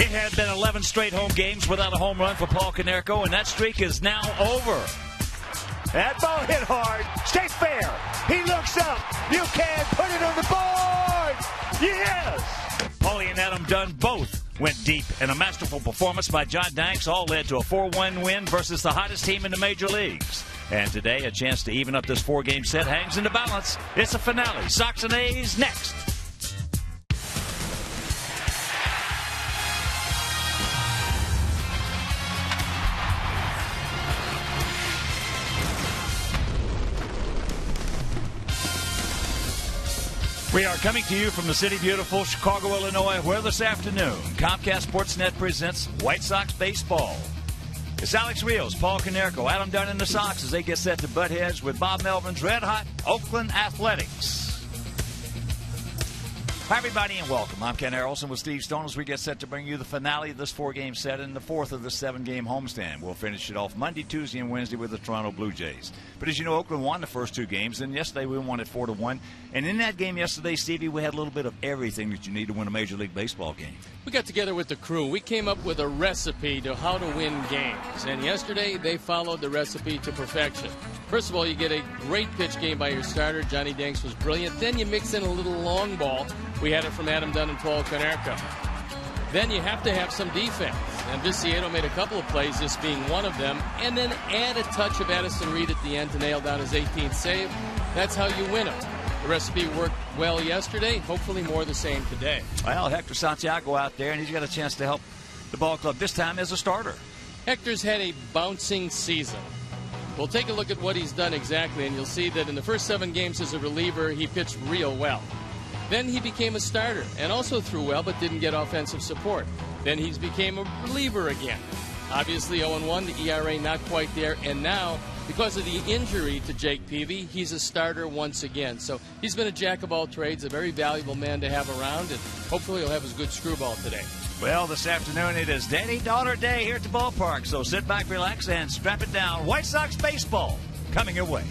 It had been 11 straight home games without a home run for Paul Konerko, and that streak is now over. That ball hit hard. Stay fair. He looks up. You can put it on the board. Yes. Paulie and Adam Dunn both went deep, and a masterful performance by John Danks all led to a 4-1 win versus the hottest team in the major leagues. And today, a chance to even up this 4-game set hangs in the balance. It's a finale. Sox and A's next. We are coming to you from the city beautiful Chicago, Illinois, where this afternoon Comcast Sportsnet presents White Sox baseball. It's Alex Rios, Paul Konerko, Adam Dunn, and the Sox as they get set to butt heads with Bob Melvin's red-hot Oakland Athletics. Hi, everybody, and welcome. I'm Ken Harrelson with Steve Stone as we get set to bring you the finale of this 4-game set and the fourth of the 7-game homestand. We'll finish it off Monday, Tuesday, and Wednesday with the Toronto Blue Jays. But as you know, Oakland won the first 2 games, and yesterday we won it 4-1. And in that game yesterday, Stevie, we had a little bit of everything that you need to win a Major League Baseball game. We got together with the crew. We came up with a recipe to how to win games. And yesterday, they followed the recipe to perfection. First of all, you get a great pitch game by your starter. Johnny Danks was brilliant. Then you mix in a little long ball. We had it from Adam Dunn and Paul Konerko. Then you have to have some defense. And Viciato made a couple of plays, this being one of them. And then add a touch of Addison Reed at the end to nail down his 18th save. That's how you win them. The recipe worked well yesterday. Hopefully more the same today. Well, Hector Santiago out there, and he's got a chance to help the ball club this time as a starter. Hector's had a bouncing season. We'll take a look at what he's done exactly, and you'll see that in the first 7 games as a reliever, he pitched real well. Then he became a starter and also threw well but didn't get offensive support. Then he became a reliever again. Obviously 0-1, the ERA not quite there, and now, because of the injury to Jake Peavy, he's a starter once again. So he's been a jack of all trades, a very valuable man to have around, and hopefully he'll have his good screwball today. Well, this afternoon it is Daddy-Daughter Day here at the ballpark, so sit back, relax, and strap it down. White Sox baseball coming your way.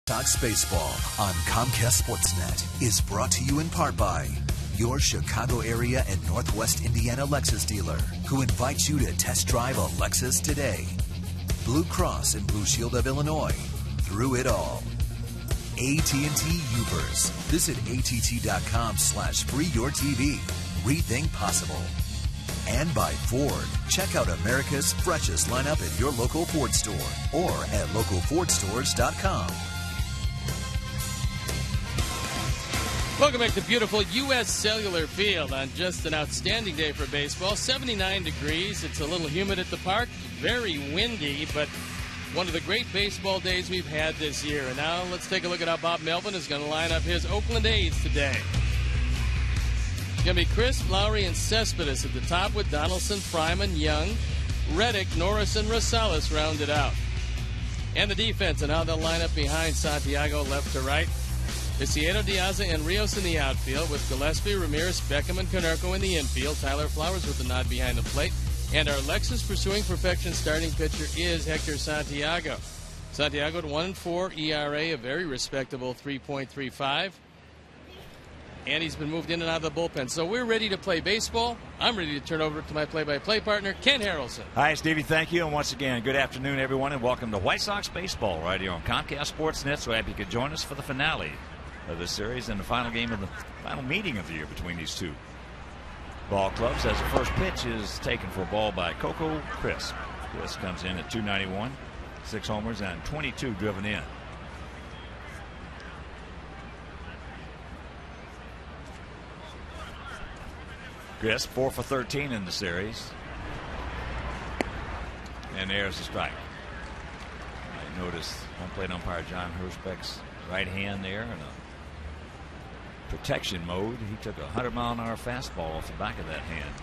Sox Baseball on Comcast Sportsnet is brought to you in part by your Chicago area and Northwest Indiana Lexus dealer, who invites you to test drive a Lexus today. Blue Cross and Blue Shield of Illinois, through it all. AT&T Ubers. Visit att.com/freeyourtv. Rethink possible. And by Ford. Check out America's freshest lineup at your local Ford store or at localfordstores.com. Welcome back to beautiful U.S. Cellular Field on just an outstanding day for baseball. 79 degrees. It's a little humid at the park. Very windy, but one of the great baseball days we've had this year. And now let's take a look at how Bob Melvin is going to line up his Oakland A's today. It's going to be Crisp, Lowry, and Cespedes at the top with Donaldson, Fryman, Young, Reddick, Norris, and Rosales rounded out. And the defense and how they'll line up behind Santiago left to right. Viciedo, Diaz, and Rios in the outfield with Gillespie, Ramirez, Beckham, and Konerko in the infield. Tyler Flowers with the nod behind the plate. And our Lexus pursuing perfection starting pitcher is Hector Santiago. Santiago at 1-4 ERA, a very respectable 3.35. And he's been moved in and out of the bullpen. So we're ready to play baseball. I'm ready to turn over to my play-by-play partner, Ken Harrelson. Hi, Stevie. Thank you. And once again, good afternoon, everyone, and welcome to White Sox Baseball right here on Comcast Sportsnet. So happy you could join us for the finale of this series and the final game of the final meeting of the year between these two ball clubs, as the first pitch is taken for a ball by Coco Crisp. Crisp comes in at 291, 6 homers and 22 driven in. Crisp 4 for 13 in the series, and there's the strike. I noticed home plate umpire John Hirschbeck's right hand there in a protection mode. He took a 100-mile-an-hour fastball off the back of that hand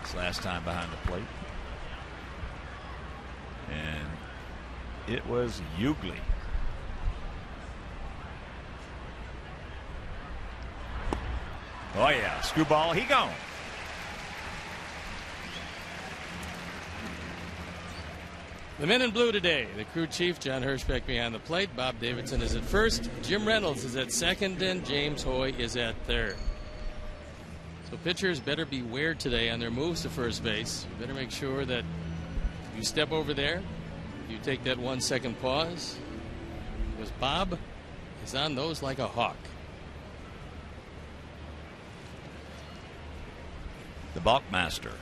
this last time behind the plate, and it was Ugly. Oh yeah, screwball, he gone. The men in blue today, the crew chief, John Hirschbeck behind the plate. Bob Davidson is at first. Jim Reynolds is at second, and James Hoy is at third. So pitchers better beware today on their moves to first base. You better make sure that you step over there, you take that 1 second pause, because Bob is on those like a hawk. The Balkmaster.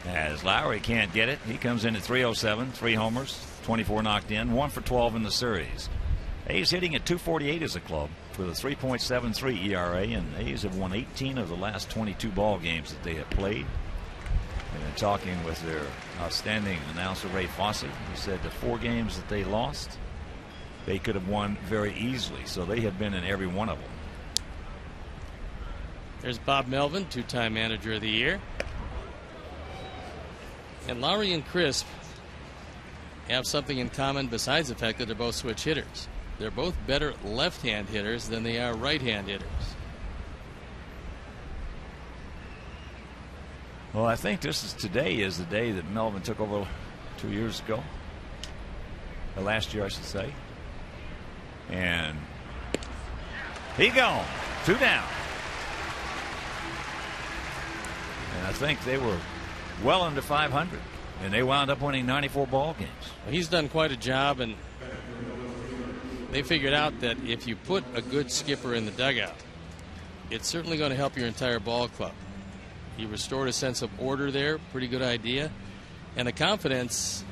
As Lowry can't get it, he comes in at 307, 3 homers, 24 knocked in, 1 for 12 in the series. A's hitting at 248 as a club with a 3.73 ERA, and A's have won 18 of the last 22 ball games that they have played. And in talking with their outstanding announcer Ray Fosse, he said the 4 games that they lost, they could have won very easily. So they have been in every one of them. There's Bob Melvin, 2-time manager of the year. And Lowry and Crisp have something in common besides the fact that they're both switch hitters. They're both better left-hand hitters than they are right-hand hitters. Well, I think today is the day that Melvin took over 2 years ago. Last year, I should say. And he gone. 2 down. And I think they were well under 500, and they wound up winning 94 ball games. He's done quite a job, and they figured out that if you put a good skipper in the dugout, it's certainly going to help your entire ball club. He restored a sense of order there, pretty good idea, and the confidence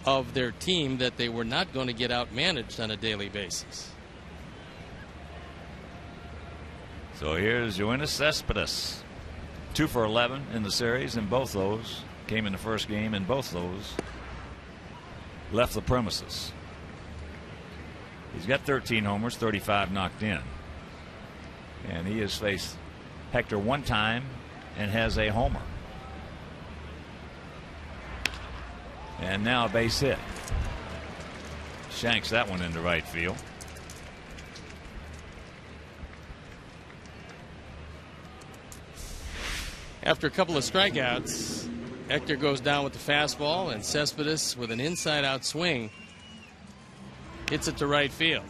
of their team that they were not going to get outmanaged on a daily basis. So here's Yoenis Cespedes. 2 for 11 in the series, and both those came in the first game, and both those left the premises. He's got 13 homers, 35 knocked in, and he has faced Hector 1 time and has a homer. And now a base hit. Shanks that one into right field. After a couple of strikeouts, Hector goes down with the fastball, and Cespedes with an inside-out swing hits it to right field.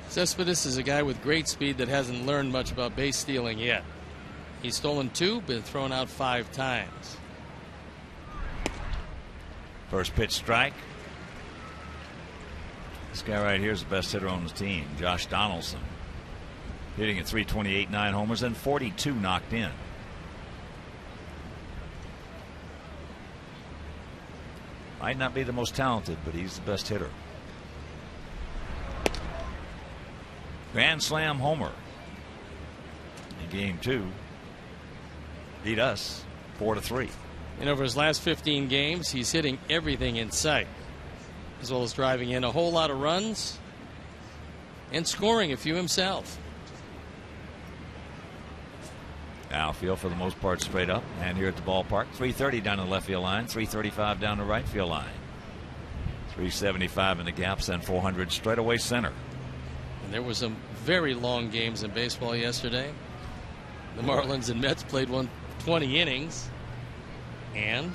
Cespedes is a guy with great speed that hasn't learned much about base stealing yet. He's stolen 2, been thrown out 5 times. First pitch strike. This guy right here is the best hitter on the team, Josh Donaldson. Hitting at 328, 9 homers, and 42 knocked in. Might not be the most talented, but he's the best hitter. Grand slam homer in game 2. Beat us 4-3. And over his last 15 games, he's hitting everything in sight, as well as driving in a whole lot of runs and scoring a few himself. Outfield for the most part straight up, and here at the ballpark, 330 down the left field line, 335 down the right field line, 375 in the gaps, and 400 straight away center. And there were some very long games in baseball yesterday. The Marlins and Mets played 20 innings, and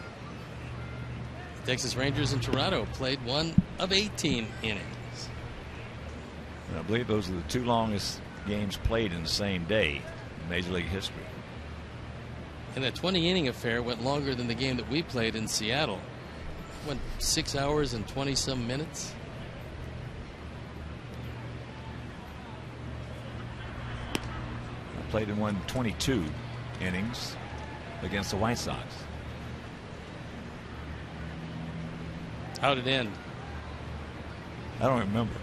the Texas Rangers and Toronto played 1 of 18 innings. And I believe those are the 2 longest games played in the same day in Major League history. And that 20-inning affair went longer than the game that we played in Seattle. Went 6 hours and 20-some minutes. I played in 22 innings against the White Sox. How'd it end? I don't remember.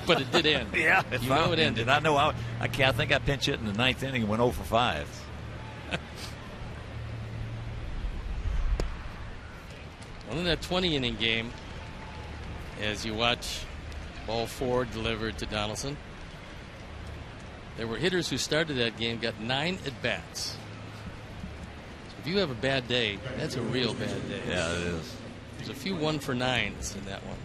But it did end. Yeah, you know it ended. I know. I think I pinch hit in the 9th inning and went 0 for 5. Well, in that 20-inning game, as you watch ball 4 delivered to Donaldson, there were hitters who started that game, got 9 at-bats. So if you have a bad day, that's a real bad day. Yeah, it is. There's a few 1 for 9s in that one.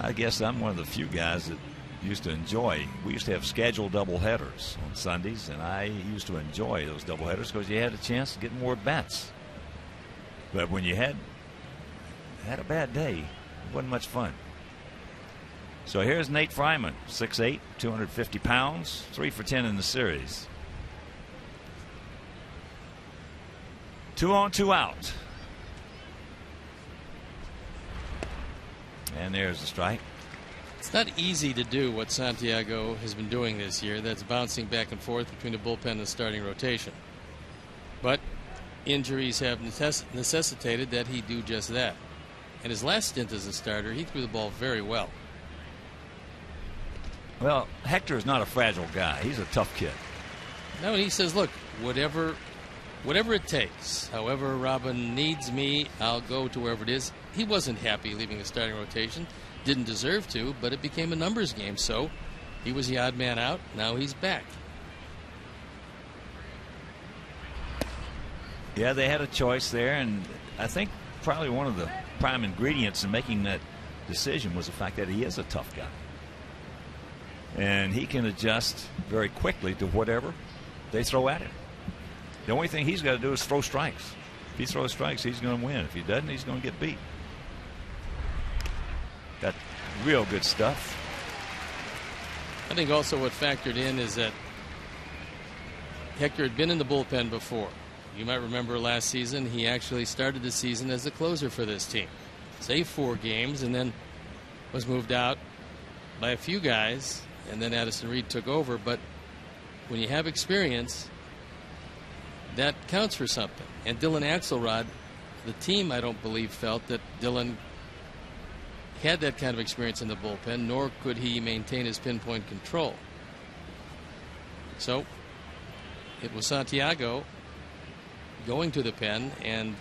I guess I'm one of the few guys that used to enjoy. We used to have scheduled doubleheaders on Sundays, and I used to enjoy those doubleheaders because you had a chance to get more at-bats. But when you had a bad day, it wasn't much fun. So here's Nate Fryman, 6'8", 250 pounds, 3 for 10 in the series. 2 on, 2 out. And there's the strike. It's not easy to do what Santiago has been doing this year. That's bouncing back and forth between the bullpen and the starting rotation. But injuries have necessitated that he do just that. And his last stint as a starter, he threw the ball very well. Well, Hector is not a fragile guy. He's a tough kid. No, and he says, look, whatever it takes, however Robin needs me, I'll go to wherever it is. He wasn't happy leaving the starting rotation. Didn't deserve to, but it became a numbers game. So he was the odd man out. Now he's back. Yeah, they had a choice there, and I think probably one of the prime ingredients in making that decision was the fact that he is a tough guy. And he can adjust very quickly to whatever they throw at him. The only thing he's got to do is throw strikes. If he throws strikes, he's going to win. If he doesn't, he's going to get beat. Got real good stuff. I think also what factored in is that Hector had been in the bullpen before. You might remember last season, he actually started the season as a closer for this team. Saved 4 games and then was moved out by a few guys, and then Addison Reed took over. But when you have experience, that counts for something. And Dylan Axelrod, the team, I don't believe, felt that Dylan had that kind of experience in the bullpen, nor could he maintain his pinpoint control. So it was Santiago going to the pen, and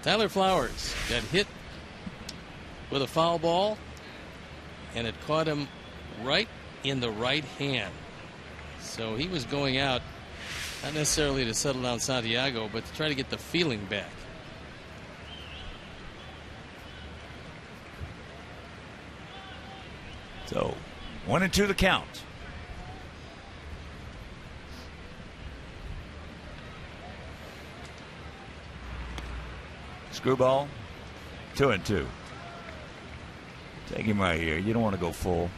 Tyler Flowers got hit with a foul ball, and it caught him right in the right hand. So he was going out Not necessarily to settle down Santiago, but to try to get the feeling back. So 1-2 the count. Screwball, 2-2. Take him right here. You don't want to go full.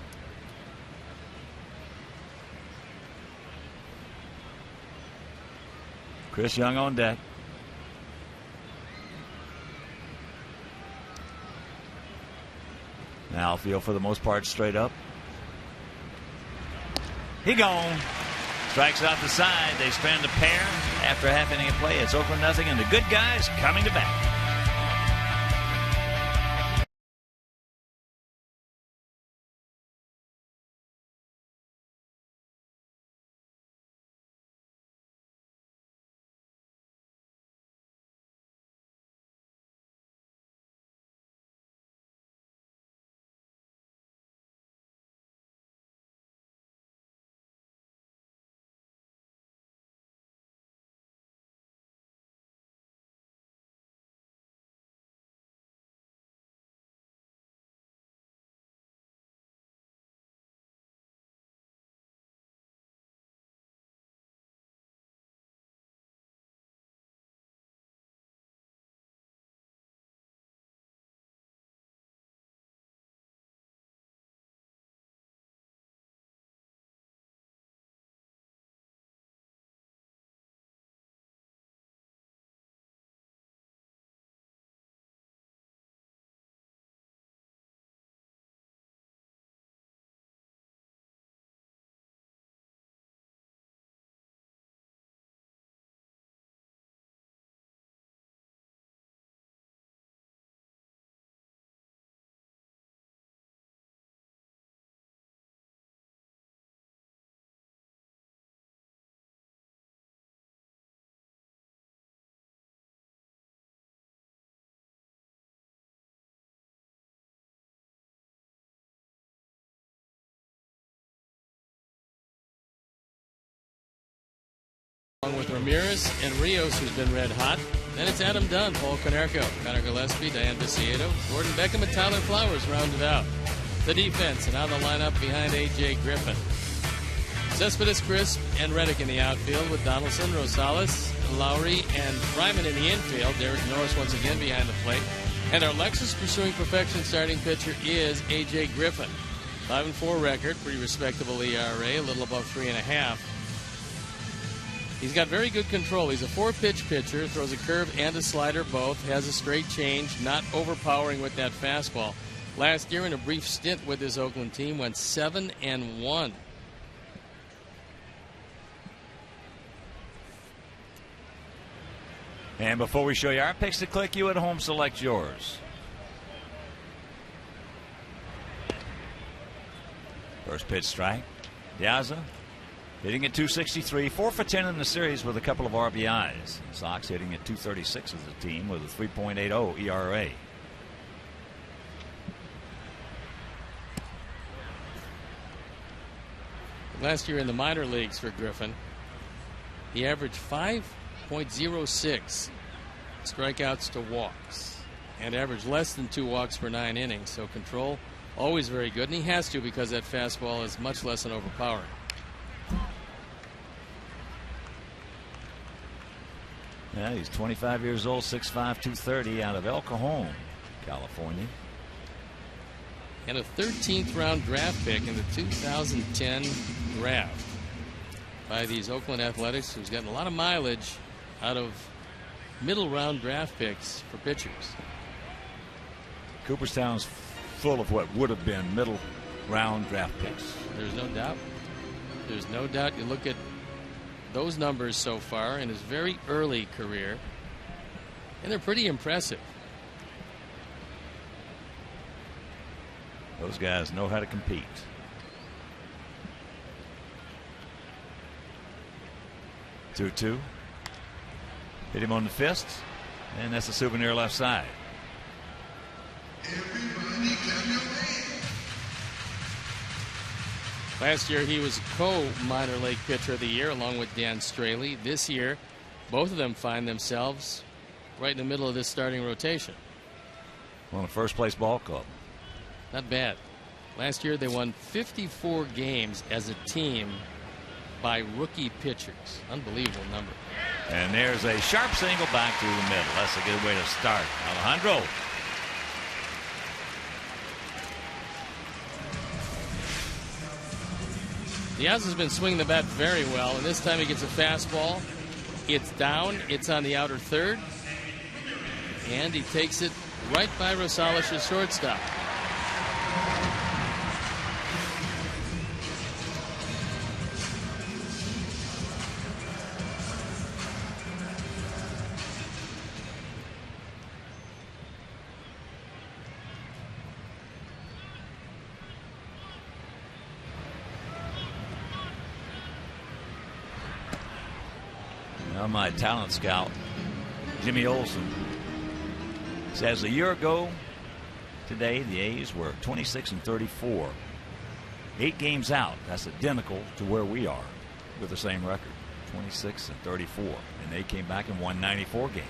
Chris Young on deck. Now outfield for the most part straight up. He gone. Strikes out the side. They spend a pair after a half inning of play. It's Oakland nothing, and the good guys coming to bat. Along with Ramirez and Rios, who's been red hot. Then it's Adam Dunn, Paul Konerko, Connor Gillespie, Diane Viciedo, Gordon Beckham, and Tyler Flowers rounded out the defense, and out of the lineup behind A.J. Griffin. Cespedes, Crisp, and Reddick in the outfield with Donaldson, Rosales, Lowry, and Fryman in the infield. Derek Norris once again behind the plate. And our Lexus pursuing perfection starting pitcher is A.J. Griffin. 5-4 record, pretty respectable ERA, a little above 3.5. He's got very good control. He's a 4-pitch pitcher, throws a curve and a slider both, has a straight change, not overpowering with that fastball. Last year in a brief stint with his Oakland team went 7-1. And before we show you our picks to click, you at home select yours. First pitch strike. Diaza hitting at 263, 4 for 10 in the series with a couple of RBIs. Sox hitting at 236 as a team with a 3.80 ERA. Last year in the minor leagues for Griffin, he averaged 5.06 strikeouts to walks and averaged less than 2 walks per 9 innings. So control always very good, and he has to because that fastball is much less than overpowering. Yeah, he's 25 years old, 6'5", 230 out of El Cajon, California. And a 13th round draft pick in the 2010 draft by these Oakland Athletics, who's gotten a lot of mileage out of middle round draft picks for pitchers. Cooperstown's full of what would have been middle round draft picks. There's no doubt. There's no doubt. You look at those numbers so far in his very early career, and they're pretty impressive. Those guys know how to compete. 2-2. Hit him on the fist, and that's a souvenir left side. Last year he was co-minor league pitcher of the year along with Dan Straley. This year, both of them find themselves right in the middle of this starting rotation. On the first place ball club. Not bad. Last year they won 54 games as a team by rookie pitchers. Unbelievable number. And there's a sharp single back through the middle. That's a good way to start. Alejandro. Diaz has been swinging the bat very well, and this time he gets a fastball. It's down. It's on the outer third. And he takes it right by Rosales' shortstop. Now my talent scout, Jimmy Olsen, says a year ago today the A's were 26-34. 8 games out. That's identical to where we are with the same record, 26-34. And they came back and won 94 games.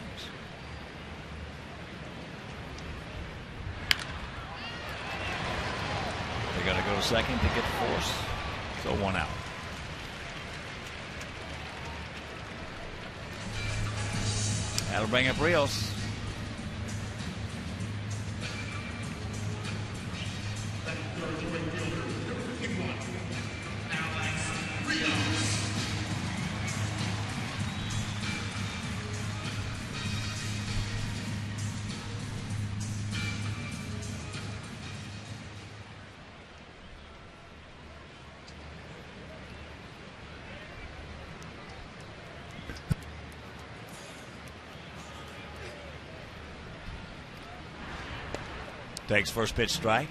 They got to go to second to get the force. So 1 out. That'll bring up Rios. Takes first pitch strike.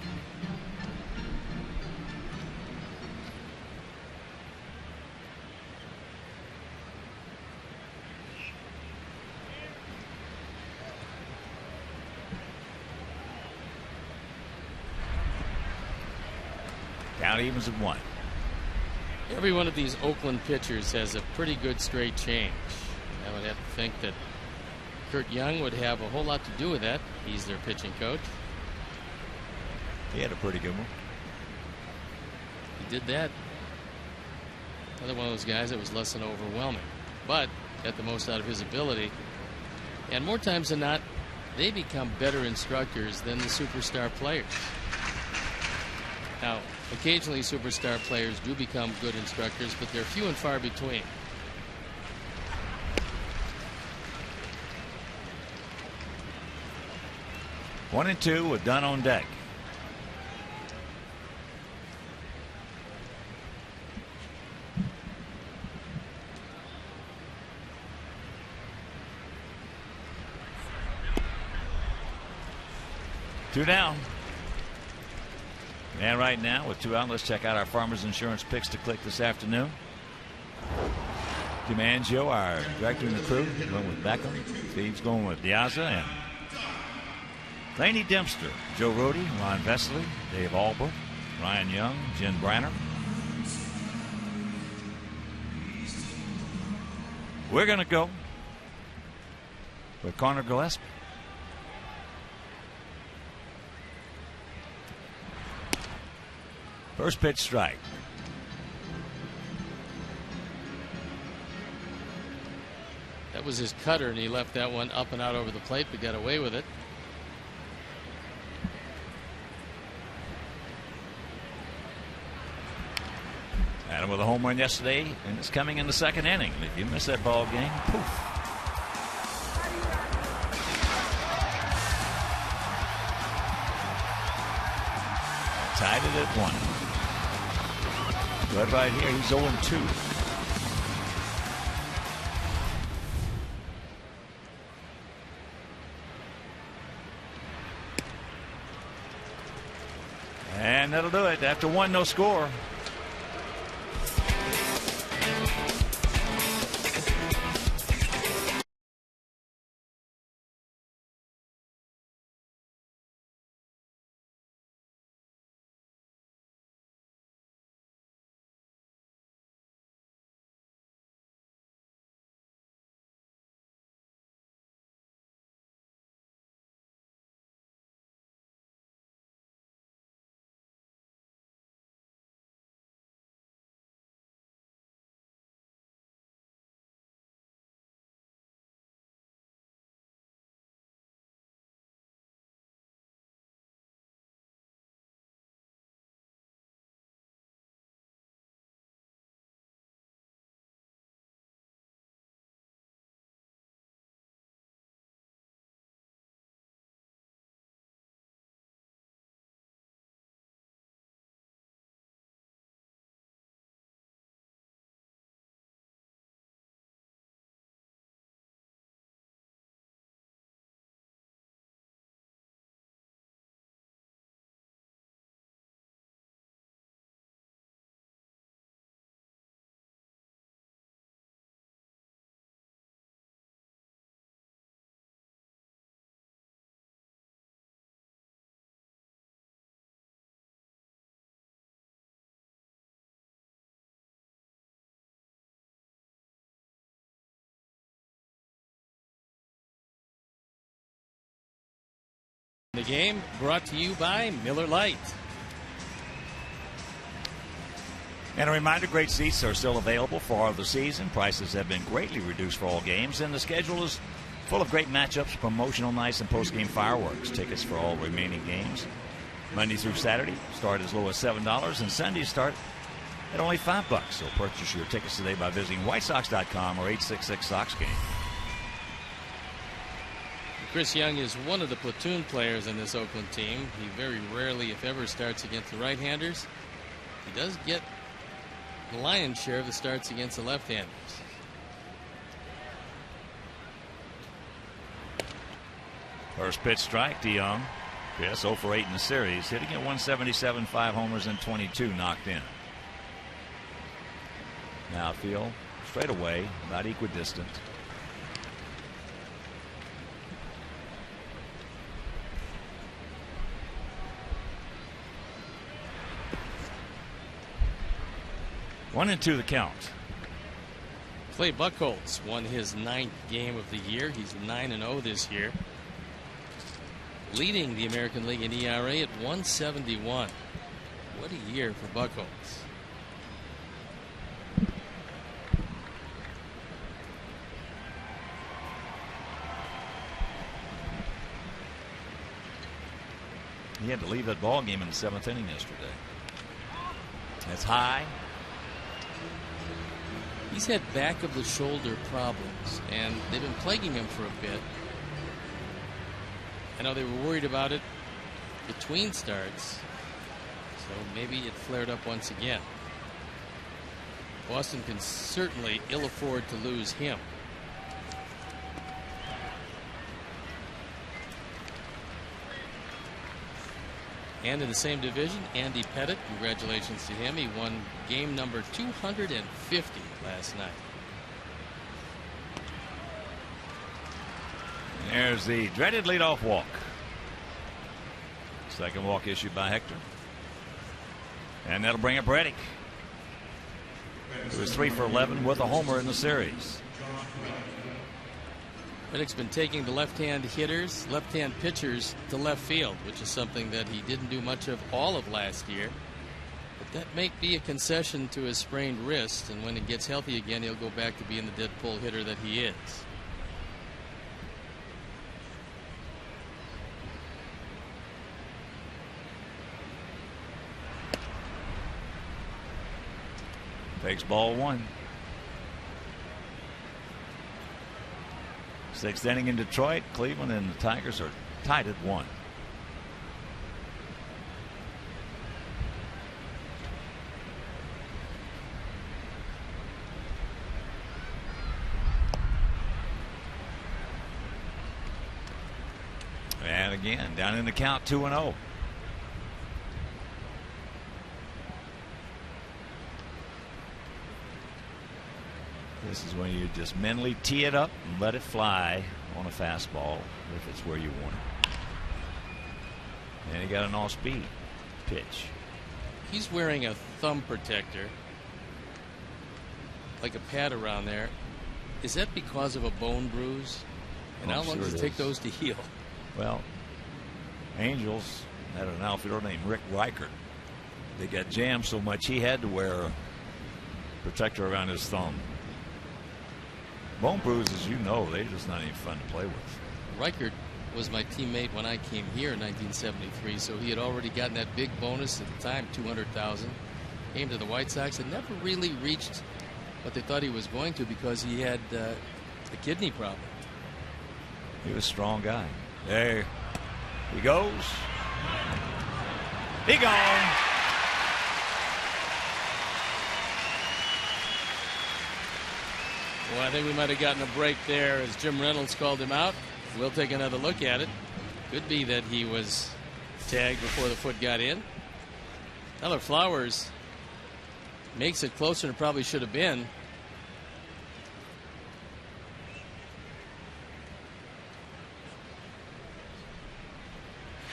Count evens at 1. Every one of these Oakland pitchers has a pretty good straight change. I would have to think that Kurt Young would have a whole lot to do with that. He's their pitching coach. He had a pretty good one. He did that. Another one of those guys that was less than overwhelming, but got the most out of his ability. And more times than not, they become better instructors than the superstar players. Now, occasionally superstar players do become good instructors, but they're few and far between. One and two with Dunn on deck. Two down. And right now, with 2 out, let's check out our Farmers Insurance picks to click this afternoon. Jim Angio, our director and the crew, going with Beckham. Steve's going with Diaza and Laney Dempster, Joe Rody, Ron Vesley, Dave Albert, Ryan Young, Jen Branner. We're going to go with Connor Gillespie. First pitch strike. That was his cutter, and he left that one up and out over the plate, but got away with it. Adam with a home run yesterday, and it's coming in the second inning. If you miss that ball game, poof. Tied it at 1. But right here, he's 0-2. And that'll do it. After 1, no score. The game brought to you by Miller Lite. And a reminder, great seats are still available for the season. Prices have been greatly reduced for all games, and the schedule is full of great matchups, promotional nights, and post-game fireworks. Tickets for all remaining games, Monday through Saturday, start as low as $7, and Sundays start at only $5. So purchase your tickets today by visiting whitesox.com or 866-SOX-GAME. Chris Young is one of the platoon players in this Oakland team. He very rarely, if ever, starts against the right-handers. He does get the lion's share of the starts against the left-handers. First pitch strike to Young. Chris 0 for 8 in the series, hitting at 177, 5 homers and 22 knocked in. Now field straight away, about equidistant. One and two the count. Clay Buchholz won his 9th game of the year. He's 9-0 this year, leading the American League in ERA at 171. What a year for Buchholz. He had to leave that ball game in the 7th inning yesterday. That's high. He's had back of the shoulder problems, and they've been plaguing him for a bit. I know they were worried about it between starts, so maybe it flared up once again. Boston can certainly ill afford to lose him. And in the same division, Andy Pettitte, congratulations to him. He won game number 250 last night. There's the dreaded leadoff walk. Second walk issued by Hector. And that'll bring up Reddick, who was 3 for 11 with a homer in the series. Reddick's been taking the left-hand hitters, left-hand pitchers to left field, which is something that he didn't do much of all of last year. But that may be a concession to his sprained wrist, and when he gets healthy again, he'll go back to being the dead pull hitter that he is. Takes ball 1. 6th inning in Detroit. Cleveland and the Tigers are tied at 1. And again, down in the count, 2-0. This is when you just mentally tee it up and let it fly on a fastball if it's where you want it. And he got an off-speed pitch. He's wearing a thumb protector, like a pad around there. Is that because of a bone bruise? And how long does it take those to heal? Well, Angels had an outfielder named Rick Reichert. They got jammed so much he had to wear a protector around his thumb. Bone bruises, you know, they're just not even fun to play with. Reichert was my teammate when I came here in 1973, so he had already gotten that big bonus at the time, $200,000. Came to the White Sox and never really reached what they thought he was going to because he had a kidney problem. He was a strong guy. There he goes. He gone. Well, I think we might have gotten a break there as Jim Reynolds called him out. We'll take another look at it. Could be that he was tagged before the foot got in. Tyler Flowers makes it closer than it probably should have been.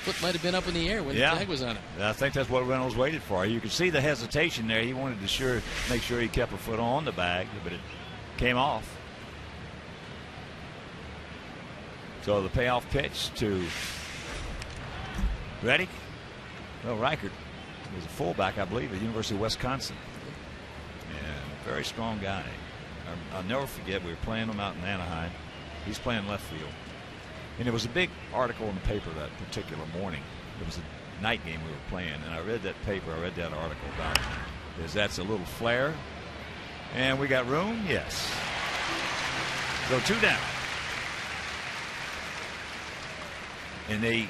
Foot might have been up in the air when the tag was on it. I think that's what Reynolds waited for. You could see the hesitation there. He wanted to make sure he kept a foot on the bag, but it came off. So the payoff pitch to Ready? Well, Reichert was a fullback, I believe, at the University of Wisconsin. And very strong guy. I'll never forget, we were playing him out in Anaheim. He's playing left field. And there was a big article in the paper that particular morning. It was a night game we were playing, and I read that paper, I read that article about it. Is that's a little flare. And we got room? Yes. So 2 down. And they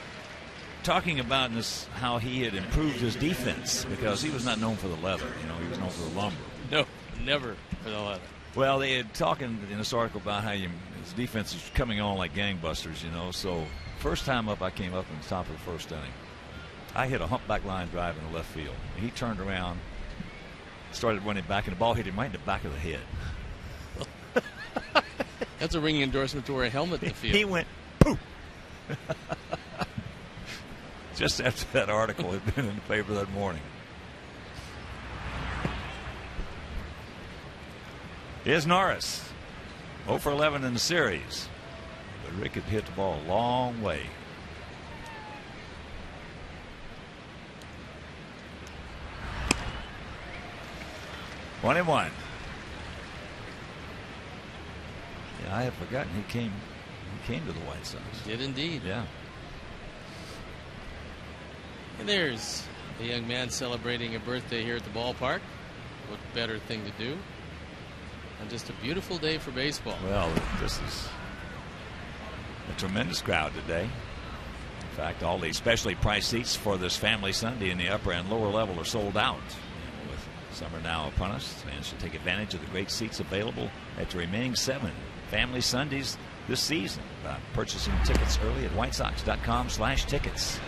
talking about this, how he had improved his defense because he was not known for the leather. He was known for the lumber. No, never for the leather. Well, they had talking in this article about how his defense is coming on like gangbusters, So first time up, I came up in the top of the first inning. I hit a humpback line drive in the left field. And he turned around, started running back, and the ball hit him right in the back of the head. That's a ringing endorsement to wear a helmet in the field. He went poof. Just after that article had been in the paper that morning. Here's Norris. 0 for 11 in the series. But Rick had hit the ball a long way. One and one. Yeah, I had forgotten he came to the White Sox. He did indeed. Yeah. And there's a young man celebrating a birthday here at the ballpark. What better thing to do? And just a beautiful day for baseball. Well, this is a tremendous crowd today. In fact, all the specially priced seats for this Family Sunday in the upper and lower level are sold out. With summer now upon us, fans should take advantage of the great seats available at the remaining 7 Family Sundays this season by purchasing tickets early at whitesox.com/tickets.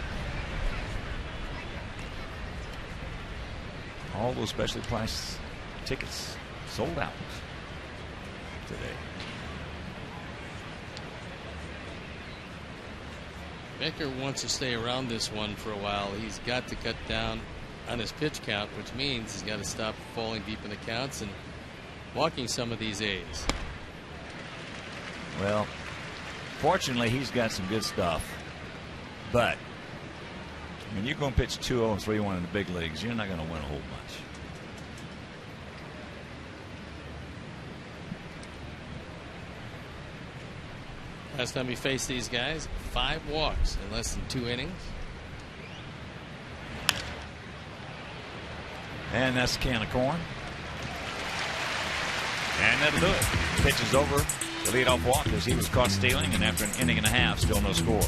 All those specially priced tickets sold out today. Becker wants to stay around this one for a while. He's got to cut down on his pitch count, which means he's got to stop falling deep in the counts and walking some of these A's. Well, fortunately, he's got some good stuff. But when you're going to pitch 2-0 and 3-1 in the big leagues, you're not going to win a whole bunch. Last time he faced these guys, 5 walks in less than 2 innings. And that's a can of corn. And that'll do it. Pitch is over. The leadoff walk as he was caught stealing, and after an inning and a half, still no score.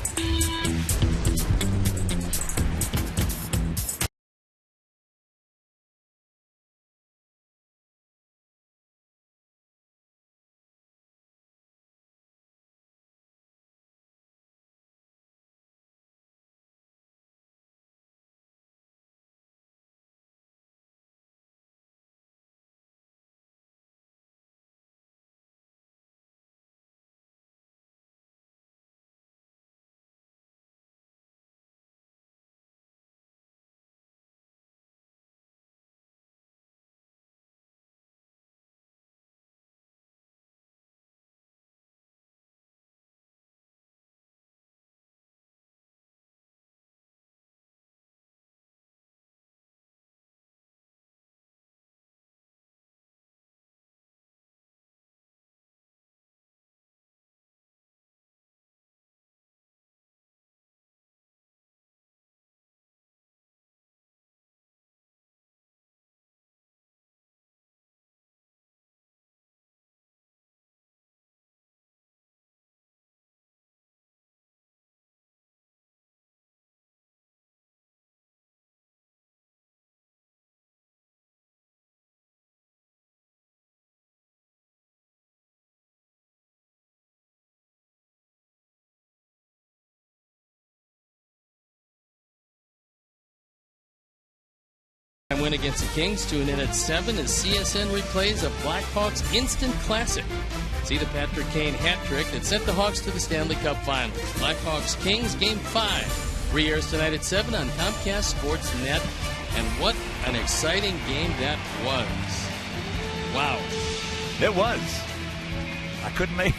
Win against the Kings. Tune in at 7 as CSN replays a Blackhawks instant classic. See the Patrick Kane hat trick that sent the Hawks to the Stanley Cup Finals. Blackhawks Kings Game 5 re-airs tonight at 7 on Comcast Sportsnet. And what an exciting game that was. Wow. It was. I couldn't make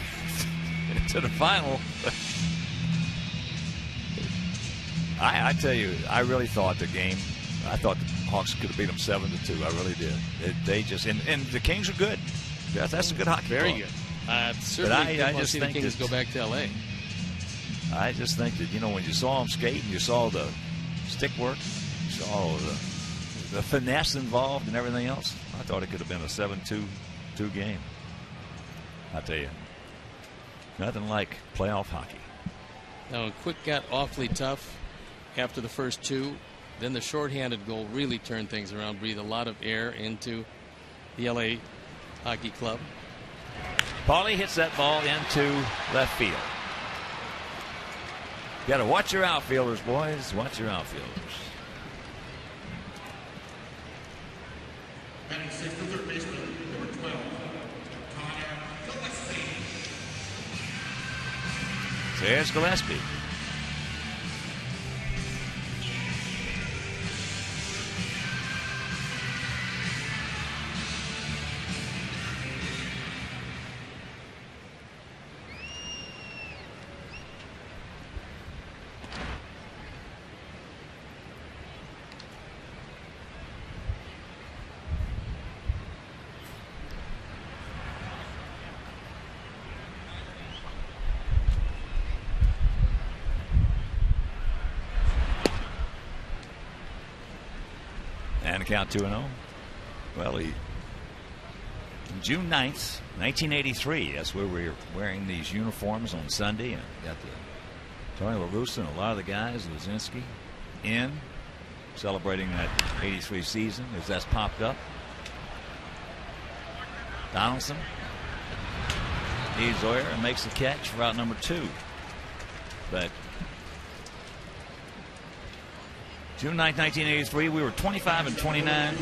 it to the final. I tell you, I really thought the game. I thought the Hawks could have beat them 7-2. I really did. They just and the Kings are good. That's a good hockey. Very club. good. Certainly, I just see the Kings go back to L.A. I just think that when you saw them skate and you saw the stick work, you saw the finesse involved and everything else, I thought it could have been a 7-2 game. I tell you, nothing like playoff hockey. Now, Quick got awfully tough after the first two. Then the shorthanded goal really turned things around, breathed a lot of air into the L.A. Hockey Club. Paulie hits that ball into left field. You got to watch your outfielders, boys. Watch your outfielders. There's Gillespie. And a count 2-0. Well, June 9th, 1983. That's where we were wearing these uniforms on Sunday. And got the Tony La Russa and a lot of the guys, Luzinski, in celebrating that 83 season as that's popped up. Donaldson. He's there and makes the catch for out number 2. But June 9th, 1983, we were 25-29,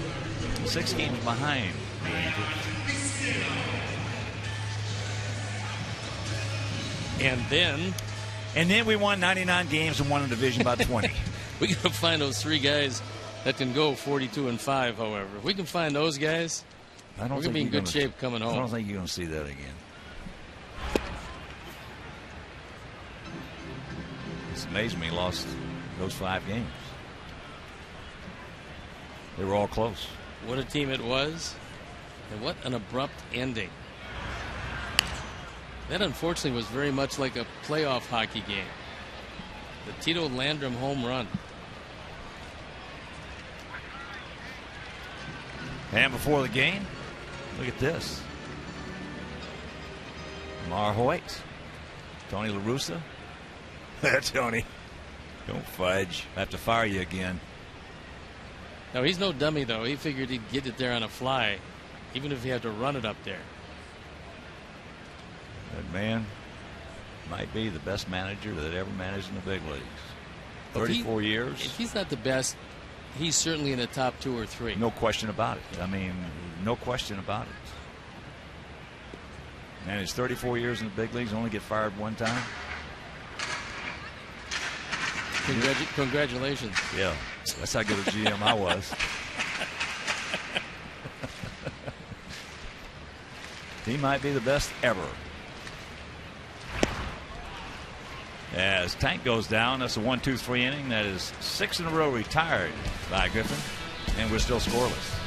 6 games behind the Angels. And then we won 99 games and won a division by 20. We got to find those 3 guys that can go 42-5. However, if we can find those guys, we're going to be in good shape coming home. I don't think you're going to see that again. It's amazing we lost those 5 games. They were all close. What a team it was, and what an abrupt ending. That unfortunately was very much like a playoff hockey game. The Tito Landrum home run. And before the game, look at this. Mar Hoyt, Tony La Russa. Tony, don't fudge. I have to fire you again. No, he's no dummy, though. He figured he'd get it there on a fly, even if he had to run it up there. That man might be the best manager that ever managed in the big leagues. 34 years. If he's not the best, he's certainly in the top 2 or 3. No question about it. I mean, no question about it. Man, he's 34 years in the big leagues, only get fired 1 time. Congratulations. Yeah, that's how good a GM I was. He might be the best ever. As Tank goes down, that's a 1-2-3 inning. That is 6 in a row retired by Griffin, and we're still scoreless.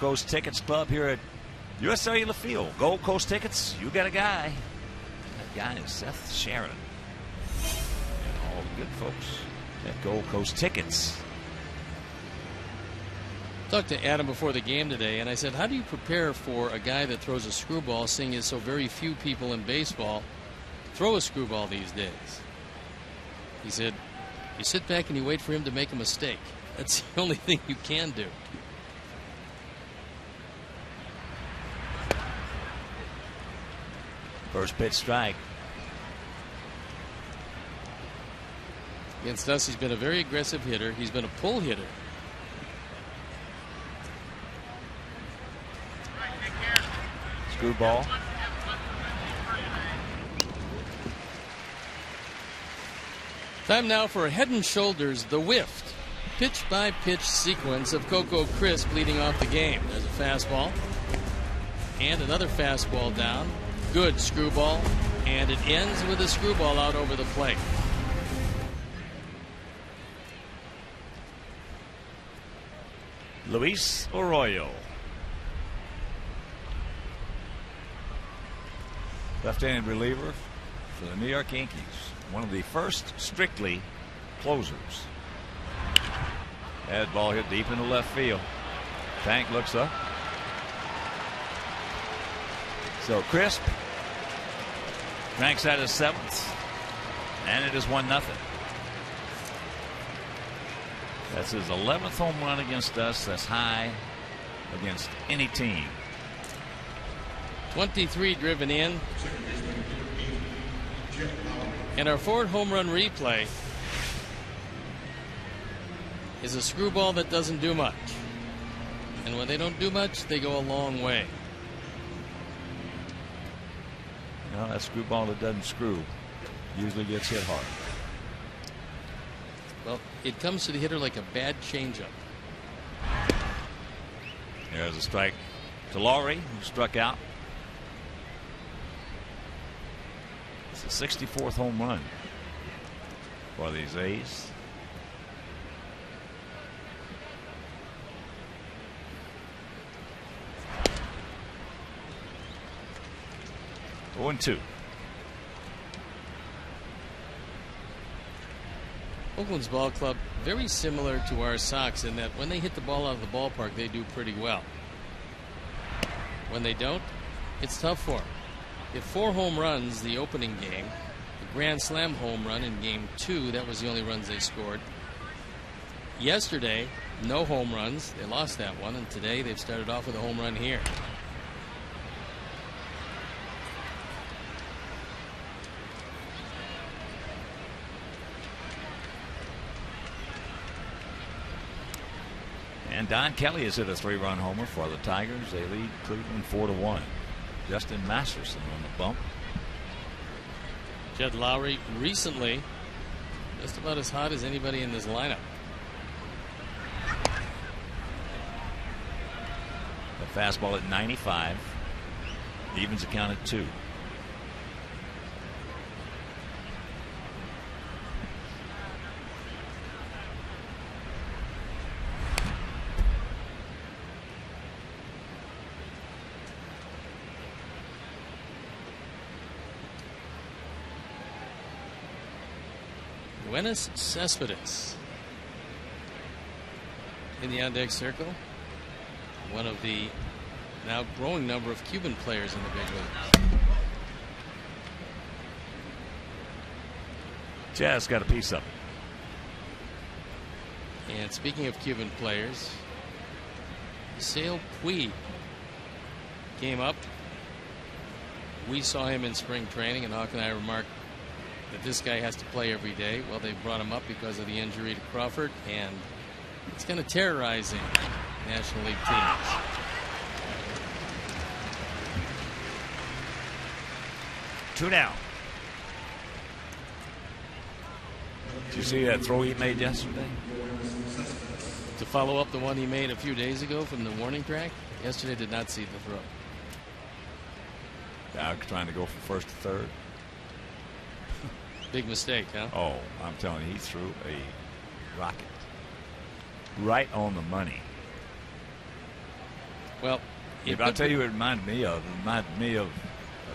Coast Tickets Club here at U.S. Cellular Field. Gold Coast Tickets, you got a guy. That guy is Seth Sharon. And all the good folks at Gold Coast Tickets. Talked to Adam before the game today, and I said, how do you prepare for a guy that throws a screwball, seeing as so very few people in baseball throw a screwball these days? He said, you sit back and you wait for him to make a mistake. That's the only thing you can do. First pitch strike. Against us, he's been a very aggressive hitter. He's been a pull hitter. Screwball. Time now for Head and Shoulders, the Whiffed. Pitch by pitch sequence of Coco Crisp leading off the game. There's a fastball. And another fastball down. Good screwball. And it ends with a screwball out over the plate. Luis Arroyo. Left-handed reliever for the New York Yankees. One of the first strictly closers. That ball hit deep into left field. Tank looks up. So Crisp cranks out his 7th, and it is 1-0. That's his 11th home run against us. That's high against any team. 23 driven in. And our forward home run replay is a screwball that doesn't do much. And when they don't do much, they go a long way. You know, that screwball that doesn't screw usually gets hit hard. Well, it comes to the hitter like a bad changeup. There's a strike to Lowry, who struck out. It's the 64th home run for these A's. Oh, 1-2. Oakland's ball club very similar to our Sox in that when they hit the ball out of the ballpark, they do pretty well. When they don't, it's tough for them. Hit 4 home runs the opening game. The grand slam home run in game 2, that was the only runs they scored. Yesterday, no home runs. They lost that one, and today they've started off with a home run here. And Don Kelly has hit a 3-run homer for the Tigers. They lead Cleveland 4-1. Justin Masterson on the bump. Jed Lowry recently just about as hot as anybody in this lineup. The fastball at 95. Evens the count at 2. Buenos Cespedes in the on-deck circle. One of the now growing number of Cuban players in the big leagues. Jazz got a piece of it. And speaking of Cuban players, Sale Puig came up. We saw him in spring training, and Hawk and I remarked that this guy has to play every day. Well, they brought him up because of the injury to Crawford, and it's kind of terrorizing National League teams. Two down. Did you see that throw he made yesterday? To follow up the one he made a few days ago from the warning track? Yesterday did not see the throw. Now trying to go from first to third. Big mistake, huh? Oh, I'm telling you, he threw a rocket right on the money. Well, if I'll tell you what it reminded me of. It reminded me of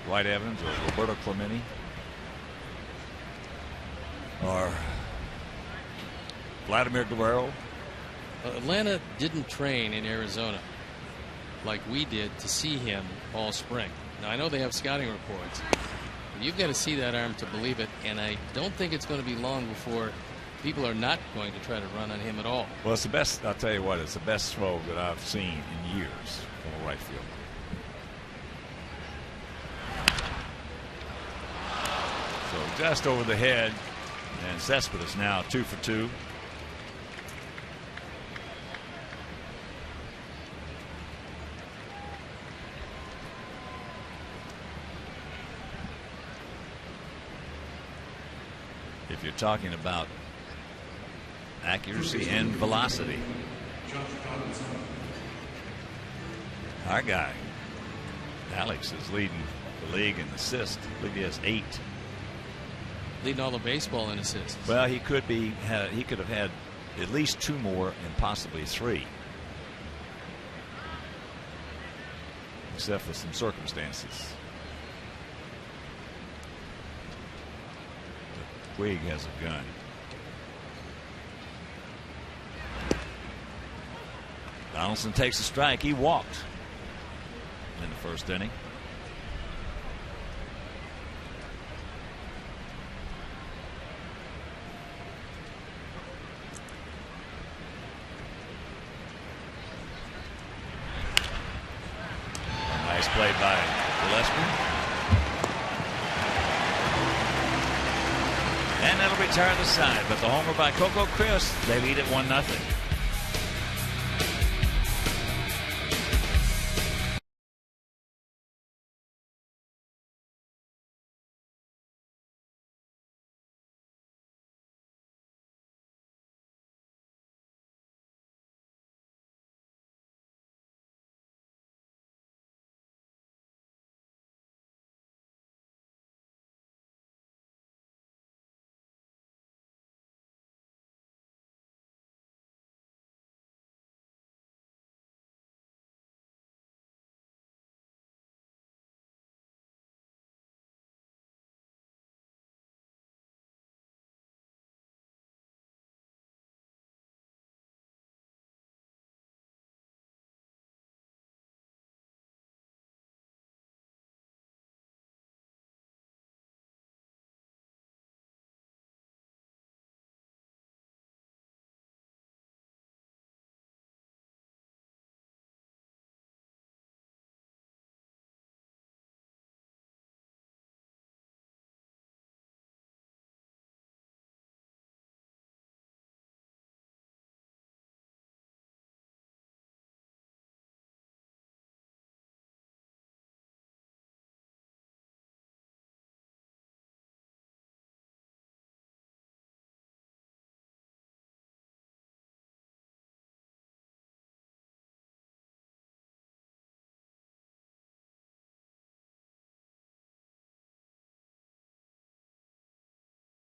Dwight Evans or Roberto Clemente or Vladimir Guerrero. Atlanta didn't train in Arizona like we did to see him all spring. Now, I know they have scouting reports, but you've got to see that arm to believe it, and I don't think it's going to be long before people are not going to try to run on him at all. Well, it's the best. I'll tell you what, it's the best throw that I've seen in years from a right field. So just over the head, and Cespedes now 2 for 2. If you're talking about accuracy and velocity, our guy Alex is leading the league in assists. I believe he has 8. Leading all the baseball in assists. Well, he could have had at least 2 more and possibly 3, except for some circumstances. Puig has a gun. Donaldson takes a strike. He walked in the first inning. Nice play by Gillespie. And that'll return the side, but the homer by Coco Chris, they lead it 1-0.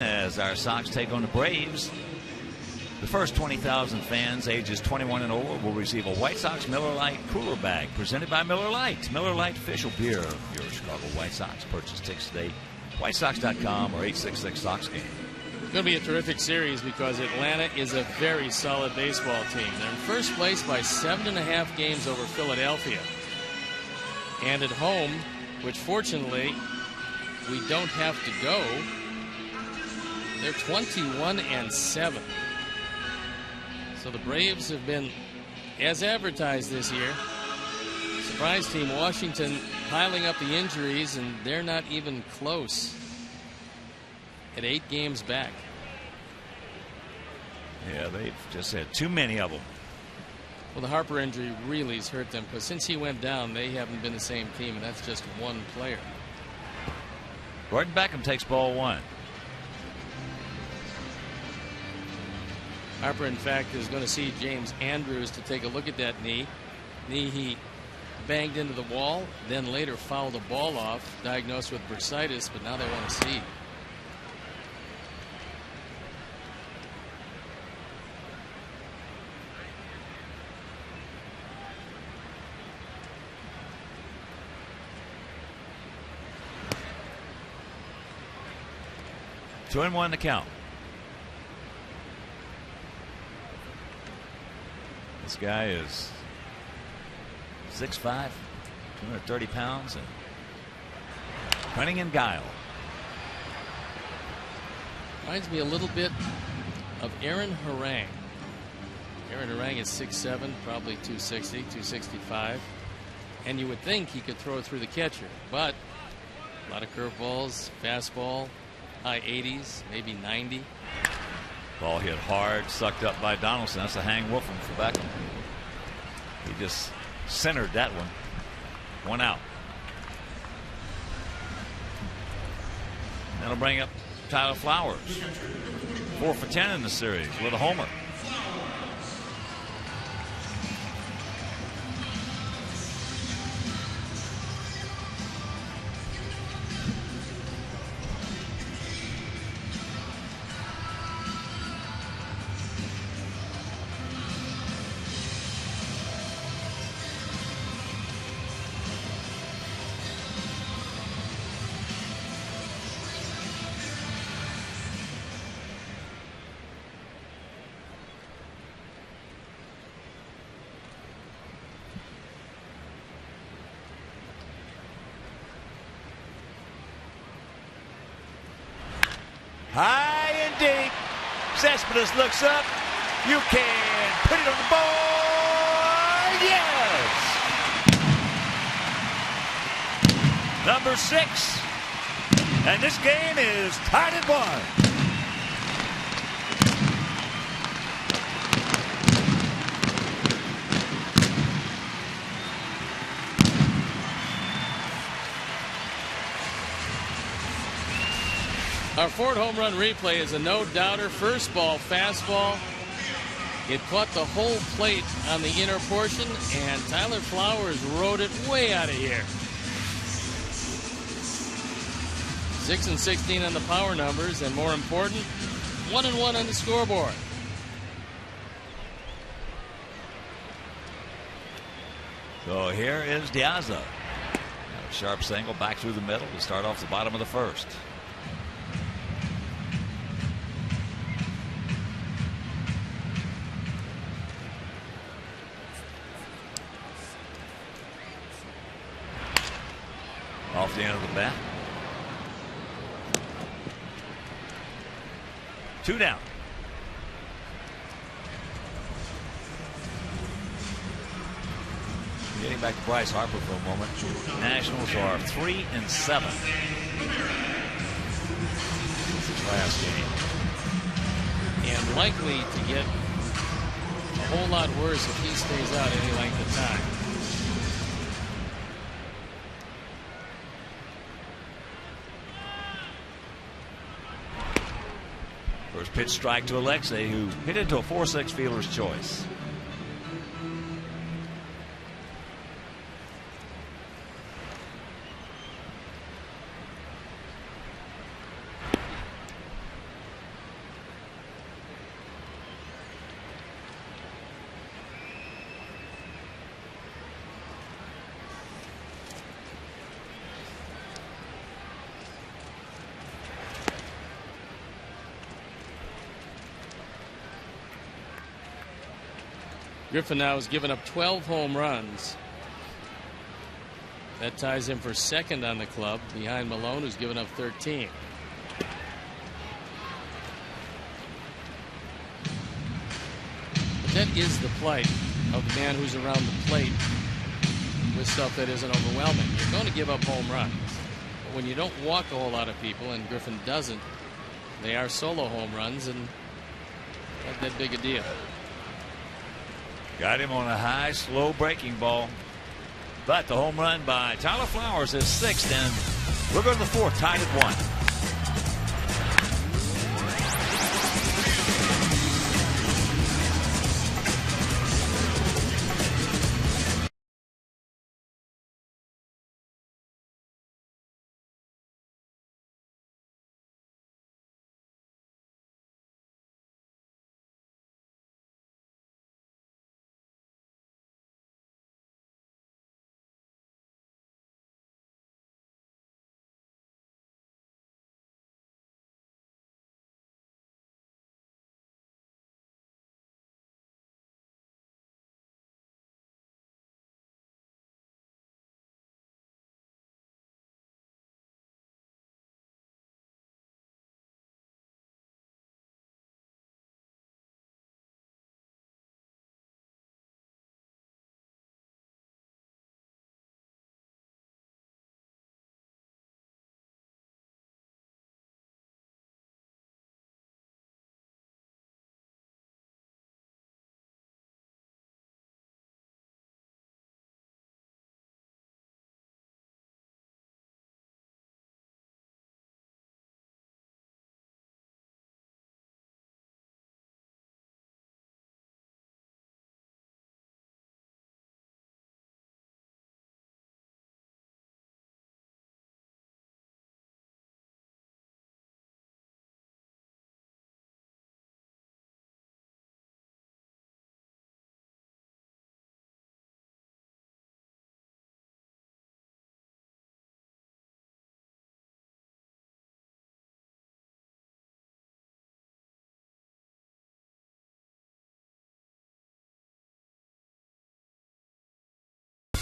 As our Sox take on the Braves, the first 20,000 fans ages 21 and older will receive a White Sox Miller Lite cooler bag presented by Miller Lite. Miller Lite, official beer of your Chicago White Sox. Purchase tickets today, whitesox.com or 866-SOX-GAME. It's going to be a terrific series because Atlanta is a very solid baseball team. They're in first place by 7.5 games over Philadelphia. And at home, which fortunately we don't have to go, they're 21-7. So the Braves have been as advertised this year. Surprise team Washington piling up the injuries, and they're not even close at 8 games back. Yeah, they've just had too many of them. Well, the Harper injury really has hurt them because since he went down, they haven't been the same team, and that's just one player. Gordon Beckham takes ball 1. Harper, in fact, is going to see James Andrews to take a look at that knee. He banged into the wall, then later fouled the ball off, diagnosed with bursitis, but now they want to see. 2-1 the count. This guy is 6'5", 230 pounds, and cunning and guile. Reminds me a little bit of Aaron Harang. Aaron Harang is 6'7", probably 260, 265. And you would think he could throw through the catcher, but a lot of curveballs, fastball, high 80s, maybe 90. Ball hit hard, sucked up by Donaldson. That's a hang wolf from Beckham. He just centered that one. 1 out. That'll bring up Tyler Flowers. 4 for 10 in the series with a homer. High and deep. Cespedes looks up. You can put it on the board. Yes. Number 6. And this game is tied at 1. Our Ford home run replay is a no-doubter. First ball, fastball. It caught the whole plate on the inner portion, and Tyler Flowers rode it way out of here. 6 and 16 on the power numbers, and more important, 1 and 1 on the scoreboard. So here is Diaza. A sharp single back through the middle to start off the bottom of the first. Off the end of the bat. 2 down. Getting back to Bryce Harper for a moment. Nationals are 3 and 7. This is last game. And likely to get a whole lot worse if he stays out any length of time. First pitch strike to Alexei, who hit into a 4-6 fielder's choice. Griffin now has given up 12 home runs. That ties him for second on the club, behind Malone, who's given up 13. But that is the plight of the man who's around the plate with stuff that isn't overwhelming. You're going to give up home runs. But when you don't walk a whole lot of people, and Griffin doesn't, they are solo home runs, and not that big a deal. Got him on a high, slow breaking ball. But the home run by Tyler Flowers is 6th, and we're going to the 4th, tied at 1.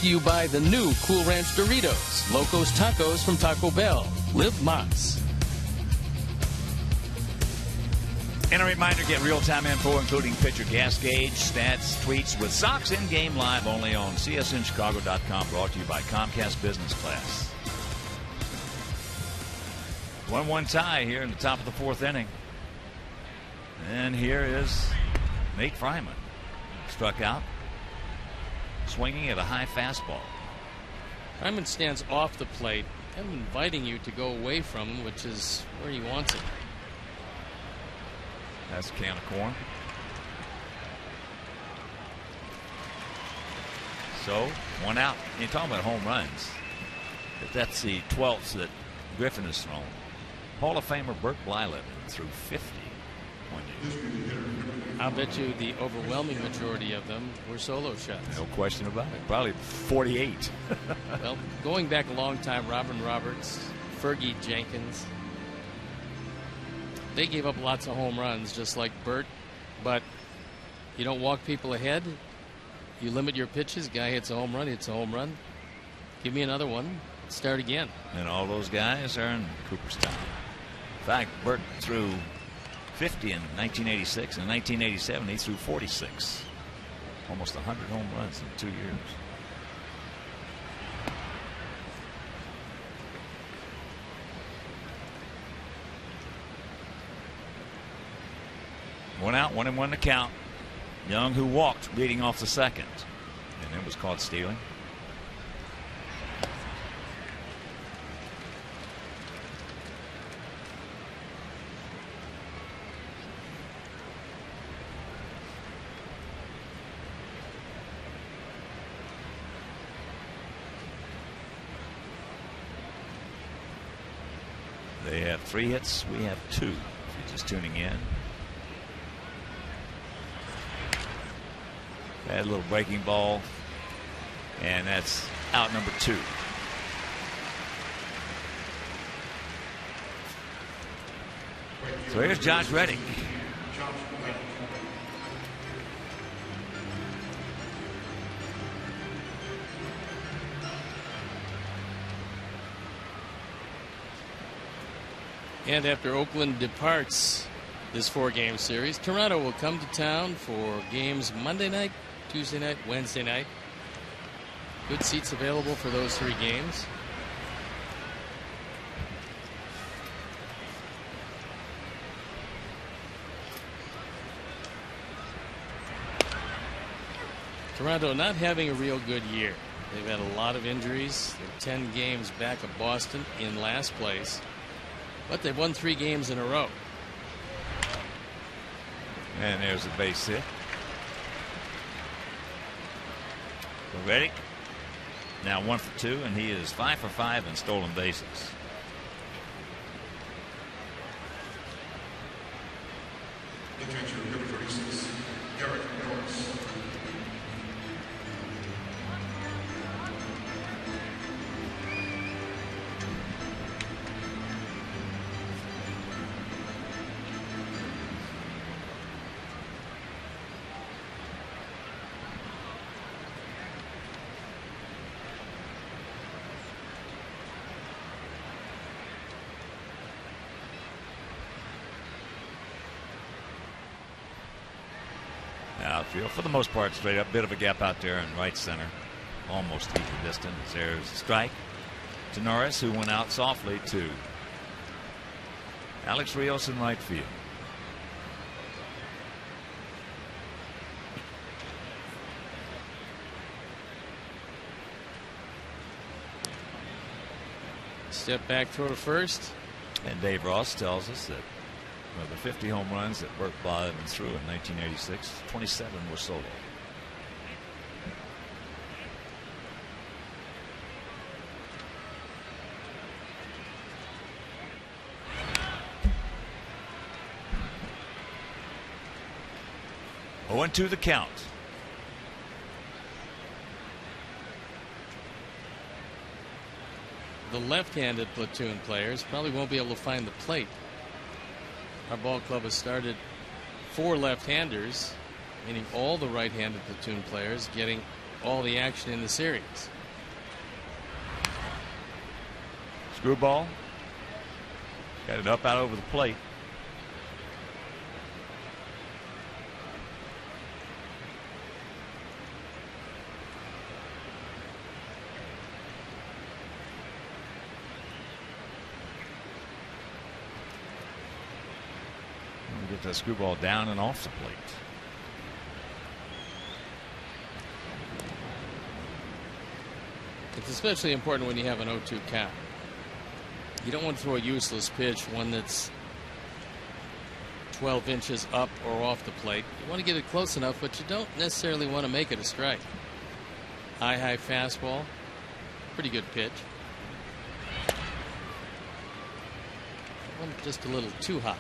To you by the new Cool Ranch Doritos, Locos Tacos from Taco Bell. Live Mas. And a reminder, get real-time info, including pitcher gas gauge, stats, tweets, with Sox in-game live only on csnchicago.com, brought to you by Comcast Business Class. 1-1 tie here in the top of the fourth inning. And here is Nate Fryman. Struck out, swinging at a high fastball. Fryman stands off the plate and inviting you to go away from him, which is where he wants it. That's a can of corn. So, one out. You're talking about home runs. If that's the 12th that Griffin has thrown. Hall of Famer Burt Blyleven threw 50 one year. I'll bet you the overwhelming majority of them were solo shots. No question about it. Probably 48. Well, going back a long time, Robin Roberts, Fergie Jenkins, they gave up lots of home runs just like Burt, but you don't walk people ahead. You limit your pitches. Guy hits a home run, hits a home run. Give me another one. Start again. And all those guys are in Cooperstown. In fact, Burt threw 50 in 1986. In 1987, he threw 46. Almost 100 home runs in 2 years. One out, 1-1 to count. Young, who walked leading off the second, and then was caught stealing. They have 3 hits. We have 2. If you're just tuning in. Had a little breaking ball, and that's out number 2. So here's Josh Reddick. And after Oakland departs this 4-game series, Toronto will come to town for games Monday night, Tuesday night, Wednesday night. Good seats available for those 3 games. Toronto not having a real good year. They've had a lot of injuries. They're 10 games back of Boston in last place. But they've won 3 games in a row. And there's a base hit. Reddick now 1 for 2, and he is 5 for 5 in stolen bases. Attention, number 36, Eric Norris. Outfield, for the most part, straight up. Bit of a gap out there in right center. Almost equidistant. There's a strike to Norris, who went out softly to Alex Rios in right field. Step back, throw to first. And Dave Ross tells us that of the 50 home runs that Burt Blyleven threw in 1986, 27 were solo. Oh, 0-2 the count. The left-handed platoon players probably won't be able to find the plate. Our ball club has started 4 left-handers, meaning all the right-handed platoon players getting all the action in the series. Screwball. Got it up out over the plate. Get that screwball down and off the plate. It's especially important when you have an 0-2 count. You don't want to throw a useless pitch, one that's 12 inches up or off the plate. You want to get it close enough, but you don't necessarily want to make it a strike. High fastball. Pretty good pitch. One just a little too high.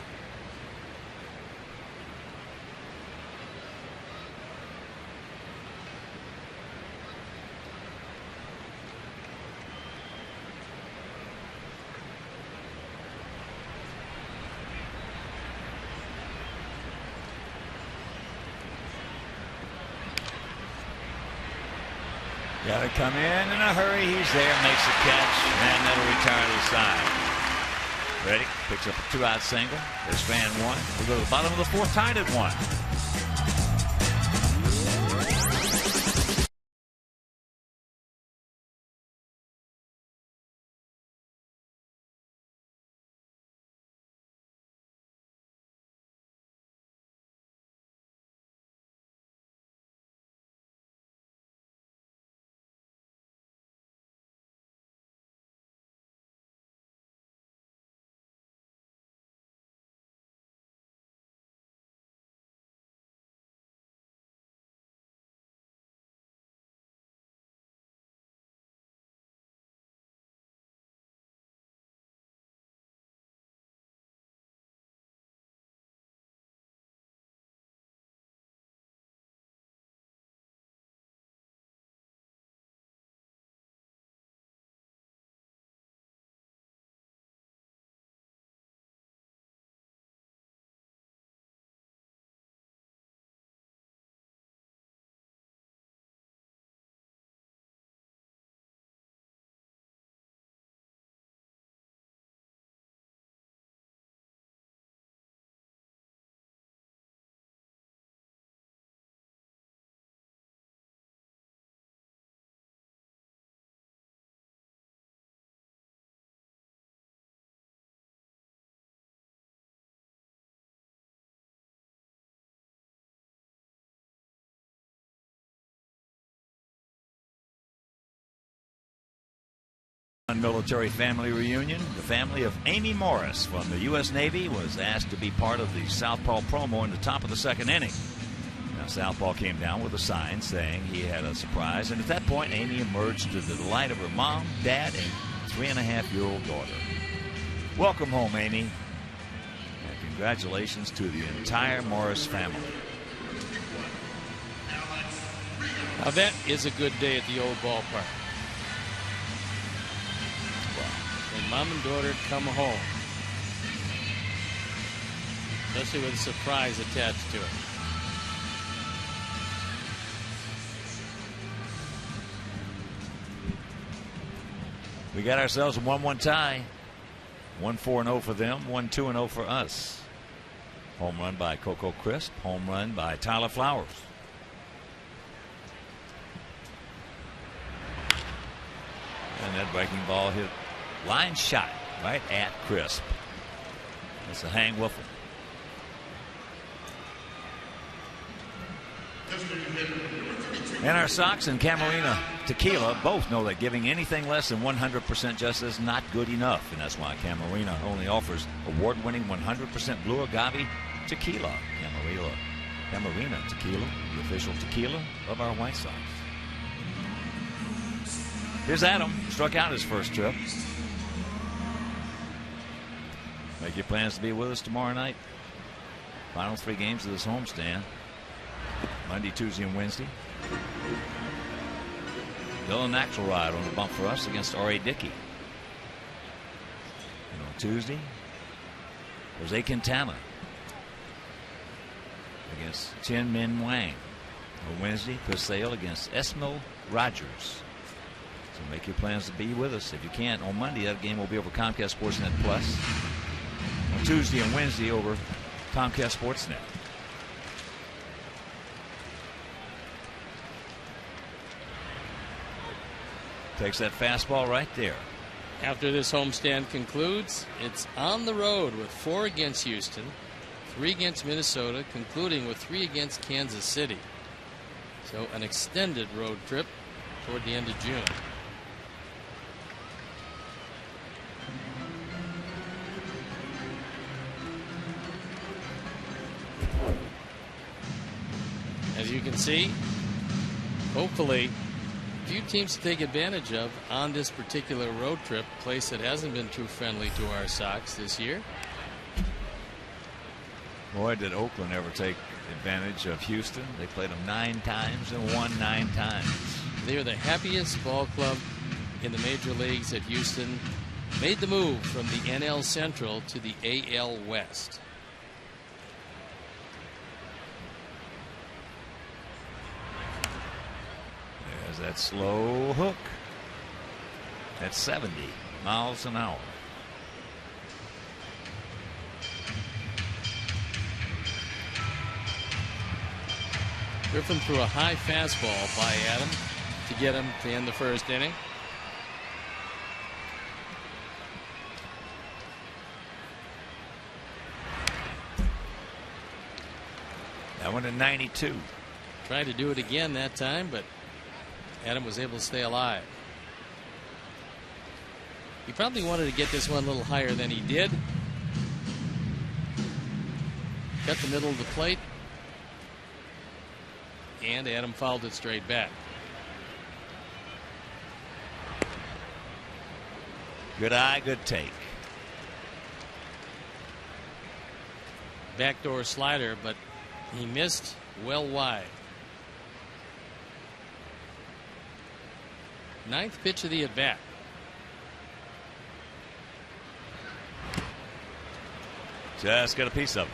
Got to come in a hurry. He's there, makes the catch, and that'll retire to the side. Reddick picks up a 2-out single. There's fan one. We'll go to the bottom of the fourth, tied at 1. Military family reunion. The family of Amy Morris from the U.S. Navy was asked to be part of the Southpaw promo in the top of the second inning. Now, Southpaw came down with a sign saying he had a surprise, and at that point, Amy emerged to the delight of her mom, dad, and 3.5-year-old daughter. Welcome home, Amy, and congratulations to the entire Morris family. Now, that is a good day at the old ballpark. And mom and daughter come home, especially with a surprise attached to it. We got ourselves a 1-1 tie. 1-4-0 for them, 1-2-0 for us. Home run by Coco Crisp, home run by Tyler Flowers. And that breaking ball hit line shot right at Crisp. It's a hang wiffle. And our Sox and Camarena Tequila both know that giving anything less than 100% just is not good enough. And that's why Camarena only offers award-winning 100% blue agave tequila. Camarena Tequila, the official tequila of our White Sox. Here's Adam. Struck out his first trip. Make your plans to be with us tomorrow night. Final 3 games of this homestand. Monday, Tuesday, and Wednesday. Dylan Axelrod on the bump for us against R.A. Dickey. And on Tuesday, Jose Quintana against Chen Min Wang. On Wednesday, Paseo against Esmo Rogers. So make your plans to be with us if you can. On Monday, that game will be over Comcast Sportsnet Plus. On Tuesday and Wednesday over Comcast Sportsnet. Takes that fastball right there. After this homestand concludes, it's on the road with 4 against Houston, 3 against Minnesota, concluding with 3 against Kansas City. So an extended road trip toward the end of June. As you can see, hopefully a few teams to take advantage of on this particular road trip, place that hasn't been too friendly to our Sox this year. Boy, did Oakland ever take advantage of Houston. They played them 9 times and won 9 times. They are the happiest ball club in the major leagues at Houston. Made the move from the NL Central to the AL West. There's that slow hook at 70 miles an hour. Griffin threw a high fastball by Adam to get him to end the first inning. That one at 92. Tried to do it again that time, but Adam was able to stay alive. He probably wanted to get this one a little higher than he did. Cut the middle of the plate. And Adam fouled it straight back. Good eye, good take. Backdoor slider, but he missed well wide. 9th pitch of the at-bat. Just got a piece of it.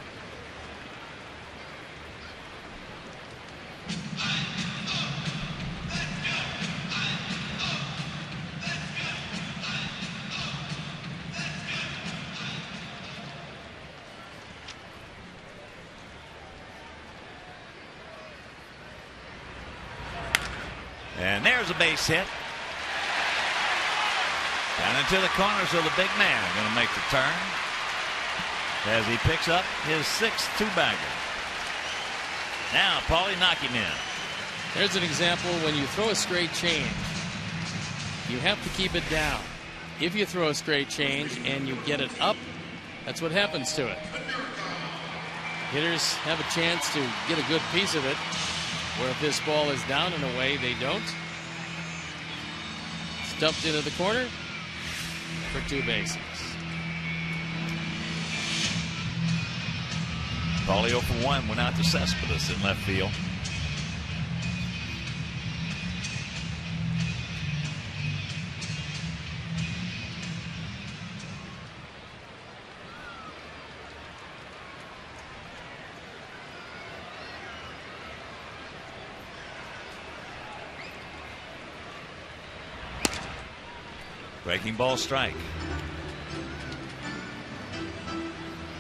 And there's a base hit. Down into the corner, so the big man going to make the turn as he picks up his 6th 2-bagger. Now, Paulie, knock him in. There's an example when you throw a straight change, you have to keep it down. If you throw a straight change and you get it up, that's what happens to it. Hitters have a chance to get a good piece of it, where if this ball is down and away, they don't. Stumped into the corner for 2 bases. Paulie 0 for 1 went out to Cespedes in left field. Breaking ball strike.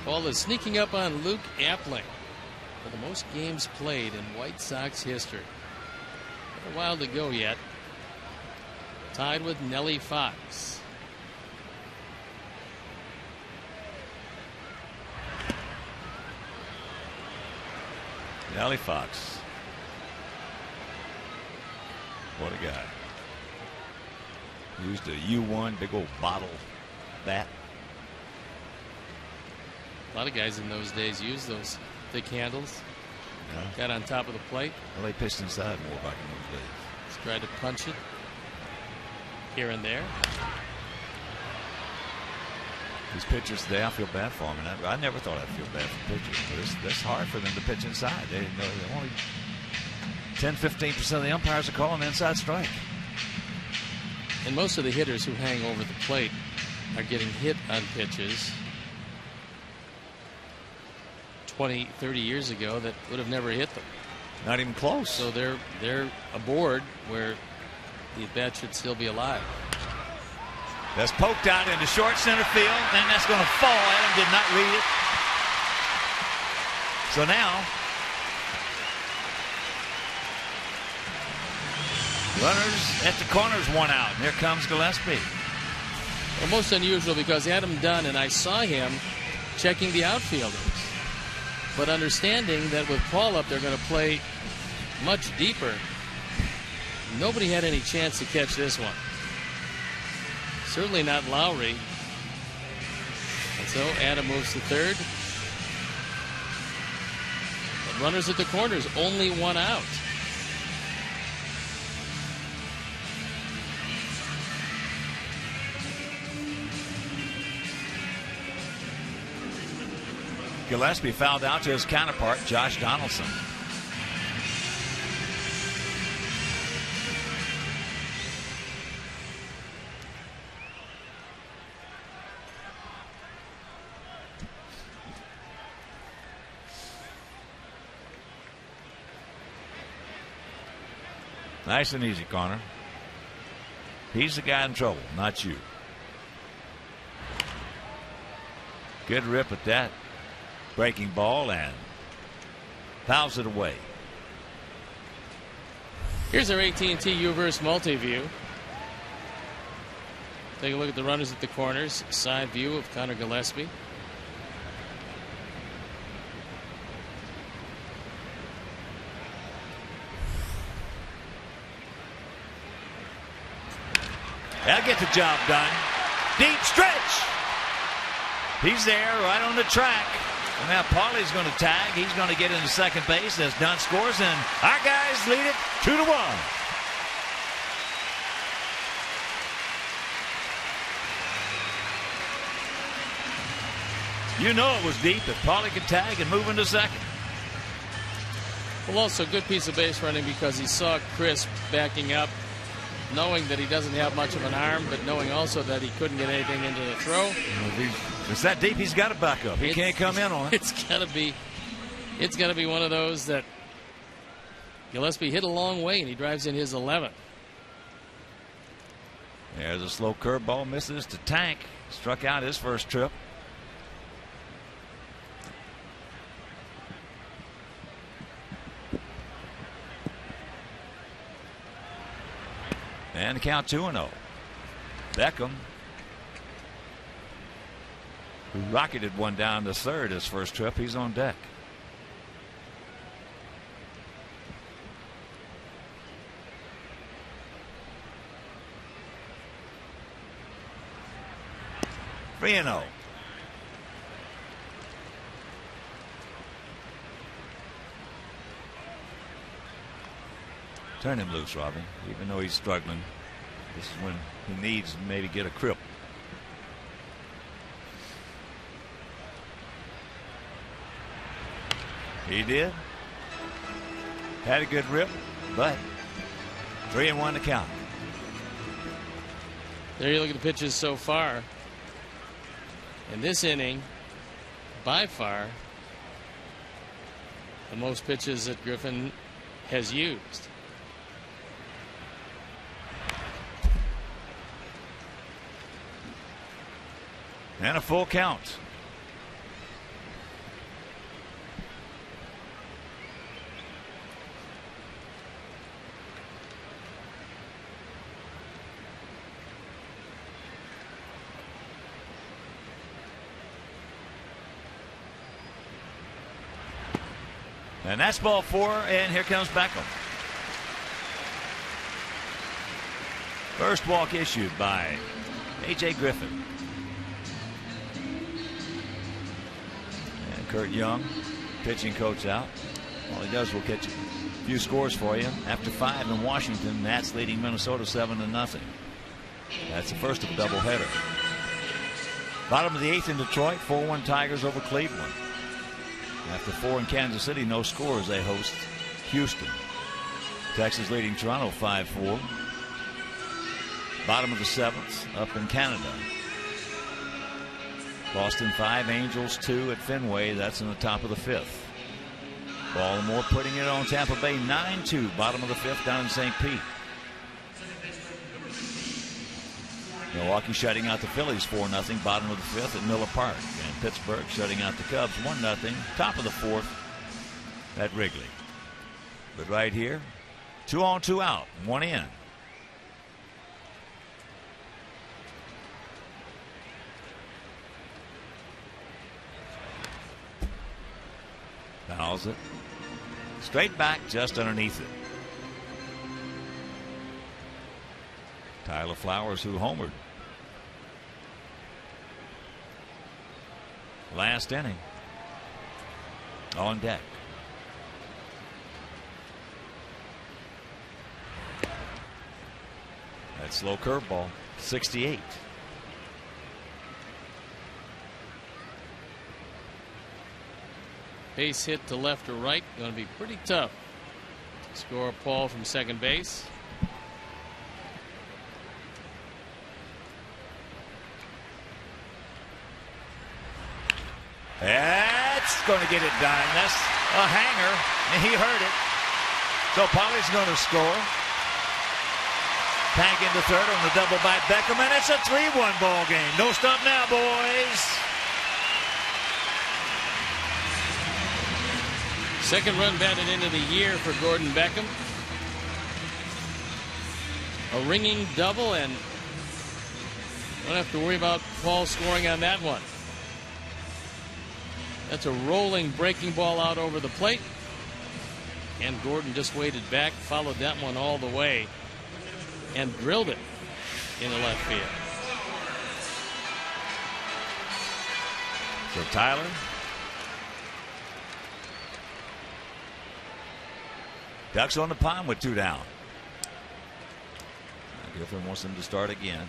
Ball is sneaking up on Luke Appling for the most games played in White Sox history. Not a while to go yet. Tied with Nellie Fox. Nellie Fox. What a guy. Used a U1 big old bottle bat. A lot of guys in those days used those thick handles. Yeah. Got on top of the plate. Well, they pitched inside more back in those days. Just tried to punch it here and there. These pitchers today, I feel bad for them. And I never thought I'd feel bad for pitchers, but it's hard for them to pitch inside. They only 10-15% of the umpires are calling inside strike. And most of the hitters who hang over the plate are getting hit on pitches 20, 30 years ago that would have never hit them. Not even close. So they're aboard where the bat should still be alive. That's poked out into short center field, and that's going to fall. Adam did not read it. So now, runners at the corners, one out. And here comes Gillespie. Well, most unusual because Adam Dunn and I saw him checking the outfielders, but understanding that with Paul up, they're going to play much deeper. Nobody had any chance to catch this one. Certainly not Lowry. And so Adam moves to third. And runners at the corners, only one out. Gillespie fouled out to his counterpart, Josh Donaldson. Nice and easy, Connor. He's the guy in trouble, not you. Good rip at that breaking ball and fouls it away. Here's our AT&T U-verse multi-view. Take a look at the runners at the corners. Side view of Connor Gillespie. That'll get the job done. Deep stretch. He's there right on the track. And now Pauley's going to tag. He's going to get into second base as Dunn scores, and our guys lead it 2-1. You know it was deep if Pauley could tag and move into second. Well, also good piece of base running because he saw Chris backing up, knowing that he doesn't have much of an arm, but knowing also that he couldn't get anything into the throw. If it's that deep, he's got to back up. He can't come in on it. It's got to be one of those that Gillespie hit a long way, and he drives in his 11th. There's a slow curveball, misses to Tank. Struck out his first trip. And the count 2-0. Beckham, who rocketed one down to third his first trip, he's on deck. Three and 0. Turn him loose, Robbie. Even though he's struggling, this is when he needs to maybe get a crip. He did. Had a good rip, but 3-1 to count. There you look at the pitches so far. In this inning, by far, the most pitches that Griffin has used. And a full count. And that's ball 4, and here comes Beckham. First walk issued by A.J. Griffin. And Kurt Young, pitching coach, out. All he does will catch a few scores for you. After 5 in Washington, Nats leading Minnesota 7-0. That's the first of a doubleheader. Bottom of the 8th in Detroit, 4-1 Tigers over Cleveland. After 4 in Kansas City, no scores. They host Houston. Texas leading Toronto 5-4. Bottom of the 7th up in Canada. Boston 5, Angels 2 at Fenway. That's in the top of the 5th. Baltimore putting it on Tampa Bay 9-2. Bottom of the 5th down in St. Pete. Milwaukee shutting out the Phillies 4-0. Bottom of the 5th at Miller Park. And Pittsburgh shutting out the Cubs 1-0. Top of the 4th at Wrigley. But right here, 2 on, 2 out, 1 in. Fouls it. Straight back just underneath it. Tyler Flowers, who homered last inning, on deck. That slow curveball, 68. Base hit to left or right, going to be pretty tough to score a Paul from second base. That's going to get it done. That's a hanger, and he heard it. So Polly's going to score. Tank into third on the double by Beckham, and it's a 3-1 ball game. No stop now, boys. Second run batted into the year for Gordon Beckham. A ringing double, and don't have to worry about Paul scoring on that one. That's a rolling breaking ball out over the plate. And Gordon just waited back, followed that one all the way, and drilled it into left field. So Tyler. Ducks on the pond with 2 down. Gifford wants them to start again.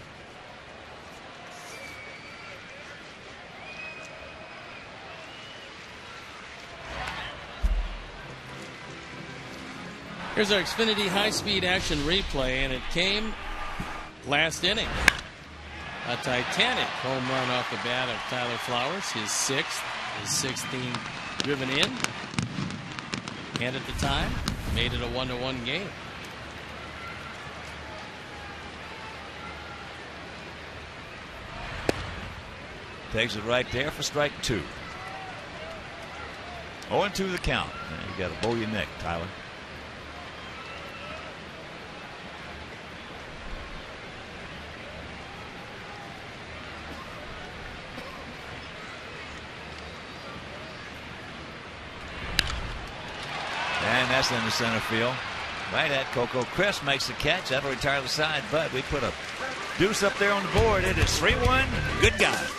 Here's our Xfinity high-speed action replay, and it came last inning. A titanic home run off the bat of Tyler Flowers, his 6th, his 16th driven in. And at the time, made it a 1-1 game. Takes it right there for strike 2. 0-2 the count. You got to bow your neck, Tyler. And that's in the center field. Right at Coco. Chris makes the catch. That'll retire the side, but we put a deuce up there on the board. It is 3-1. Good guys.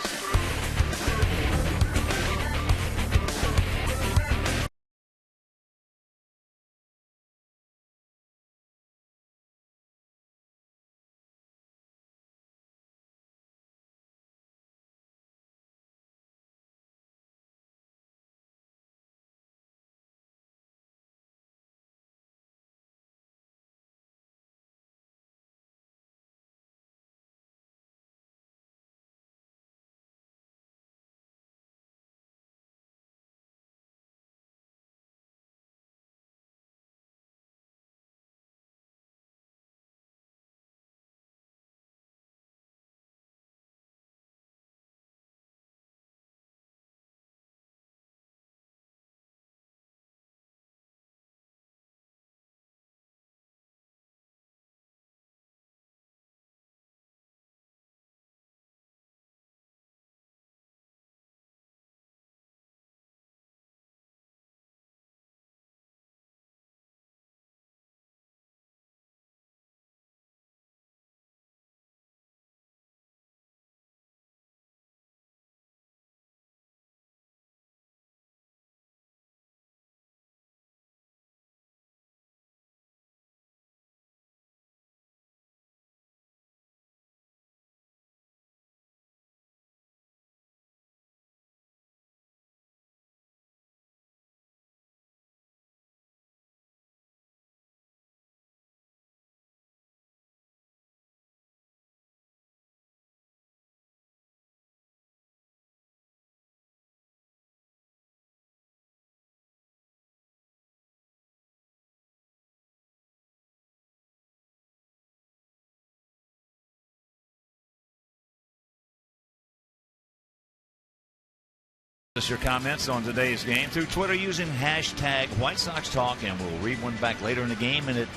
Us your comments on today's game through Twitter using hashtag White Sox Talk, and we'll read one back later in the game, and it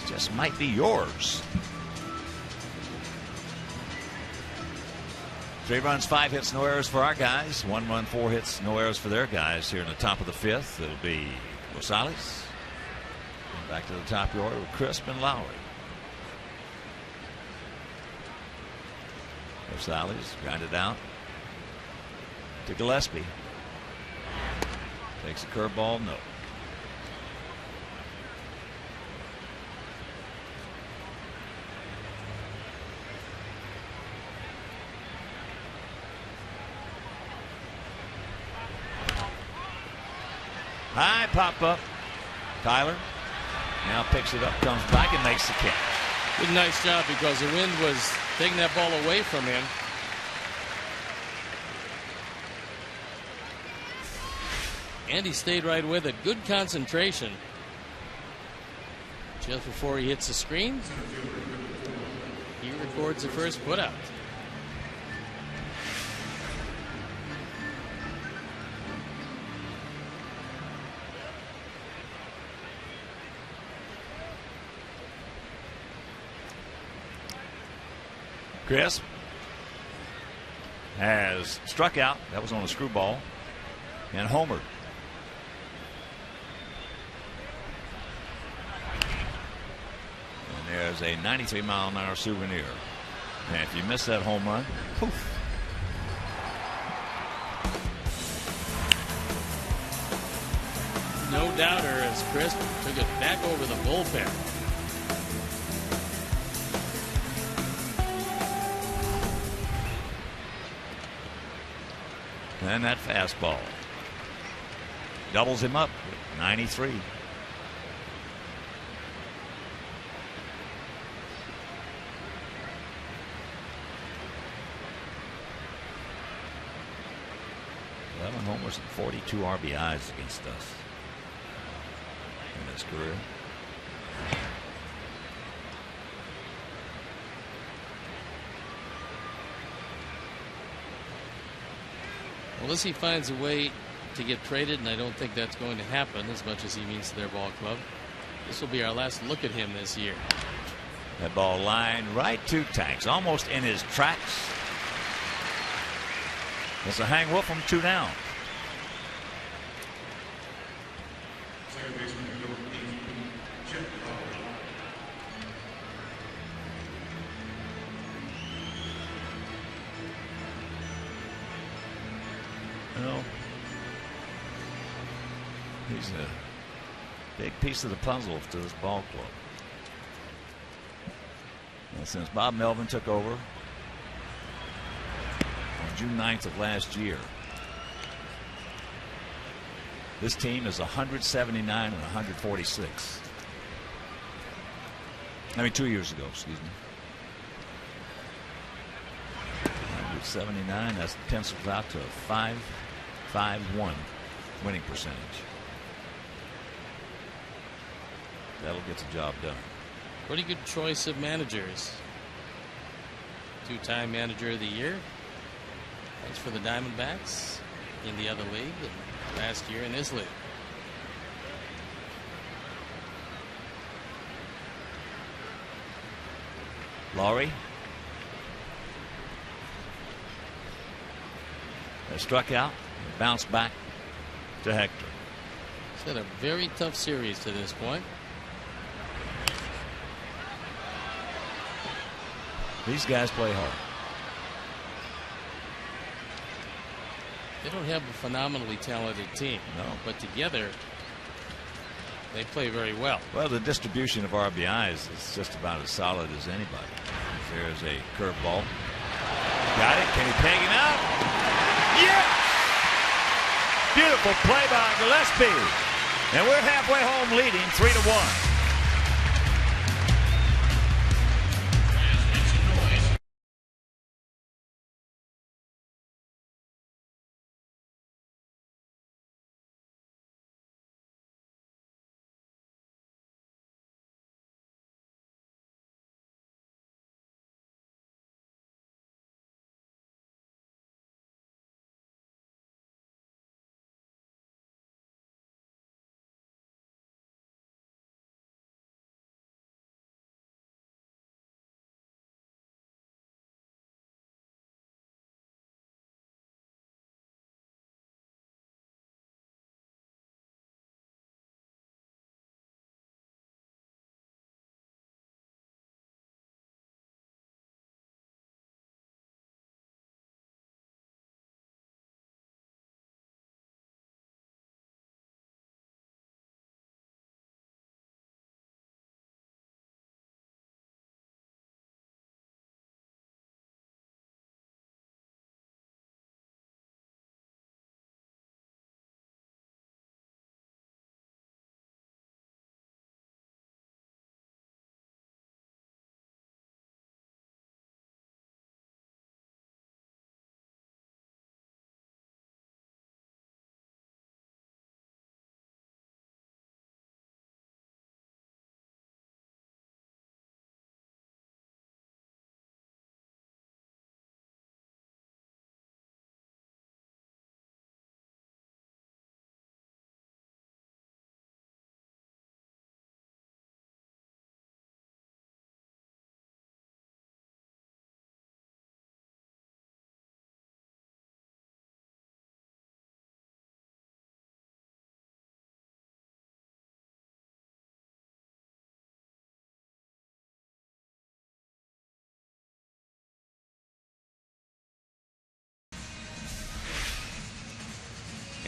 just might be yours. 3 runs, 5 hits, no errors for our guys. 1 run, 4 hits, no errors for their guys here in the top of the 5th. It'll be Rosales. Back to the top of the order with Crisp and Lowry. Rosales grounded out to Gillespie. Takes a curveball, no. High pop up. Tyler now picks it up, comes back and makes the catch. Good, nice job, because the wind was taking that ball away from him. And he stayed right with it. Good concentration. Just before he hits the screen, he records the first putout. Crisp has struck out. That was on a screwball. And homered. And there's a 93-mile-an-hour souvenir. And if you miss that home run, poof. No doubter as Crisp took it back over the bullpen. And that fastball doubles him up with 93. Homers and 42 RBIs against us in his career. Unless he finds a way to get traded, and I don't think that's going to happen as much as he means to their ball club. This will be our last look at him this year. That ball lined right to Tanks, almost in his tracks. It's a hang wolf from 2 down. Well, he's a big piece of the puzzle to this ball club. And since Bob Melvin took over on June 9th of last year, this team is 179 and 146. I mean, 2 years ago, excuse me. 179, that's pencils out to a 5.51 winning percentage. That'll get the job done. Pretty good choice of managers. 2-time manager of the year. Thanks for the Diamondbacks in the other league and last year in this league. Lowry has struck out and bounced back to Hector. He's had a very tough series to this point. These guys play hard. They don't have a phenomenally talented team. No. But together, they play very well. Well, the distribution of RBIs is just about as solid as anybody. There's a curveball. Got it. Can he peg him out? Yes! Beautiful play by Gillespie. And we're halfway home leading 3-1.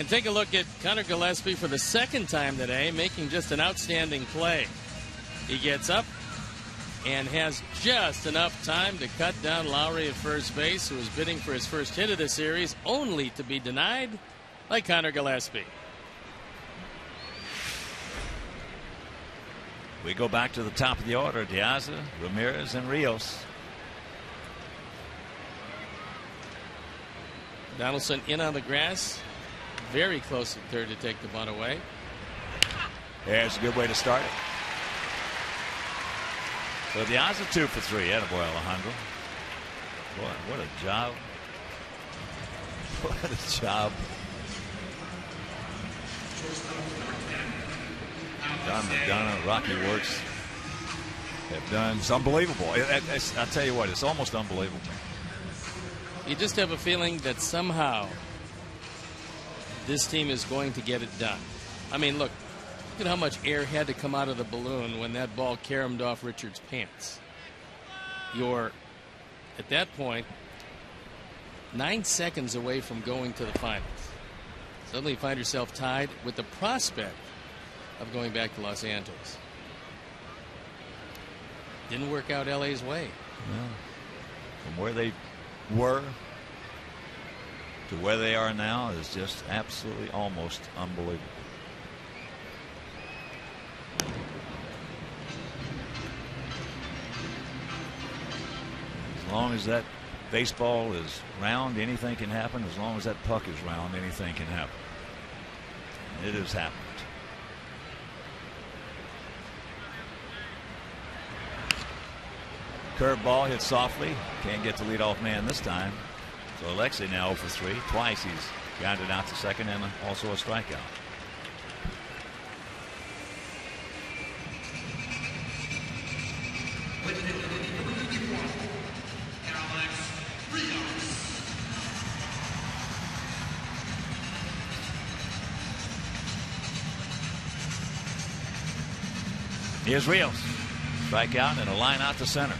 And take a look at Connor Gillespie for the second time today, making just an outstanding play. He gets up and has just enough time to cut down Lowry at first base, who was bidding for his first hit of the series, only to be denied by Connor Gillespie. We go back to the top of the order. Diaza, Ramirez, and Rios. Donaldson in on the grass. Very close at third to take the bunt away. There's a good way to start it. So Diaza 2 for 3. Attaboy, Alejandro. Boy, what a job. What a job. Don McDonough, Rocky Works have done. It's unbelievable. I'll tell you what, it's almost unbelievable. You just have a feeling that somehow this team is going to get it done. I mean, look at how much air had to come out of the balloon when that ball caromed off Richards' pants. You're, at that point, 9 seconds away from going to the finals. Suddenly you find yourself tied with the prospect of going back to Los Angeles. Didn't work out LA's way. No. From where they were to where they are now is just absolutely almost unbelievable. As long as that baseball is round, anything can happen. As long as that puck is round, anything can happen. And it has happened. Curveball hit softly. Can't get the leadoff man this time. So Alexei now 0 for 3. Twice he's grounded out to second and also a strikeout. Here's Rios. Strikeout and a line out to center.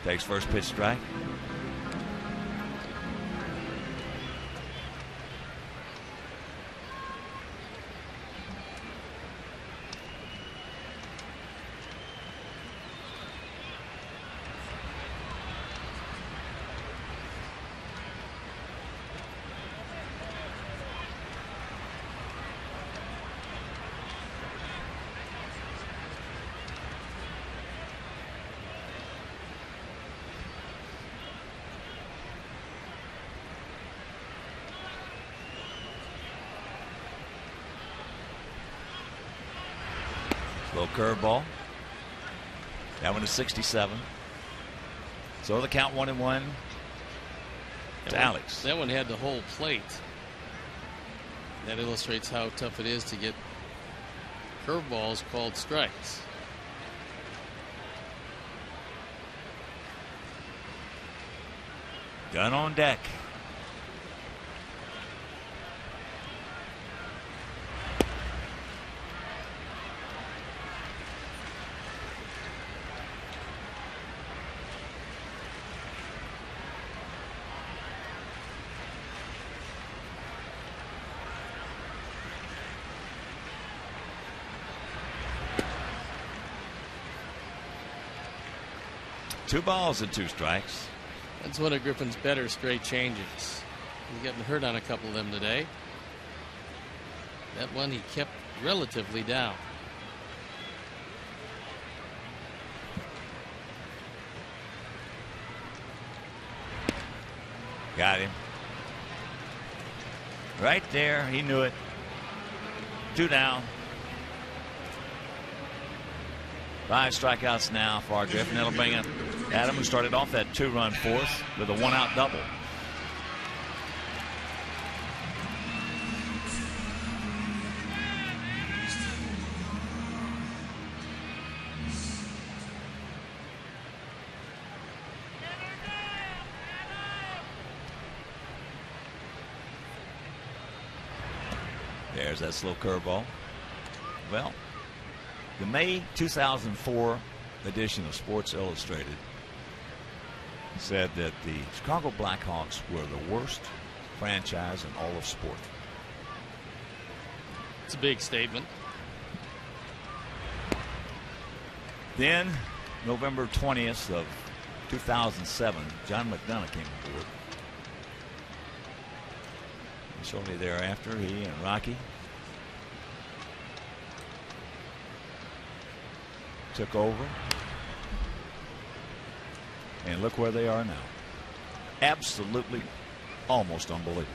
Takes first pitch strike. Low curveball. That one is 67. So the count 1-1 to Alex. That one had the whole plate. That illustrates how tough it is to get curveballs called strikes. Gun on deck. Two balls and two strikes. That's one of Griffin's better straight changes. He's getting hurt on a couple of them today. That one he kept relatively down. Got him. Right there. He knew it. 2 down. 5 strikeouts now for Griffin. That'll bring up Adam, who started off that 2-run fourth with a 1-out double. There's that slow curveball. Well, the May 2004 edition of Sports Illustrated said that the Chicago Blackhawks were the worst franchise in all of sport. It's a big statement. Then, November 20th of 2007, John McDonough came aboard. And shortly thereafter, he and Rocky took over. And look where they are now. Absolutely, almost unbelievable.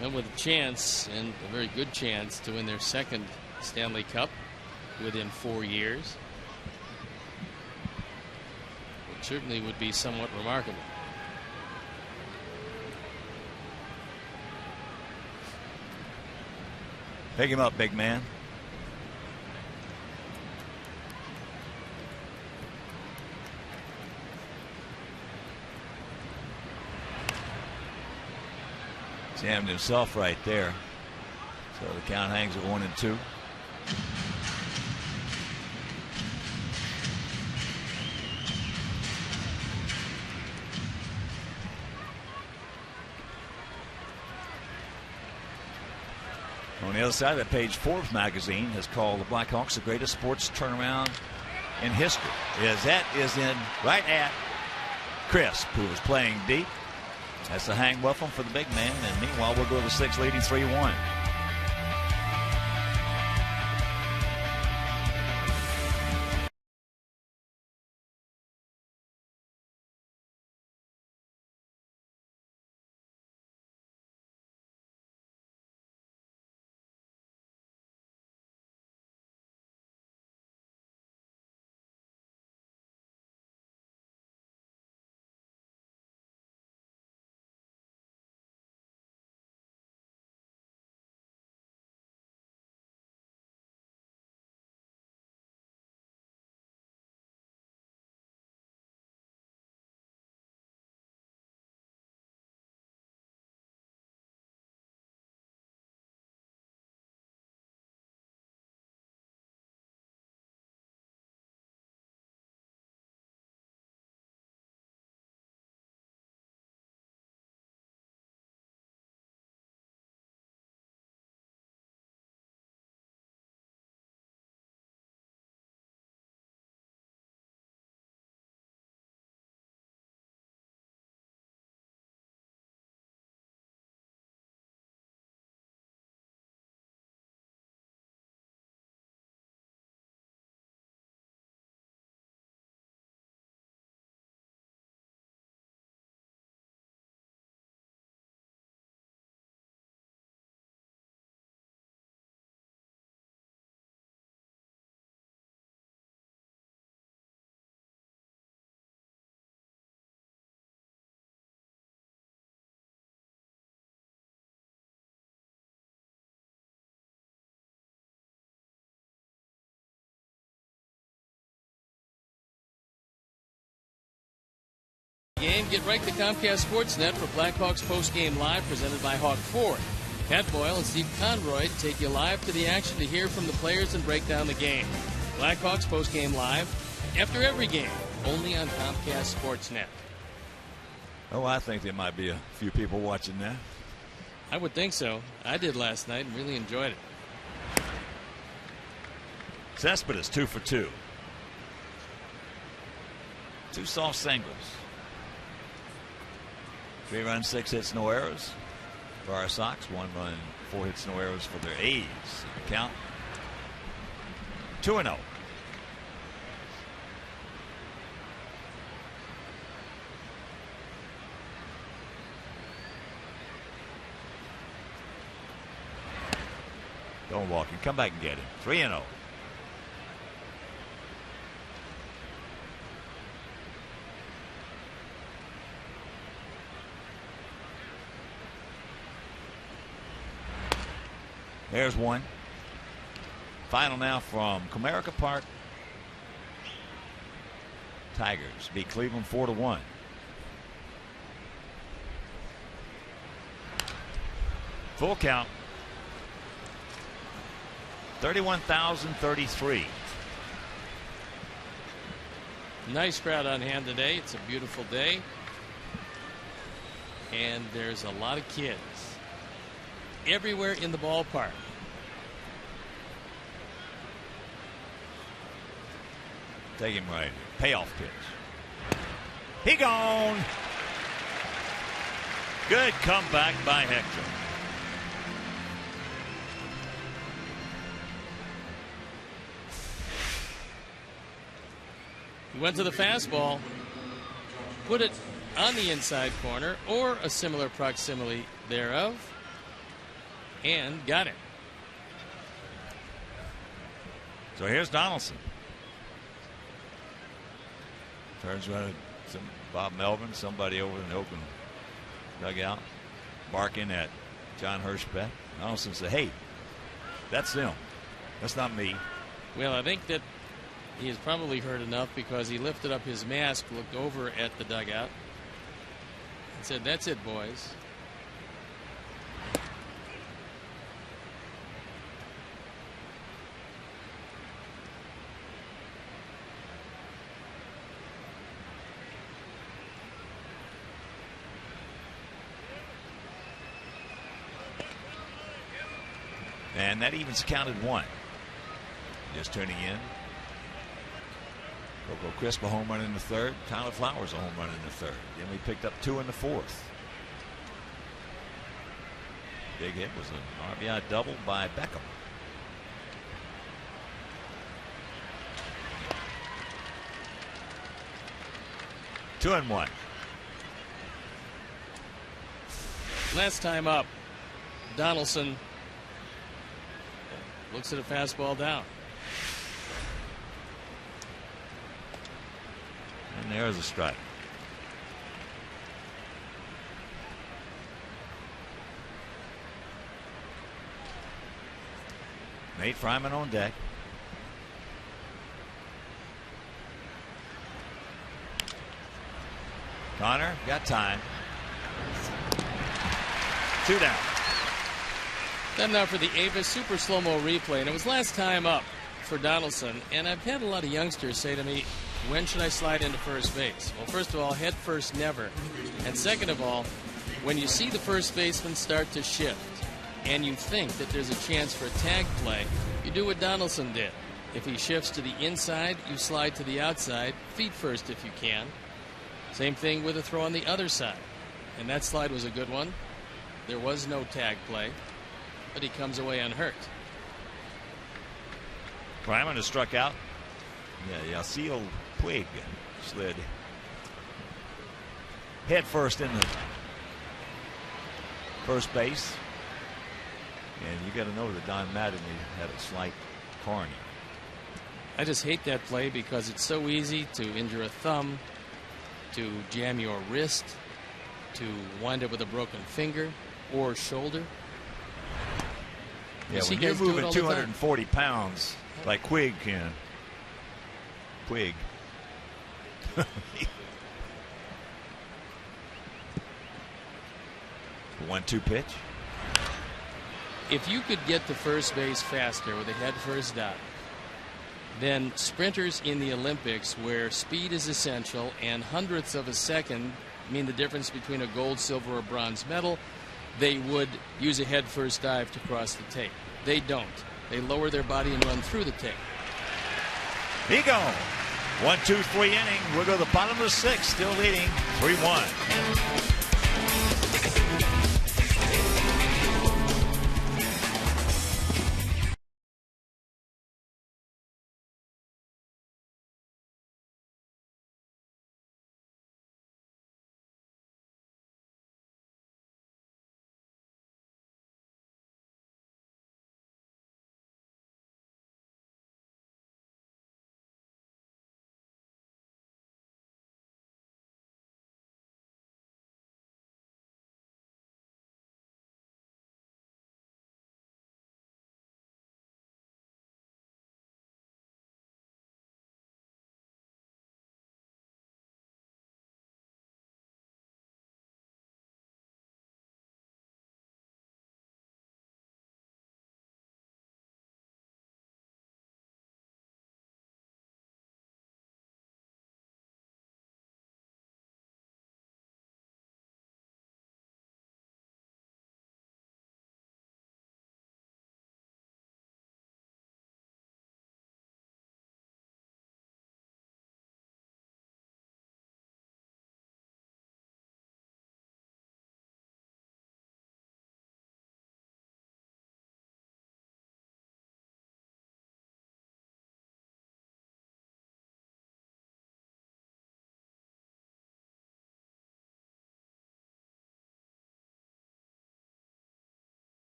And with a chance, and a very good chance, to win their second Stanley Cup within 4 years. It certainly would be somewhat remarkable. Pick him up, big man. Jammed himself right there. So the count hangs at 1-2. On the other side of that page, Forbes magazine has called the Blackhawks the greatest sports turnaround in history. That is in right at Crisp, who was playing deep. That's the hang weapon for the big man. And meanwhile, we'll go to 6, leading 3-1. Game, get right to Comcast Sportsnet for Blackhawks postgame live, presented by Hawk Ford. Pat Boyle and Steve Conroy take you live to the action to hear from the players and break down the game. Blackhawks postgame live after every game, only on Comcast Sportsnet. Oh, I think there might be a few people watching that. I would think so. I did last night and really enjoyed it. Cespedes 2 for 2. 2 soft singles. 3 runs, 6 hits, no errors for our Sox. 1 run, 4 hits, no errors for their A's. Count 2-0. Don't walk him. Come back and get him. 3-0. There's one. Final now from Comerica Park. Tigers beat Cleveland 4-1. Full count. 31,033. Nice crowd on hand today. It's a beautiful day. And there's a lot of kids everywhere in the ballpark. Take him right. Payoff pitch. He gone. Good comeback by Hector. He went to the fastball, put it on the inside corner or a similar proximity thereof, and got it. So here's Donaldson. Turns around to Bob Melvin, somebody over in the Oakland dugout, barking at John Hirschbeck. Donaldson said, "Hey, that's them. That's not me." Well, I think that he has probably heard enough because he lifted up his mask, looked over at the dugout, and said, "That's it, boys." And that evens counted one. Just tuning in. Coco Crisp a home run in the third. Tyler Flowers a home run in the third. Then we picked up 2 in the fourth. Big hit was an RBI double by Beckham. Two and one. Last time up, Donaldson looks at a fastball down. And there's a strike. Nate Fryman on deck. Connor got time. 2 down. Then now for the Avis Super Slow-Mo replay. And it was last time up for Donaldson. And I've had a lot of youngsters say to me, when should I slide into first base? Well, first of all, head first, never. And second of all, when you see the first baseman start to shift and you think that there's a chance for a tag play, you do what Donaldson did. If he shifts to the inside, you slide to the outside, feet first if you can. Same thing with a throw on the other side. And that slide was a good one. There was no tag play, but he comes away unhurt. Fryman has struck out. Yeah, Yasiel Puig slid head first in the first base. And you got to know that Don Mattingly had a slight corny. I just hate that play because it's so easy to injure a thumb, to jam your wrist, to wind up with a broken finger or shoulder. Yeah, when you're moving 240 pounds like Puig can. Puig. 1-2 pitch. If you could get to first base faster with a head first dive, then sprinters in the Olympics, where speed is essential and hundredths of a second mean the difference between a gold, silver, or bronze medal, they would use a head first dive to cross the tape. They don't. They lower their body and run through the tape. He gone. 1-2-3 inning. We'll go to the bottom of the sixth, still leading 3-1.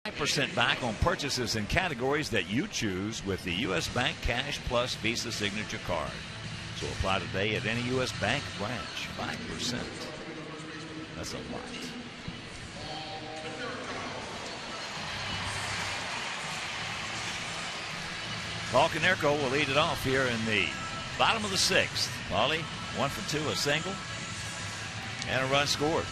5% back on purchases in categories that you choose with the U.S. Bank Cash Plus Visa Signature Card. So apply today at any U.S. Bank branch. 5%. That's a lot. Paul Konerko will lead it off here in the bottom of the 6th. Paulie, 1 for 2, a single, and a run scored.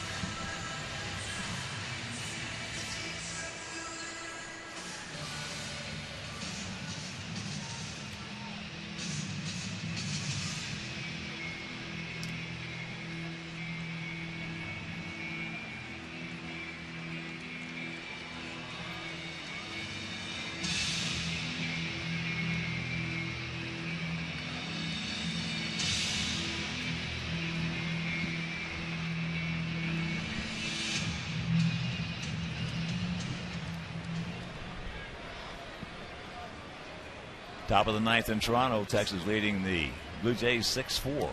Top of the 9th in Toronto. Texas leading the Blue Jays 6-4.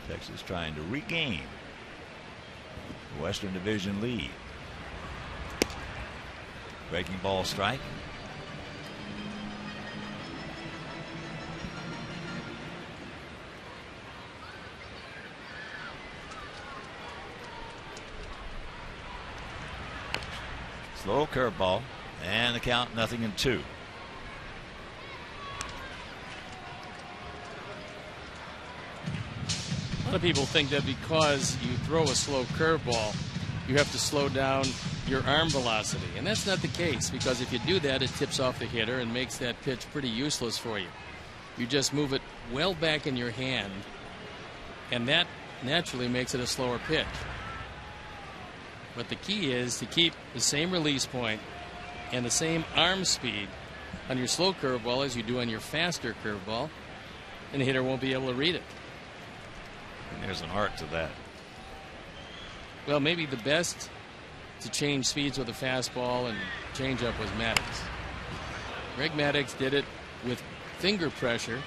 Texas trying to regain the Western Division lead. Breaking ball strike. Slow curveball, and the count 0-2. A lot of people think that because you throw a slow curveball, you have to slow down your arm velocity. And that's not the case, because if you do that, it tips off the hitter and makes that pitch pretty useless for you. You just move it well back in your hand, and that naturally makes it a slower pitch. But the key is to keep the same release point and the same arm speed on your slow curveball as you do on your faster curveball, and the hitter won't be able to read it. There's an art to that. Well, maybe the best to change speeds with a fastball and changeup was Maddox. Greg Maddux did it with finger pressure,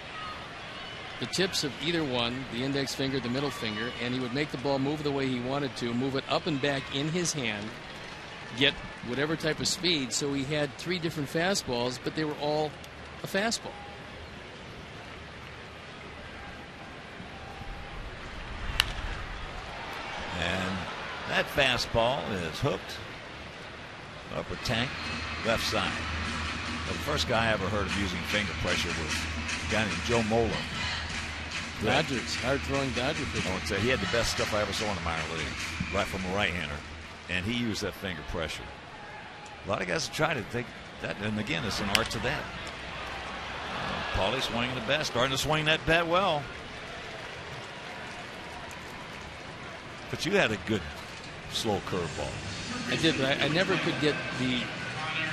the tips of either one, the index finger, the middle finger, and he would make the ball move the way he wanted to, move it up and back in his hand, get whatever type of speed. So he had 3 different fastballs, but they were all a fastball. And that fastball is hooked. Upper tank, left side. Well, the first guy I ever heard of using finger pressure was a guy named Joe Moeller. Dodgers, hard-throwing Dodger pitcher. I would say he had the best stuff I ever saw in the minor leagues, right from a right-hander, and he used that finger pressure. A lot of guys have tried it. That, and again, it's an art to that. Paulie swinging the bat, starting to swing that bat well. But you had a good slow curveball. I did, but I never could get the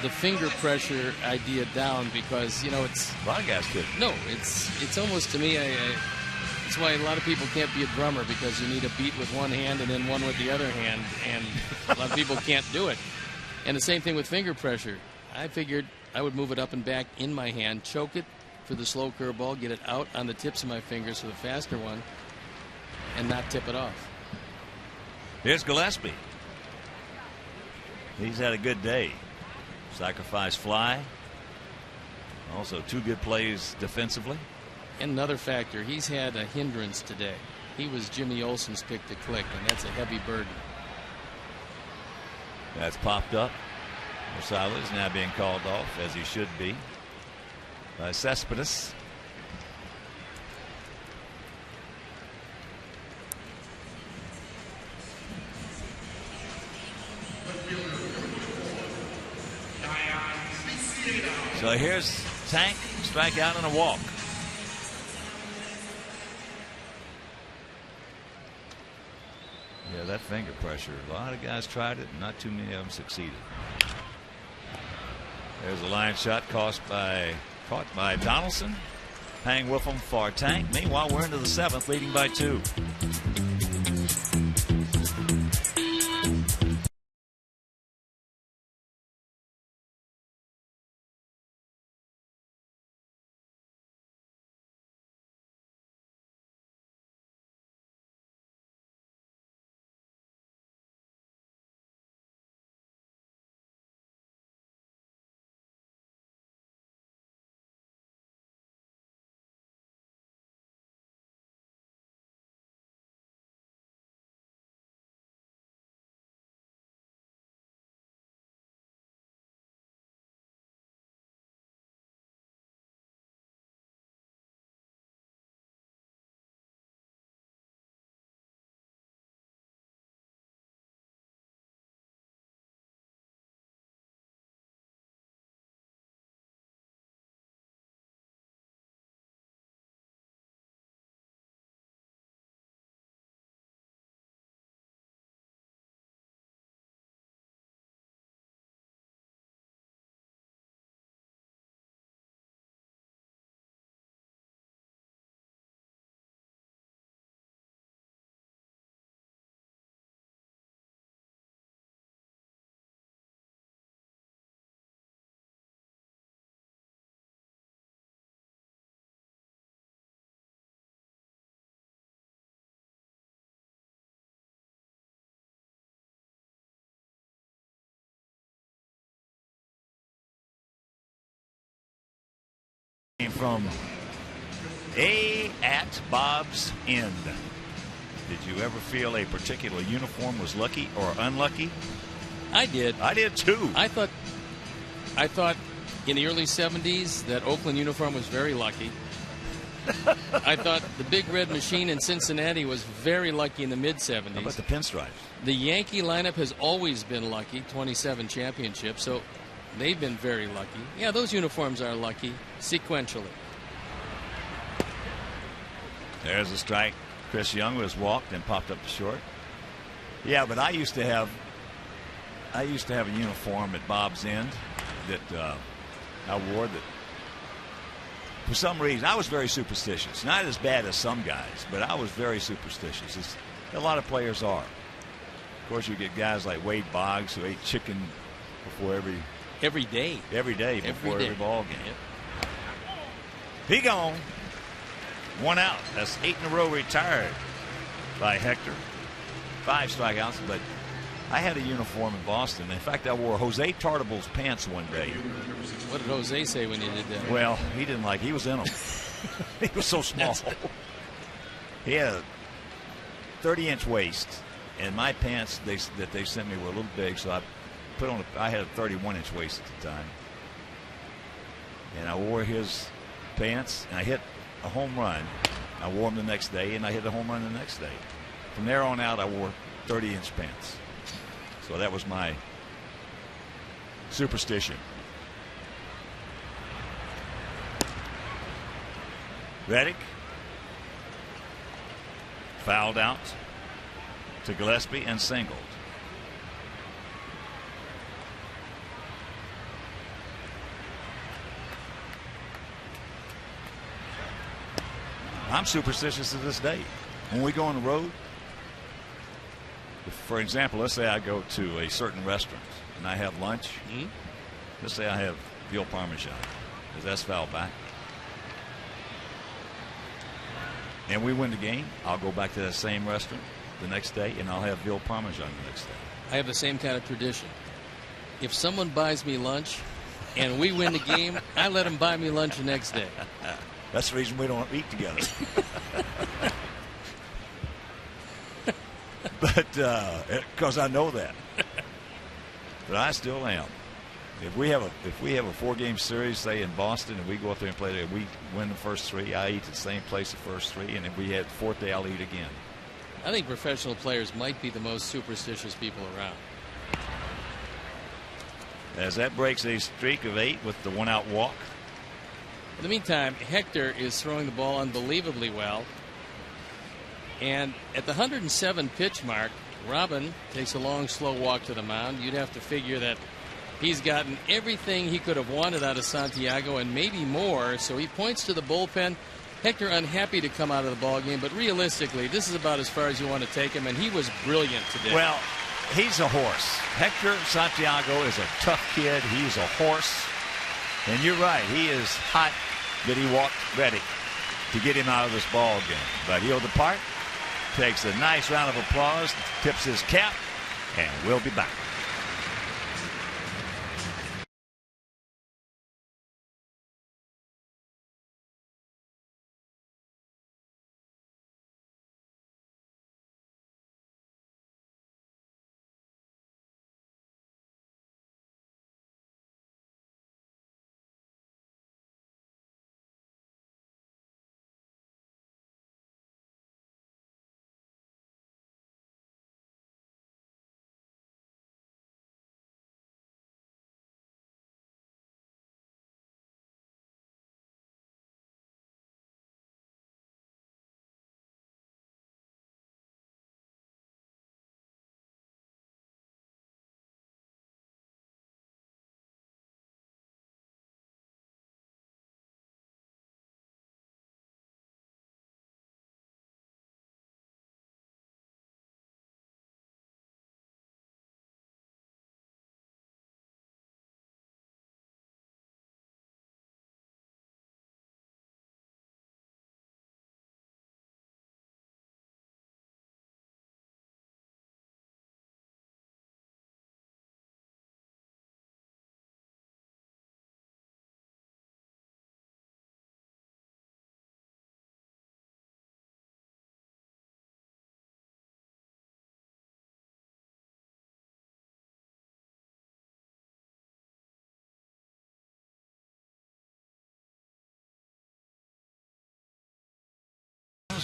finger pressure idea down, because it's a lot of guys could. No, it's almost, to me, that's why a lot of people can't be a drummer, because you need a beat with one hand and then one with the other hand, and a lot of people can't do it. And the same thing with finger pressure. I figured I would move it up and back in my hand, choke it for the slow curveball, get it out on the tips of my fingers for the faster one, and not tip it off. Here's Gillespie. He's had a good day. Sacrifice fly. Also 2 good plays defensively. And another factor, he's had a hindrance today. He was Jimmy Olsen's pick to click, and that's a heavy burden. That's popped up. Rosales now being called off, as he should be, by Cespedes. So here's Tank, strikeout and a walk. Yeah, that finger pressure. A lot of guys tried it, and not too many of them succeeded. There's a line shot caught by Donaldson. Hang with him for Tank. Meanwhile, we're into the 7th, leading by 2. from A at Bob's End. Did you ever feel a particular uniform was lucky or unlucky? I did. I did too. I thought in the early 70s that Oakland uniform was very lucky. I thought the Big Red Machine in Cincinnati was very lucky in the mid-70s. How about the pinstripes? The Yankee lineup has always been lucky, 27 championships, so they've been very lucky. Yeah, those uniforms are lucky sequentially. There's a strike. Chris Young was walked and popped up to short. Yeah, but I used to have a uniform at Bob's End that I wore that for some reason I was very superstitious. Not as bad as some guys, but I was very superstitious. A lot of players are. Of course, you get guys like Wade Boggs who ate chicken before every day before every ball game. Yep. He gone. One out. That's 8 in a row retired by Hector. 5 strikeouts, but I had a uniform in Boston. In fact, I wore Jose Tartable's pants one day. What did Jose say when you did that? Well, he didn't like. He was in them. He was so small. He had a 30-inch waist, and my pants that they sent me were a little big, so I had a 31-inch waist at the time, and I wore his pants, and I hit a home run. I wore them the next day, and I hit a home run the next day. From there on out, I wore 30-inch pants. So that was my superstition. Reddick fouled out to Gillespie and singled. I'm superstitious to this day. When we go on the road, for example, let's say I go to a certain restaurant and I have lunch. Mm-hmm. Let's say I have veal parmesan, because that's foul back. And we win the game, I'll go back to that same restaurant the next day and I'll have veal parmesan the next day. I have the same kind of tradition. If someone buys me lunch and we win the game, I let them buy me lunch the next day. That's the reason we don't eat together. But because I know that. But I still am. If we have a 4-game series, say in Boston, and we go up there and play there, we win the first 3, I eat at the same place the first 3, and if we had 4th day, I'll eat again. I think professional players might be the most superstitious people around. As that breaks a streak of 8 with the 1-out walk. In the meantime, Hector is throwing the ball unbelievably well. And at the 107 pitch mark, Robin takes a long, slow walk to the mound. You'd have to figure that he's gotten everything he could have wanted out of Santiago and maybe more. So he points to the bullpen. Hector unhappy to come out of the ball game, but realistically, this is about as far as you want to take him, and he was brilliant today. Well, he's a horse. Hector Santiago is a tough kid. He's a horse. And you're right, he is hot that he walked Reddick to get him out of this ball game. But he'll depart, takes a nice round of applause, tips his cap, and we'll be back.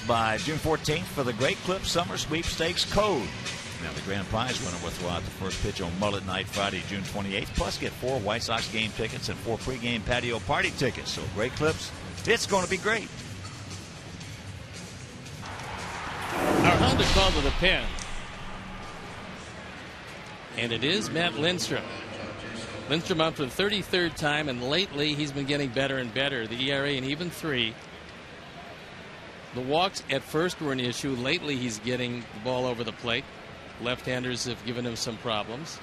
by June 14th for the Great Clips Summer Sweepstakes Code. Now, the grand prize winner will throw out the first pitch on Mullet Night, Friday, June 28th. Plus, get 4 White Sox game tickets and 4 pregame patio party tickets. So, Great Clips, it's going to be great. Our Honda call to the pen. And it is Matt Lindstrom. Lindstrom out for the 33rd time, and lately he's been getting better and better. The ERA an even 3. The walks at first were an issue. Lately he's getting the ball over the plate. Left-handers have given him some problems.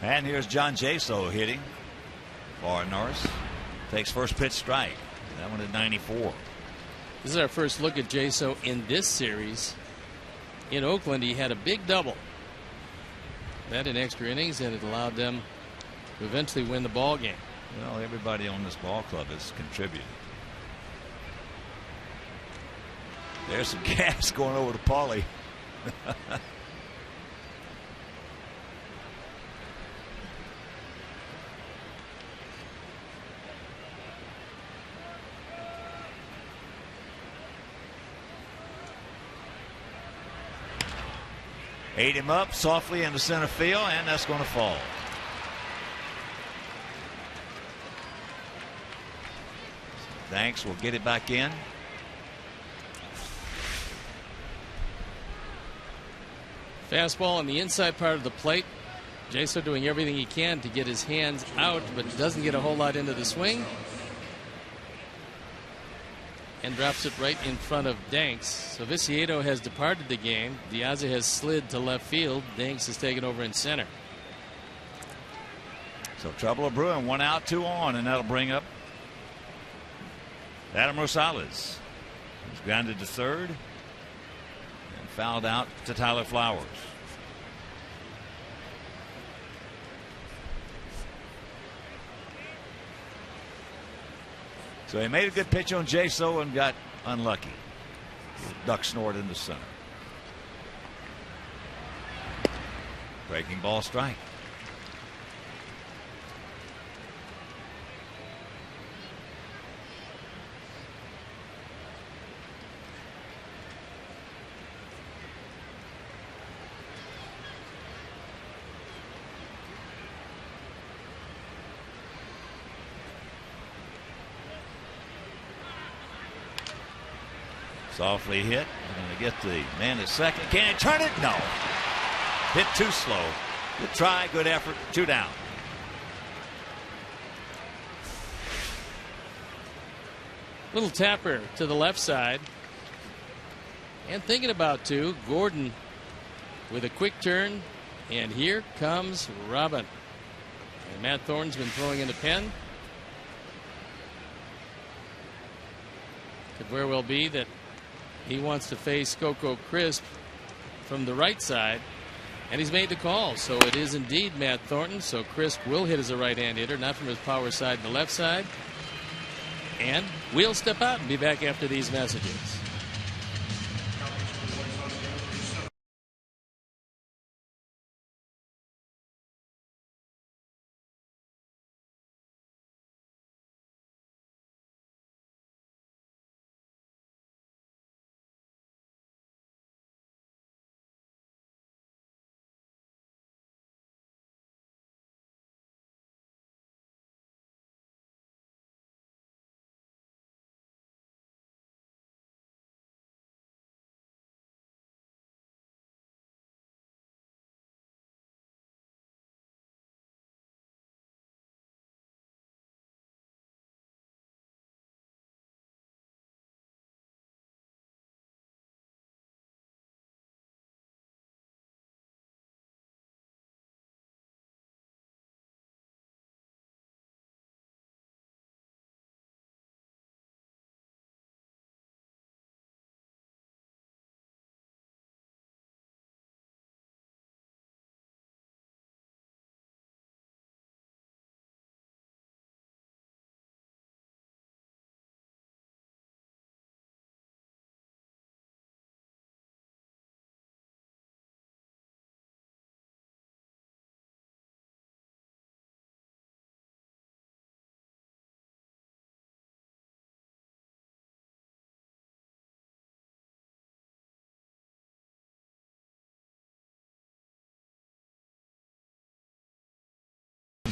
And here's John Jaso hitting for Norris. Takes first pitch strike. That one at 94. This is our first look at Jaso in this series. In Oakland, he had a big double. That in extra innings, and it allowed them to eventually win the ball game. Well, everybody on this ball club has contributed. There's some gas going over to Paulie. Ate him up softly into center field, and that's going to fall. Thanks. We'll get it back in. Fastball on the inside part of the plate. Jaso doing everything he can to get his hands out, but doesn't get a whole lot into the swing. And drops it right in front of Danks. So Viciedo has departed the game. Diaza has slid to left field. Danks has taken over in center. So trouble of brewing. 1 out, 2 on, and that'll bring up Adam Rosales. He's grounded to third and fouled out to Tyler Flowers. So he made a good pitch on Jaso and got unlucky. Duck snored into center. Breaking ball strike. Softly hit. We're going to get the man at second. Can he turn it? No. Hit too slow. Good try, good effort. 2 down. Little tapper to the left side. And thinking about 2, Gordon with a quick turn. And here comes Robin. And Matt Thorne's been throwing in the pen. Could very well be that he wants to face Coco Crisp from the right side, and he's made the call. So it is indeed Matt Thornton. So Crisp will hit as a right-hand hitter, not from his power side and the left side. And we'll step out and be back after these messages.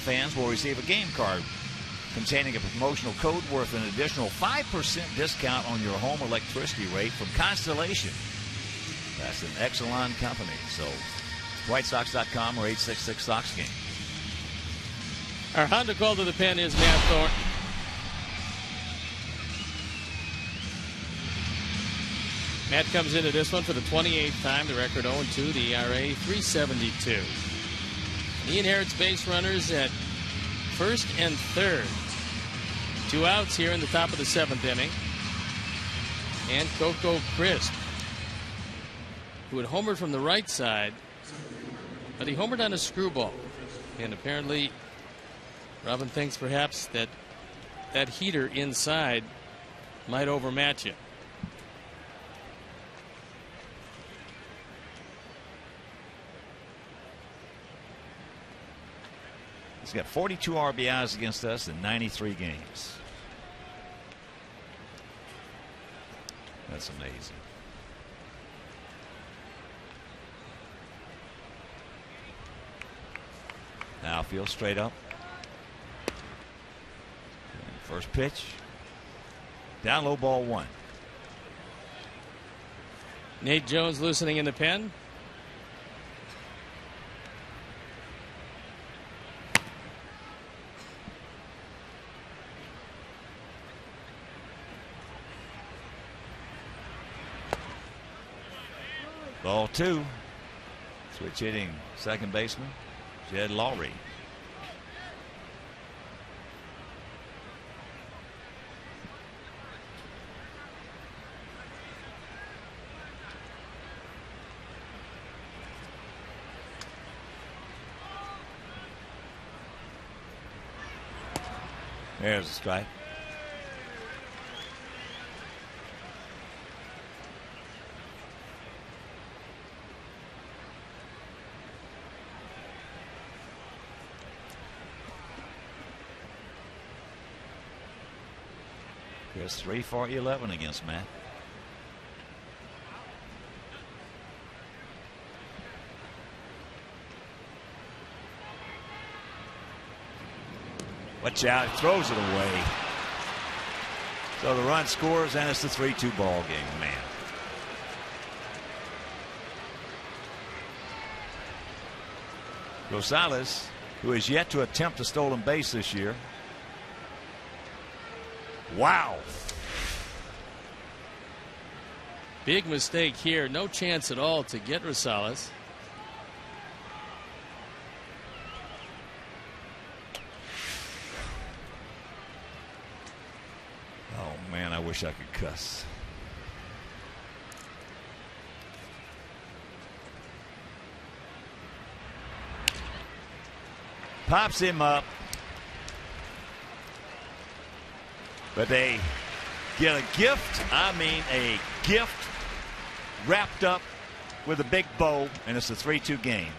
fans will receive a game card containing a promotional code worth an additional 5% discount on your home electricity rate from Constellation. That's an Exelon company. So, WhiteSox.com or 866-SOX game. Our Honda call to the pen is Matt Thornton. Matt comes into this one for the 28th time. The record 0-2, the ERA 3.72. He inherits base runners at first and third. 2 outs here in the top of the 7th inning. And Coco Crisp, who had homered from the right side, but he homered on a screwball. And apparently, Robin thinks perhaps that that heater inside might overmatch it. He's got 42 RBIs against us in 93 games. That's amazing. Now field straight up. First pitch. Down low, ball 1. Nate Jones loosening in the pen. Ball 2. Switch hitting second baseman Jed Lowry. There's a strike. There's 3 for 11 against Matt. Watch out, he throws it away. So the run scores, and it's the 3-2 ball game, man. Rosales, who has yet to attempt a stolen base this year. Wow. Big mistake here. No chance at all to get Rosales. Oh, man, I wish I could cuss. Pops him up. But they get a gift. I mean, a gift wrapped up with a big bow, and it's a 3-2 game.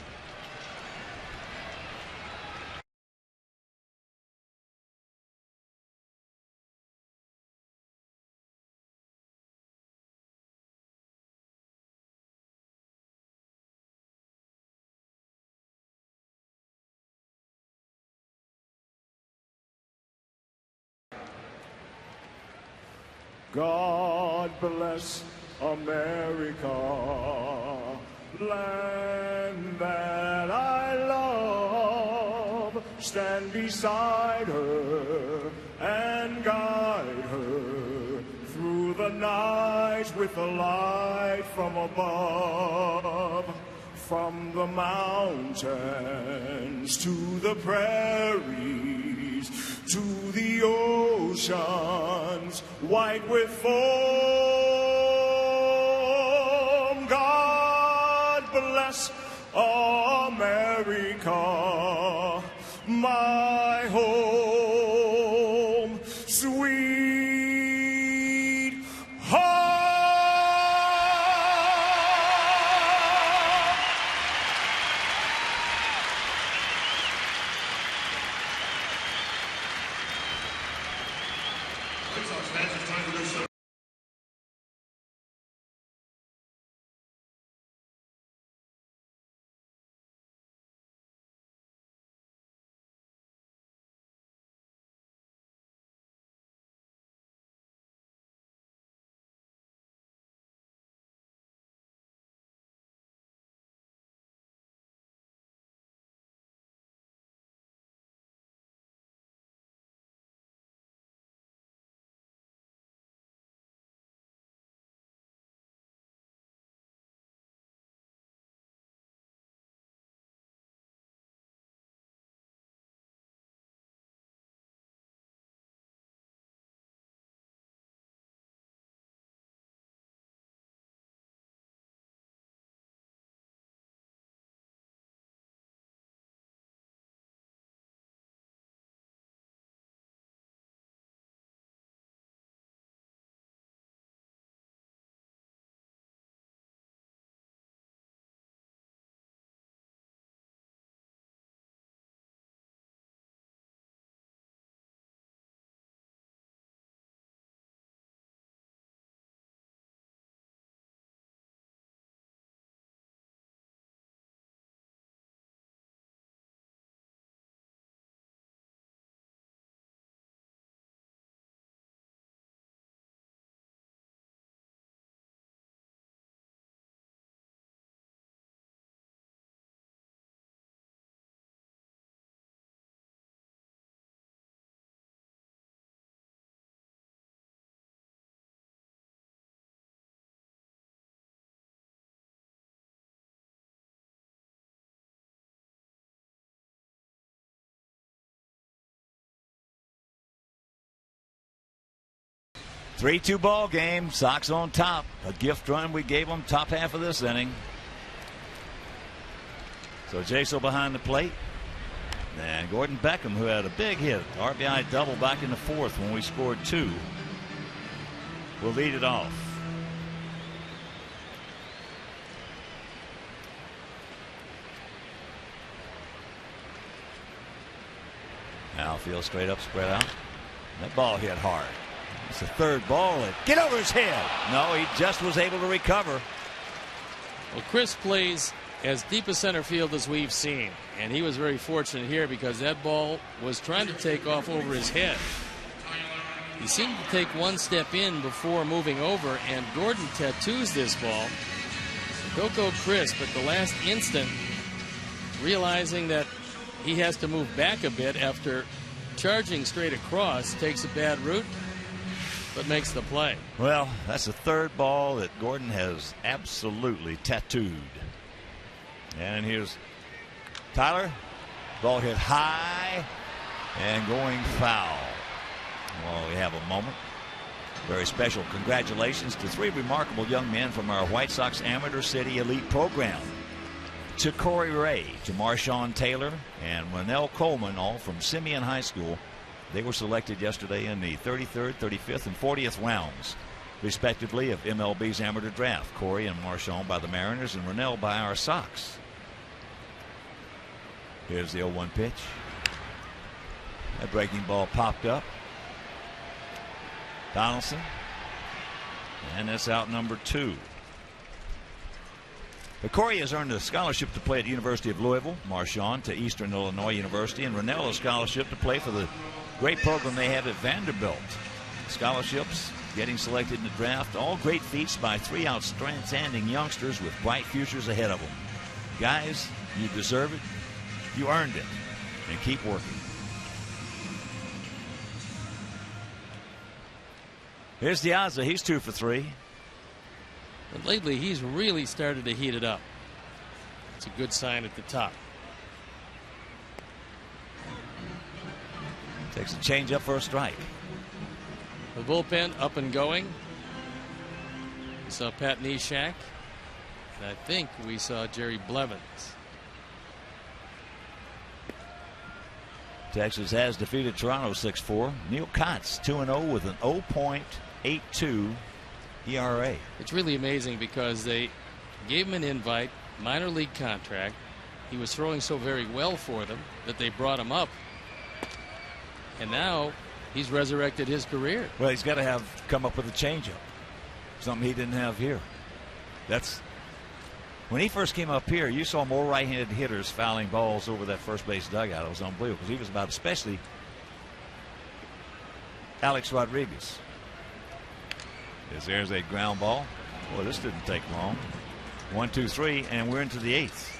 God bless America, land that I love. Stand beside her and guide her through the night with the light from above. From the mountains to the prairies, to the oceans, white with foam. God bless America, my home, sweet home. White Sox fans, it's time to go show. 3-2 ball game. Sox on top. A gift run we gave them top half of this inning. So Jaso behind the plate. And Gordon Beckham, who had a big hit, RBI double back in the fourth when we scored 2, will lead it off. Outfield straight up, spread out. That ball hit hard. It's the third ball. Get over his head. No, he just was able to recover. Well, Chris plays as deep a center field as we've seen, and he was very fortunate here because that ball was trying to take off over his head. He seemed to take one step in before moving over, and Gordon tattoos this ball. Go Chris, but the last instant, realizing that he has to move back a bit after charging straight across, takes a bad route, but makes the play. Well, that's the third ball that Gordon has absolutely tattooed. And here's Tyler. Ball hit high and going foul. Well, we have a moment. Very special congratulations to 3 remarkable young men from our White Sox Amateur City Elite program. To Corey Ray, to Marshawn Taylor, and Rennell Coleman, all from Simeon High School. They were selected yesterday in the 33rd, 35th, and 40th rounds, respectively, of MLB's amateur draft. Corey and Marshawn by the Mariners and Rennell by our Sox. Here's the 0-1 pitch. That breaking ball popped up. Donaldson. And that's out number 2. But Corey has earned a scholarship to play at the University of Louisville. Marshawn to Eastern Illinois University. And Rennell a scholarship to play for the great program they have at Vanderbilt. Scholarships, getting selected in the draft. All great feats by 3 outstanding youngsters with bright futures ahead of them. Guys, you deserve it. You earned it. And keep working. Here's Diazza. He's 2 for 3. But lately, he's really started to heat it up. It's a good sign at the top. Takes a change up for a strike. The bullpen up and going. We saw Pat Neshek. And I think we saw Jerry Blevins. Texas has defeated Toronto 6-4. Neil Kotz 2-0 with an 0.82 ERA. It's really amazing because they gave him an invite, minor league contract. He was throwing so very well for them that they brought him up. And now he's resurrected his career. Well, he's got to come up with a changeup. Something he didn't have here. That's when he first came up here, you saw more right-handed hitters fouling balls over that first base dugout. It was unbelievable because he was about, especially Alex Rodriguez. There's a ground ball. Boy, this didn't take long. 1, 2, 3, and we're into the 8th.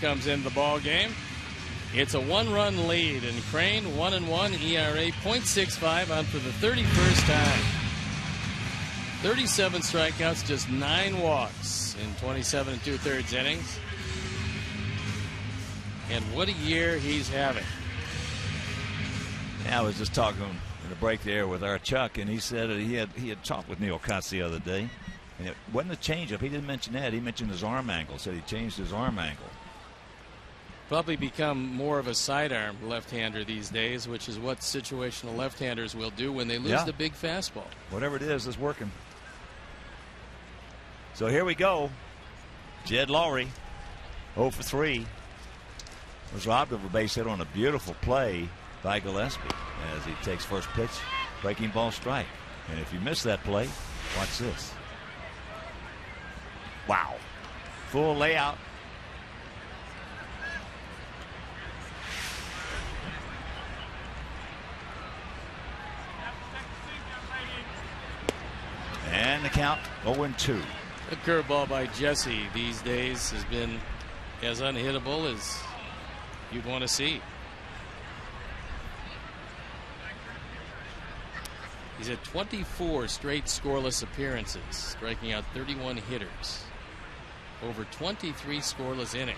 comes in the ball game. It's a 1-run lead, and Crane 1-1 ERA, .65 on for the 31st time. 37 strikeouts, just 9 walks in 27 2/3 innings. And what a year he's having. Yeah, I was just talking in the break there with our Chuck, and he said that he had talked with Neil Kotz the other day, and it wasn't a changeup. He didn't mention that. He mentioned his arm angle. Said he changed his arm angle. Probably become more of a sidearm left-hander these days, which is what situational left-handers will do when they lose the big fastball. Whatever it is working. So here we go. Jed Lowry, 0 for 3. Was robbed of a base hit on a beautiful play by Gillespie as he takes first pitch, breaking ball strike. And if you miss that play, watch this. Wow. Full layout. And the count 0-2. The curveball by Jesse these days has been as unhittable as you'd want to see. He's at 24 straight scoreless appearances, striking out 31 hitters over 23 scoreless innings.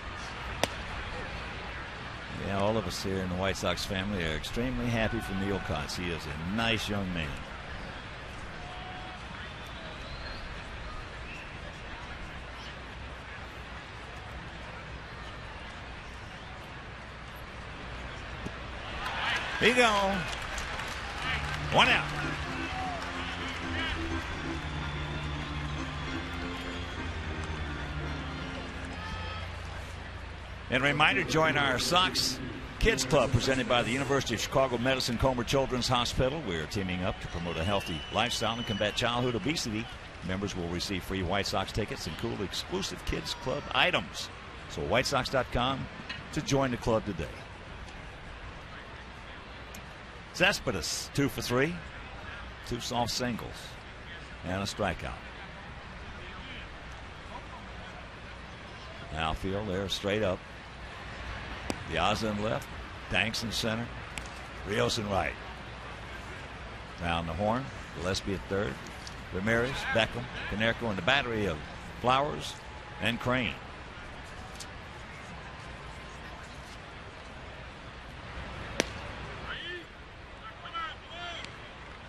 Yeah, all of us here in the White Sox family are extremely happy for Neil Kotz. He is a nice young man. Here you go. 1 out. And a reminder, join our Sox Kids Club presented by the University of Chicago Medicine Comer Children's Hospital. We're teaming up to promote a healthy lifestyle and combat childhood obesity. Members will receive free White Sox tickets and cool exclusive Kids Club items. So WhiteSox.com to join the club today. Cespedes, 2 for 3. 2 soft singles and a strikeout. Outfield there straight up. Piazza in left. Danks in center. Rios in right. Round the horn. Gillespie at third. Ramirez, Beckham, Canerco, and the battery of Flowers and Crane.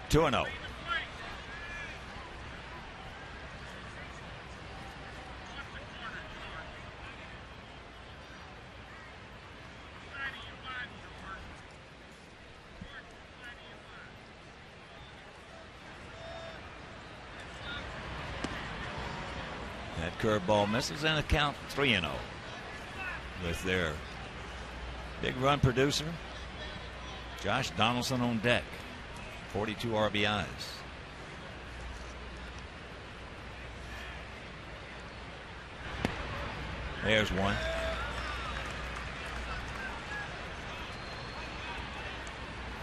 Two 2-0. That curveball misses and a count 3-0 with their big run producer Josh Donaldson on deck. 42 RBIs. There's one.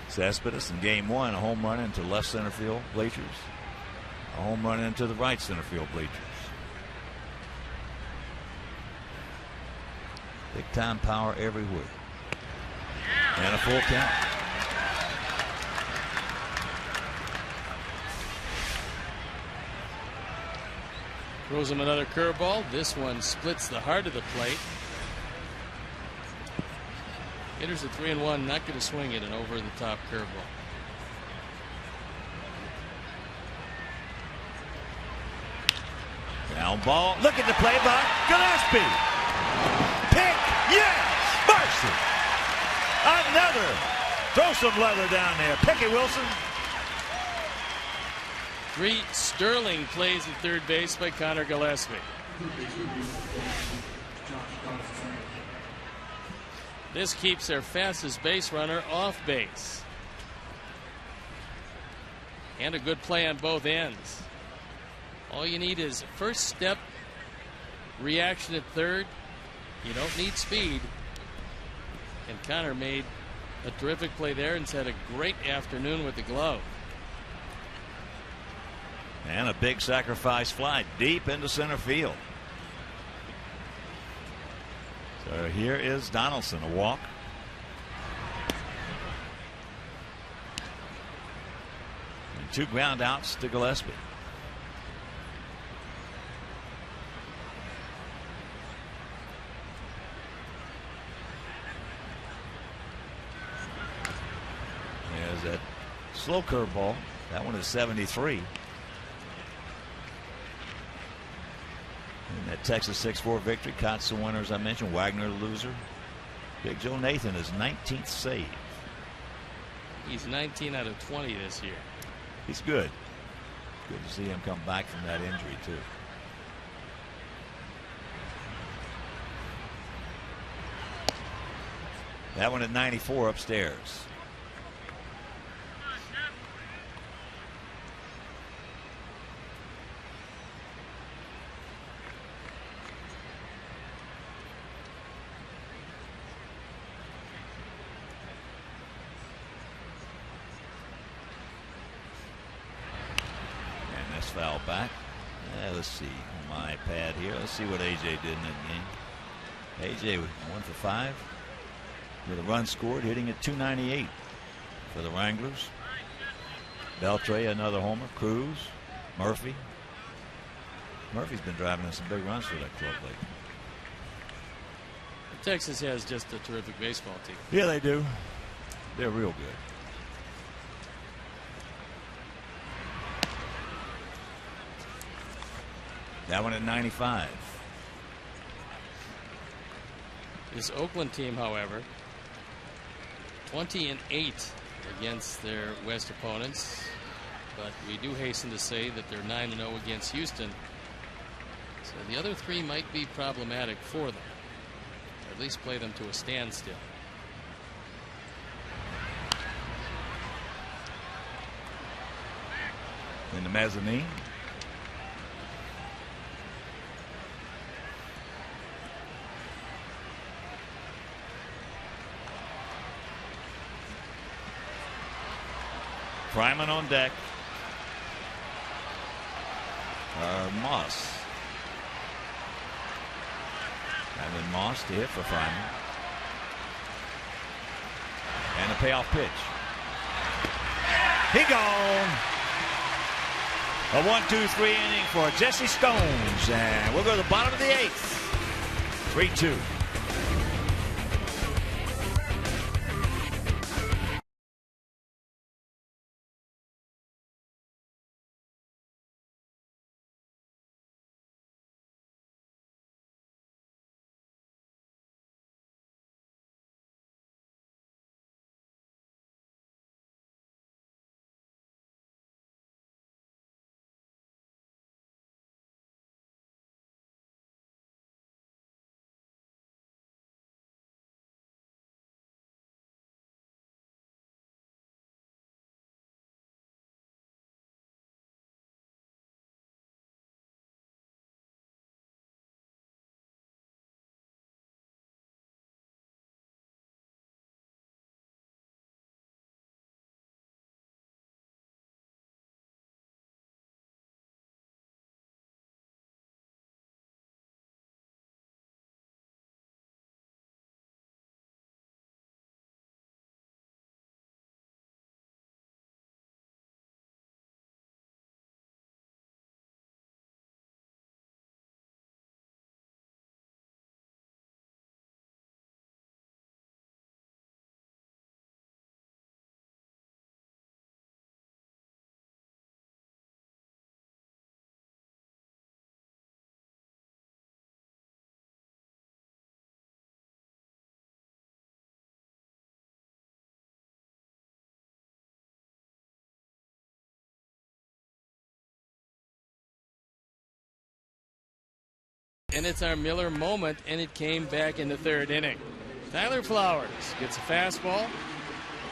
Cespedes in game 1, a home run into left center field bleachers. A home run into the right center field bleachers. Big time power everywhere. And a full count. Throws him another curveball. This one splits the heart of the plate. Hitters at 3-1, not going to swing it, an over the top curveball. Ground ball. Look at the play by Gillespie. Pick. Yes. Mercy. Another. Throw some leather down there. Pickett Wilson. 3 sterling plays at third base by Connor Gillespie. This keeps their fastest base runner off base. And a good play on both ends. All you need is first step reaction at third. You don't need speed. And Connor made a terrific play there and had a great afternoon with the glove. And a big sacrifice fly deep into center field. So here is Donaldson, a walk. And 2 ground outs to Gillespie. There's that slow curveball. That one is 73. And that Texas 6-4 victory. Kotz the winner, as I mentioned. Wagner the loser. Big Joe Nathan is 19th save. He's 19 out of 20 this year. He's good. Good to see him come back from that injury, too. That one at 94 upstairs. Foul back. Let's see my pad here. Let's see what AJ did in that game. AJ 1 for 5 with a run scored, hitting at 298 for the Wranglers. Beltre another homer. Cruz, Murphy. Murphy's been driving in some big runs for that club lately. Texas has just a terrific baseball team. Yeah, they do. They're real good. That one at 95. This Oakland team, however, 20-8 against their West opponents, but we do hasten to say that they're 9-0 against Houston. So the other 3 might be problematic for them, or at least play them to a standstill. In the mezzanine. Fryman on deck. Moss. And then Moss to hit for Fryman. And a payoff pitch. He gone. A 1-2-3 inning for Jesse Stones. And we'll go to the bottom of the 8th. 3-2. And it's our Miller moment, and it came back in the 3rd inning. Tyler Flowers gets a fastball,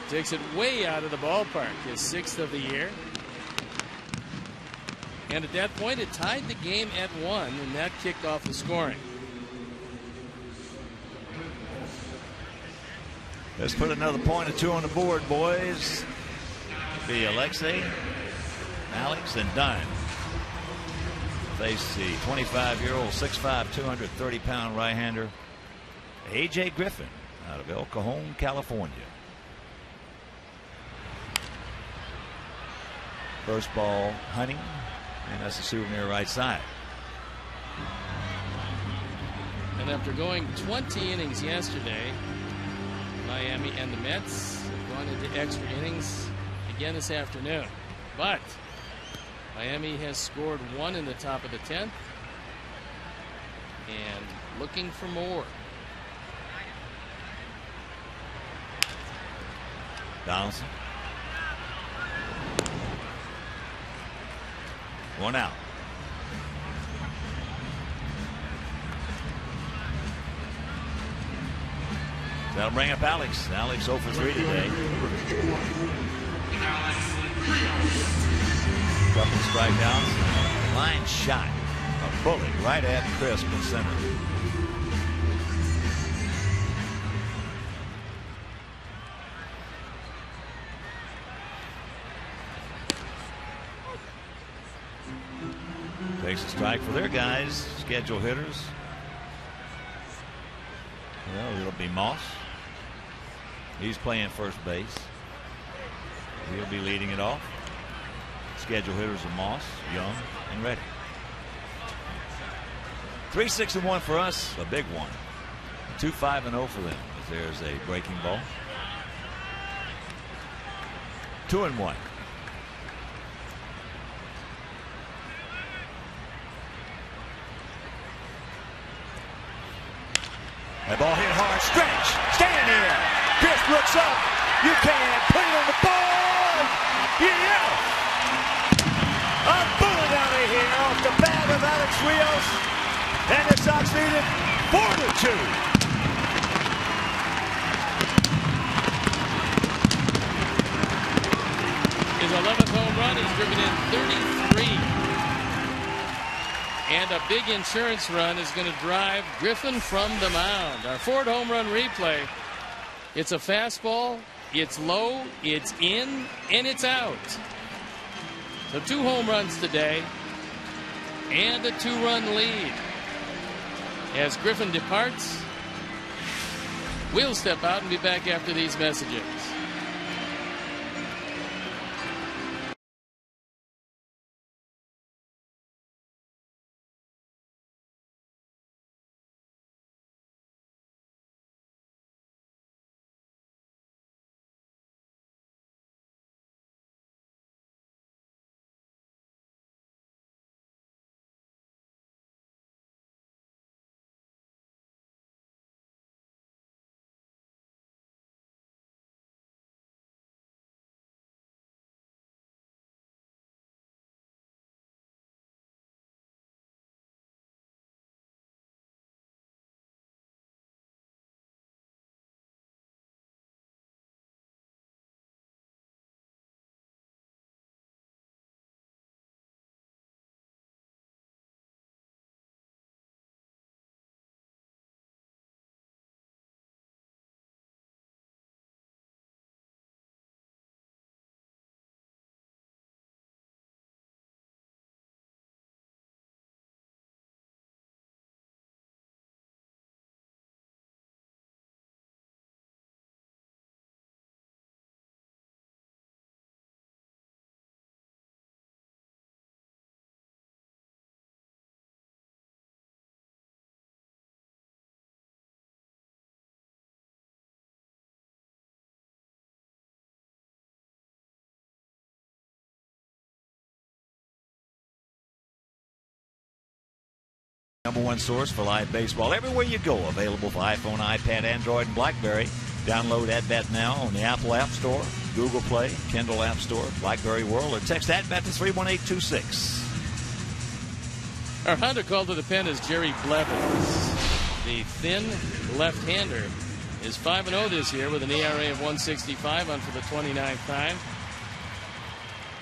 takes it way out of the ballpark, his 6th of the year. And at that point, it tied the game at 1, and that kicked off the scoring. Let's put another point or 2 on the board, boys. It'll be Alexei, Alex, and Dunn. Face the 25-year-old, 6'5", 230-pound right-hander A.J. Griffin out of El Cajon, California. First ball hunting, and that's a souvenir right side. And after going 20 innings yesterday, Miami and the Mets have gone into extra innings again this afternoon. But Miami has scored one in the top of the 10th and looking for more. Donaldson. One out. That'll bring up Alex. Alex 0 for 3 today. Couple of strikeouts. Line shot. A bullet right at Crisp in center. Takes a strike for their guys, schedule hitters. Well, it'll be Moss. He's playing first base. He'll be leading it off. Schedule hitters are Moss, Young, and Reddick. 3-6-1 for us, a big one. 2-5-0 for them. As there's a breaking ball. 2-1. That ball hit hard. Stretch. Stand here. Chris looks up. You can put it on the board. Yeah. A bullet out of here off the bat of Alex Rios. And the Sox lead it 4-2. His 11th home run, he's driven in 33. And a big insurance run is going to drive Griffin from the mound. Our Ford home run replay. It's a fastball, it's low, it's in, and it's out. So 2 home runs today and a 2-run lead. As Griffin departs, we'll step out and be back after these messages. #1 source for live baseball everywhere you go. Available for iPhone, iPad, Android, and BlackBerry. Download AtBat now on the Apple App Store, Google Play, Kindle App Store, BlackBerry World, or text AtBat to 31826. Our Honda call to the pen is Jerry Blevins. The thin left-hander is 5-0 this year with an ERA of 1.65 on for the 29th time.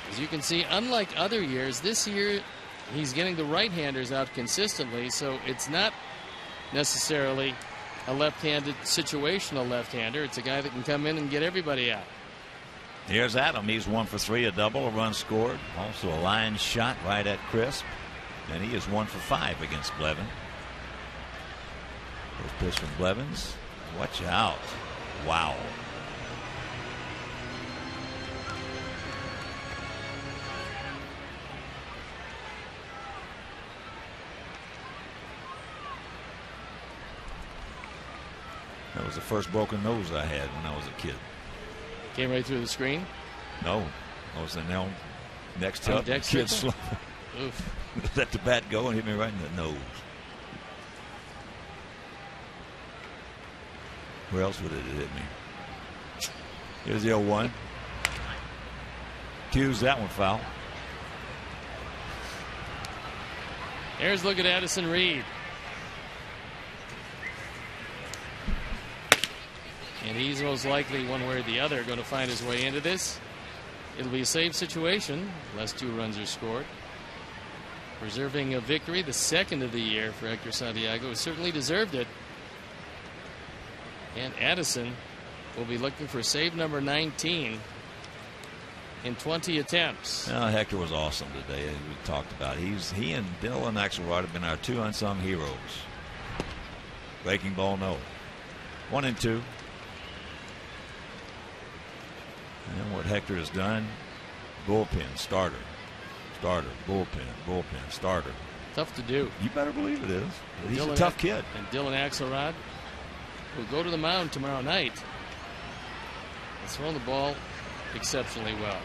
As you can see, unlike other years, this year he's getting the right-handers out consistently, so it's not necessarily a left-handed situational left-hander. It's a guy that can come in and get everybody out. Here's Adam. He's 1 for 3, a double, a run scored. Also a line shot right at Crisp. And he is 1 for 5 against Blevin. First pitch from Blevins. Watch out. Wow. That was the first broken nose I had when I was a kid. Came right through the screen? No. I was now next up. Deck Kid slow. Oof. Let the bat go and hit me right in the nose. Where else would it have hit me? Here's the 0-1. Cues that one foul. There's look at Addison Reed. And he's most likely, one way or the other, going to find his way into this. It'll be a save situation unless 2 runs are scored. Preserving a victory, the second of the year for Hector Santiago, who certainly deserved it. And Addison will be looking for save number 19 in 20 attempts. Well, Hector was awesome today, as we talked about. He and Dylan Axelrod have been our 2 unsung heroes. Breaking ball, no. 1-2. And what Hector has done, bullpen, starter, bullpen, starter. Tough to do. You better believe it is. He's Dylan, a tough kid. And Dylan Axelrod will go to the mound tomorrow night. He's thrown the ball exceptionally well.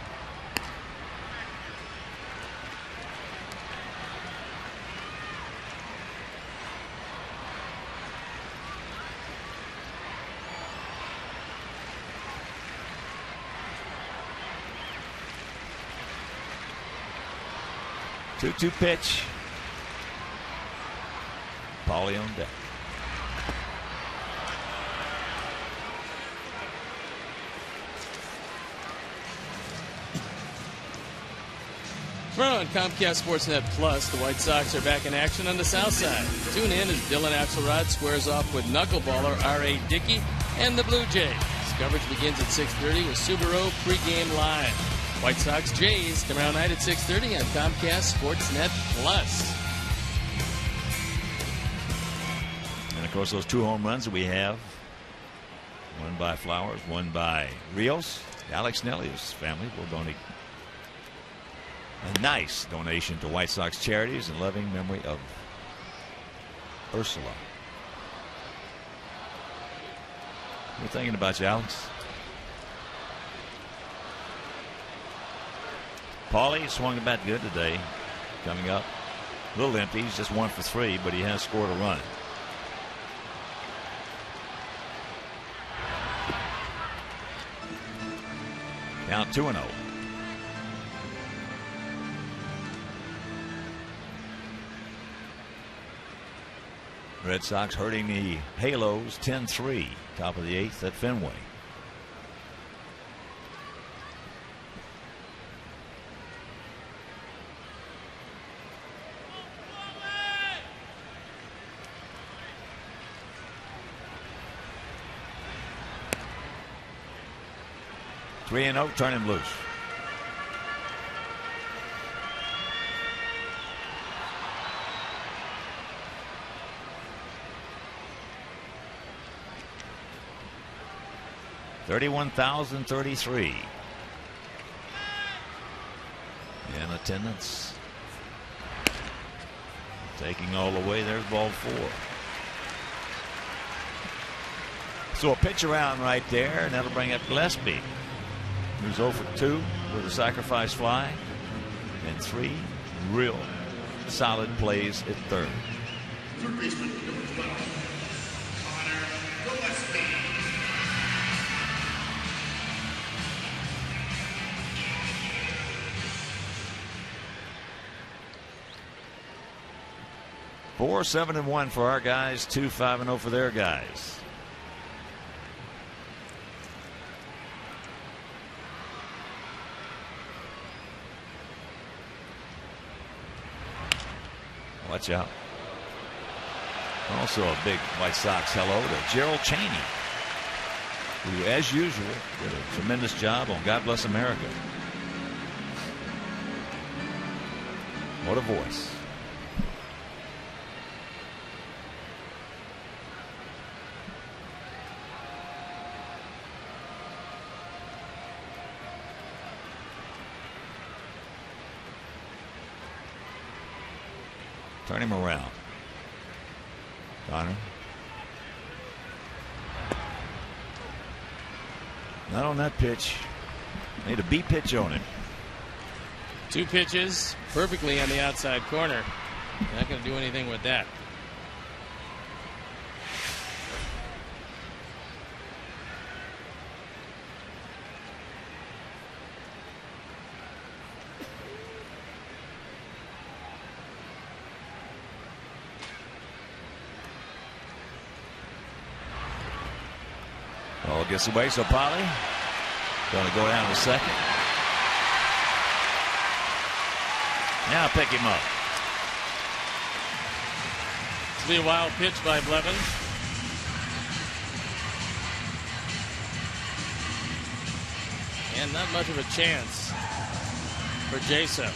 Two pitch. Paulie on deck. Tomorrow on Comcast Sportsnet Plus, the White Sox are back in action on the south side. Tune in as Dylan Axelrod squares off with knuckleballer R.A. Dickey and the Blue Jays. Coverage begins at 6:30 with Subaru pregame live. White Sox Jays tomorrow night at 6:30 on Comcast Sportsnet Plus. And of course, those 2 home runs that we have, one by Flowers, one by Rios. Alex Nelly's family will donate a nice donation to White Sox charities in loving memory of Ursula. We're thinking about you, Alex. Paulie swung the bat good today. Coming up a little empty. He's just 1 for 3, but he has scored a run. Count 2-0. Red Sox hurting the Halos 10-3. Top of the 8th at Fenway. Three and 0, turn him loose. $31,033 in attendance. Taking all the way. There's ball 4. So a pitch around right there, and that'll bring up Gillespie, who's 0 for 2 with a sacrifice fly and 3 real solid plays at third. Third baseman, number 12, Connor Gillespie. Four 7-1 for our guys, 2 5-0 for their guys. Watch out. Also a big White Sox hello to Gerald Chaney, who, as usual, did a tremendous job on God Bless America. What a voice. Turn him around. Connor. Not on that pitch. Need a B pitch on him. 2 pitches perfectly on the outside corner. Not going to do anything with that. Ball gets away, so Polly going to go down to second. Now pick him up. It'll be a wild pitch by Blevins. And not much of a chance for Jaso.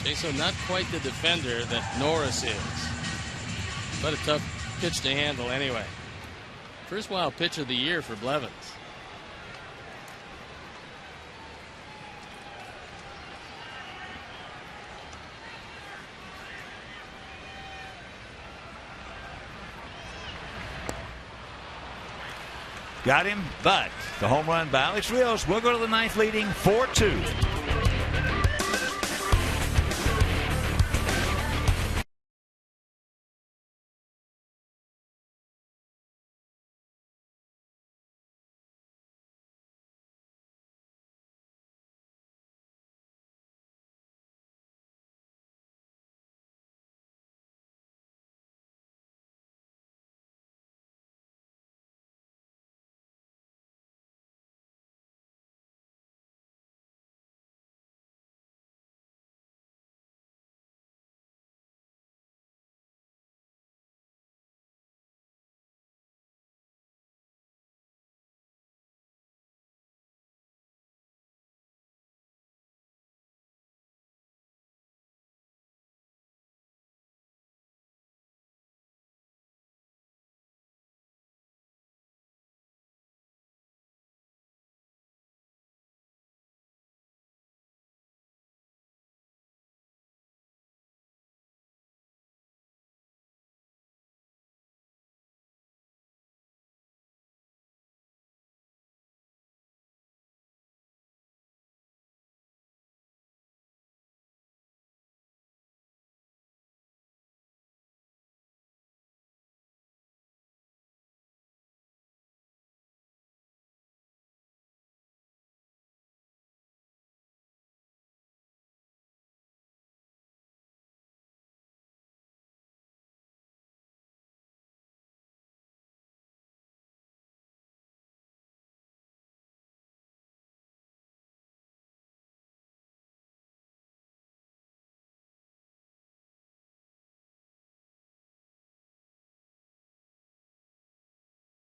Jaso not quite the defender that Norris is. But a tough pitch to handle anyway. First wild pitch of the year for Blevins. Got him, but the home run by Alex Rios will go to the ninth, leading 4-2.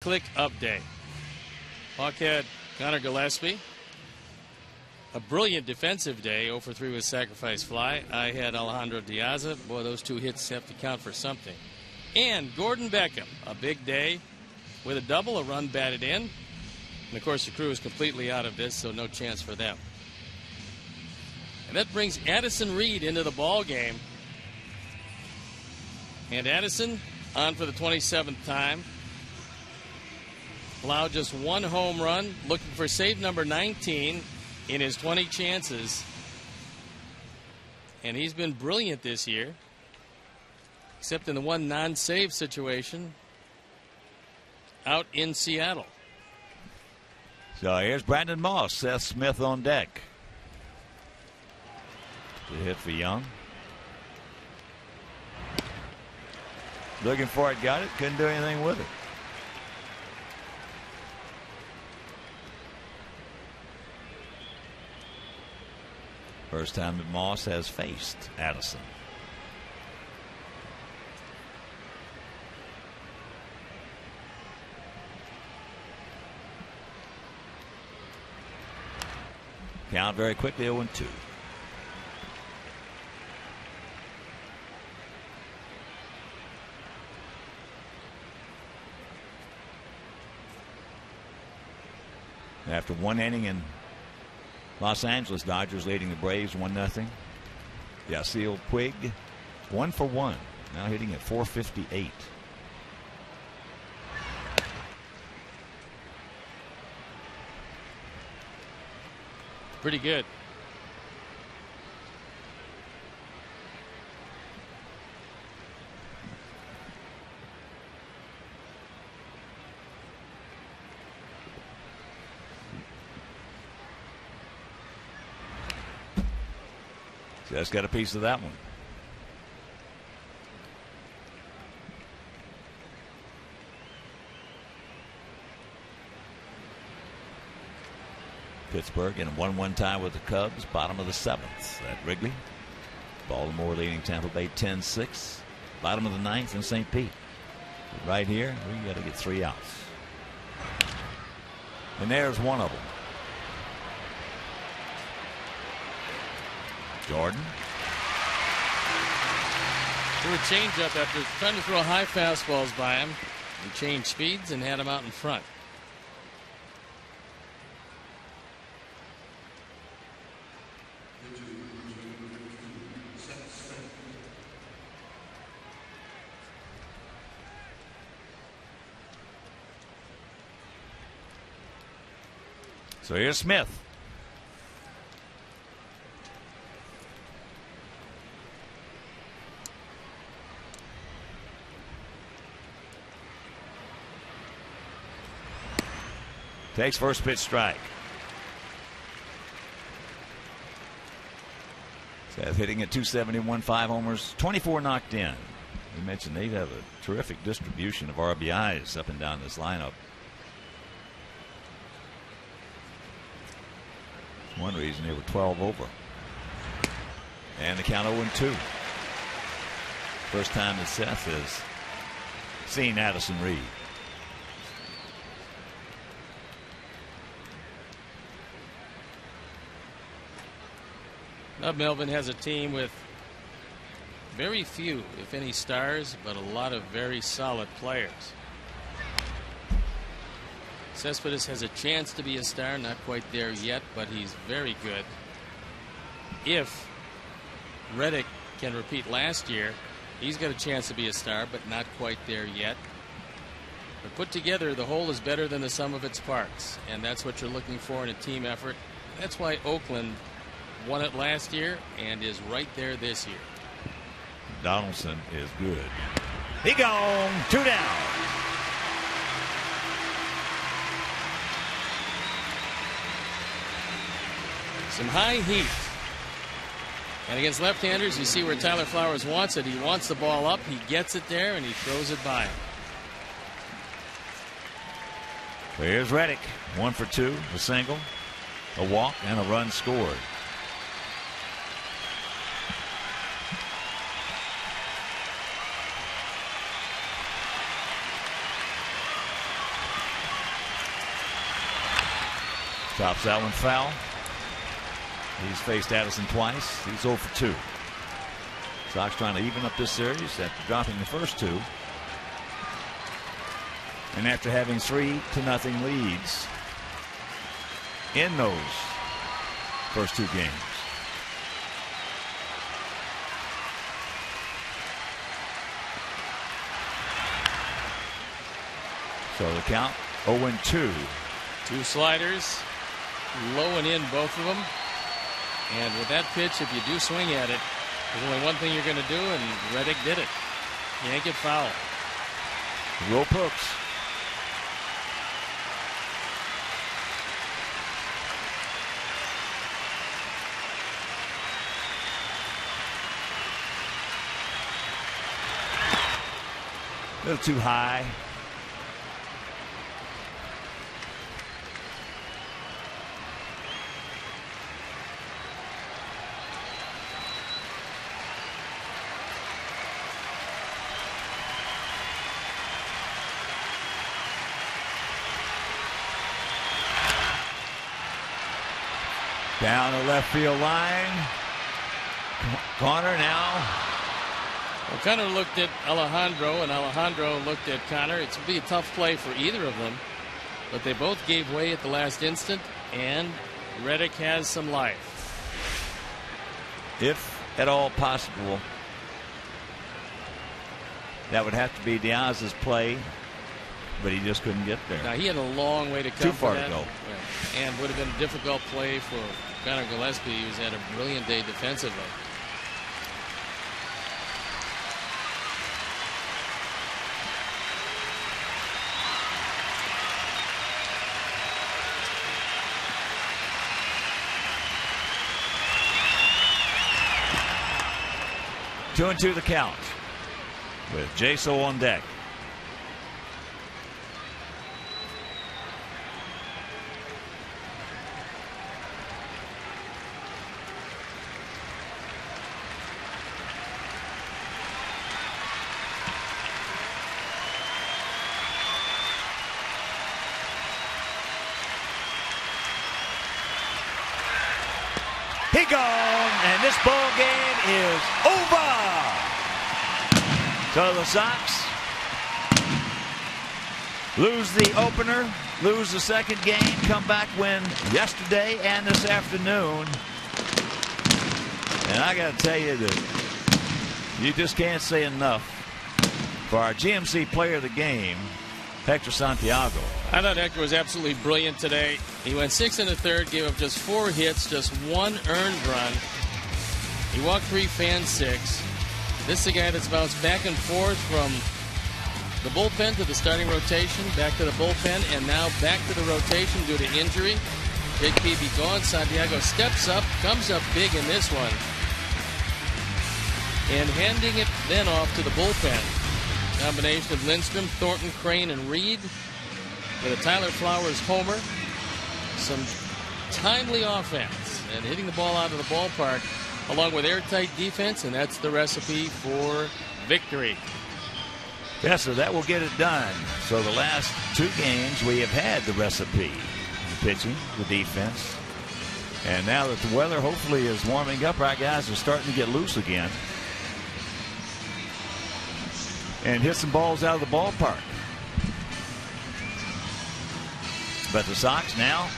Click update. Hawkhead Connor Gillespie. A brilliant defensive day. 0 for 3 with sacrifice fly. I had Alejandro Diaz. Boy, those 2 hits have to count for something. And Gordon Beckham. A big day with a double, a run batted in. And, of course, the crew is completely out of this, so no chance for them. And that brings Addison Reed into the ball game. And Addison on for the 27th time. Allowed just 1 home run, looking for save number 19 in his 20 chances. And he's been brilliant this year, except in the 1 non-save situation out in Seattle. So here's Brandon Moss, Seth Smith on deck. Good hit for Young. Looking for it, got it, couldn't do anything with it. First time that Moss has faced Addison. Count very quickly, 0-2. After 1 inning in Los Angeles, Dodgers leading the Braves 1-0. Yasiel Puig, 1 for 1. Now hitting at .458. Pretty good. Just got a piece of that one. Pittsburgh in a 1-1 tie with the Cubs, bottom of the 7th at Wrigley. Baltimore leading Tampa Bay 10-6. Bottom of the 9th in St. Pete. But right here, we got to get 3 outs. And there's one of them. Jordan. Threw a changeup after trying to throw high fastballs by him. He changed speeds and had him out in front. So here's Smith. Takes first pitch strike. Seth hitting at .271, 5 homers, 24 knocked in. We mentioned they have a terrific distribution of RBIs up and down this lineup. One reason they were 12 over. And the count 0-2. First time that Seth has seen Addison Reed. Melvin has a team with very few, if any, stars, but a lot of very solid players. Cespedes has a chance to be a star, not quite there yet, but he's very good. If Reddick can repeat last year, he's got a chance to be a star, but not quite there yet. But put together, the whole is better than the sum of its parts, and that's what you're looking for in a team effort. That's why Oakland won it last year and is right there this year. Donaldson is good. He gone. 2 down. Some high heat. And against left-handers, you see where Tyler Flowers wants it. He wants the ball up. He gets it there, and he throws it by him. Here's Reddick. 1 for 2. A single, a walk, and a run scored. Chops that one foul. He's faced Addison twice. He's 0 for 2. Sox trying to even up this series after dropping the first 2. And after having 3-0 leads in those first 2 games. So the count 0-2. 2 sliders, low and in, both of them. And with that pitch, if you do swing at it, there's only one thing you're going to do, and Reddick did it. Yank it foul. Rope hooks. A little too high. Down the left field line. Connor now. Well, Connor looked at Alejandro, and Alejandro looked at Connor. It's going to be a tough play for either of them, but they both gave way at the last instant, and Reddick has some life. If at all possible. That would have to be Diaz's play, but he just couldn't get there. Now, he had a long way to come. Too far for to that. go. Yeah. And would have been a difficult play for Connor Gillespie, who's had a brilliant day defensively. Two and two the count with Jaso on deck. He gone, and this ball game is over. So the Sox lose the opener, lose the second game, come back win yesterday and this afternoon. And I got to tell you that you just can't say enough for our GMC player of the game, Hector Santiago. I thought Hector was absolutely brilliant today. He went 6 1/3, gave up just 4 hits, just 1 earned run. He walked 3, fanned 6. This is a guy that's bounced back and forth from the bullpen to the starting rotation, back to the bullpen, and now back to the rotation due to injury. Big PB gone. Santiago steps up, comes up big in this one, and handing it then off to the bullpen. Combination of Lindstrom, Thornton, Crane, and Reed with a Tyler Flowers homer. Some timely offense and hitting the ball out of the ballpark along with airtight defense, and that's the recipe for victory. Yes, so that will get it done. So the last 2 games we have had the recipe. The pitching, the defense. And now that the weather hopefully is warming up, our guys are starting to get loose again. And hit some balls out of the ballpark. But the Sox now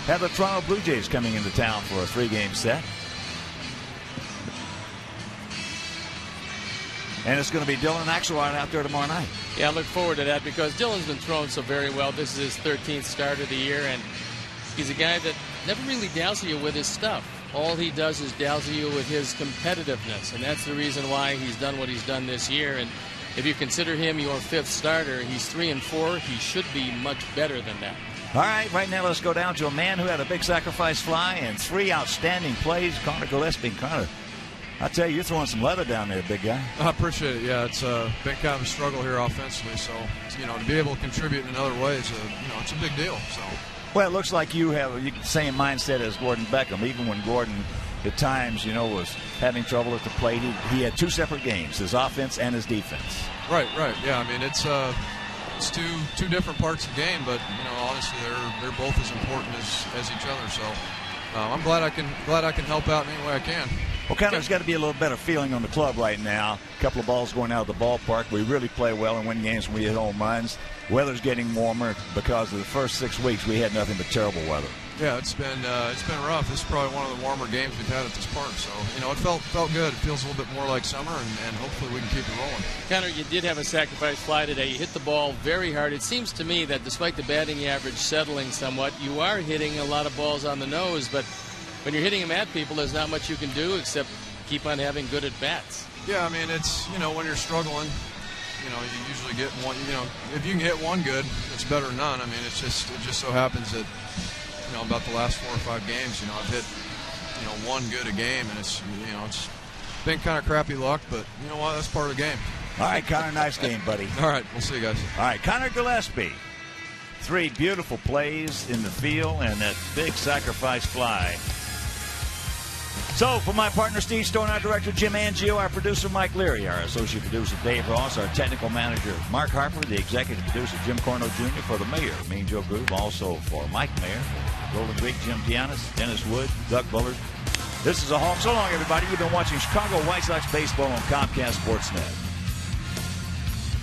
have the Toronto Blue Jays coming into town for a 3-game set. And it's going to be Dylan Axelrod out there tomorrow night. Yeah, I look forward to that because Dylan's been throwing so very well. This is his 13th start of the year, and he's a guy that never really dazzles you with his stuff. All he does is dazzle you with his competitiveness, and that's the reason why he's done what he's done this year. And if you consider him your 5th starter, he's 3-4. He should be much better than that. All right now let's go down to a man who had a big sacrifice fly and 3 outstanding plays. Connor Gillespie. Connor, I tell you, you're throwing some leather down there, big guy. I appreciate it. Yeah, it's been kind of a struggle here offensively. So, to be able to contribute in another way is, it's a big deal. So. Well, it looks like you have the same mindset as Gordon Beckham. Even when Gordon, at times, was having trouble at the plate, he had 2 separate games: his offense and his defense. Right. Yeah, I mean it's two different parts of the game, but honestly, they're both as important as each other. So I'm glad I can help out in any way I can. Well, Connor's got to be a little better feeling on the club right now. A couple of balls going out of the ballpark. We really play well and win games when we hit home runs. Weather's getting warmer because of the first 6 weeks we had nothing but terrible weather. Yeah, it's been rough. This is probably one of the warmer games we've had at this park. So it felt good. It feels a little bit more like summer, and hopefully we can keep it rolling. Connor, you did have a sacrifice fly today. You hit the ball very hard. It seems to me that despite the batting average settling somewhat, you are hitting a lot of balls on the nose. But when you're hitting them at people, there's not much you can do except keep on having good at bats. Yeah, I mean it's when you're struggling. You usually get one. If you can hit one good, it's better than none. I mean, it just so happens that about the last 4 or 5 games, I've hit one good a game, and it's been kind of crappy luck, but you know what? That's part of the game. All right, Connor, nice game, buddy. All right, we'll see you guys. All right, Connor Gillespie, 3 beautiful plays in the field and that big sacrifice fly. So, for my partner, Steve Stone, our director, Jim Angio, our producer, Mike Leary, our associate producer, Dave Ross, our technical manager, Mark Harper, the executive producer, Jim Corno Jr., for the mayor, Mean Joe Groove, also for Mike Mayer, Golden Creek, Jim Giannis, Dennis Wood, Doug Bullard. This is a home. So long, everybody. You've been watching Chicago White Sox baseball on Comcast Sportsnet.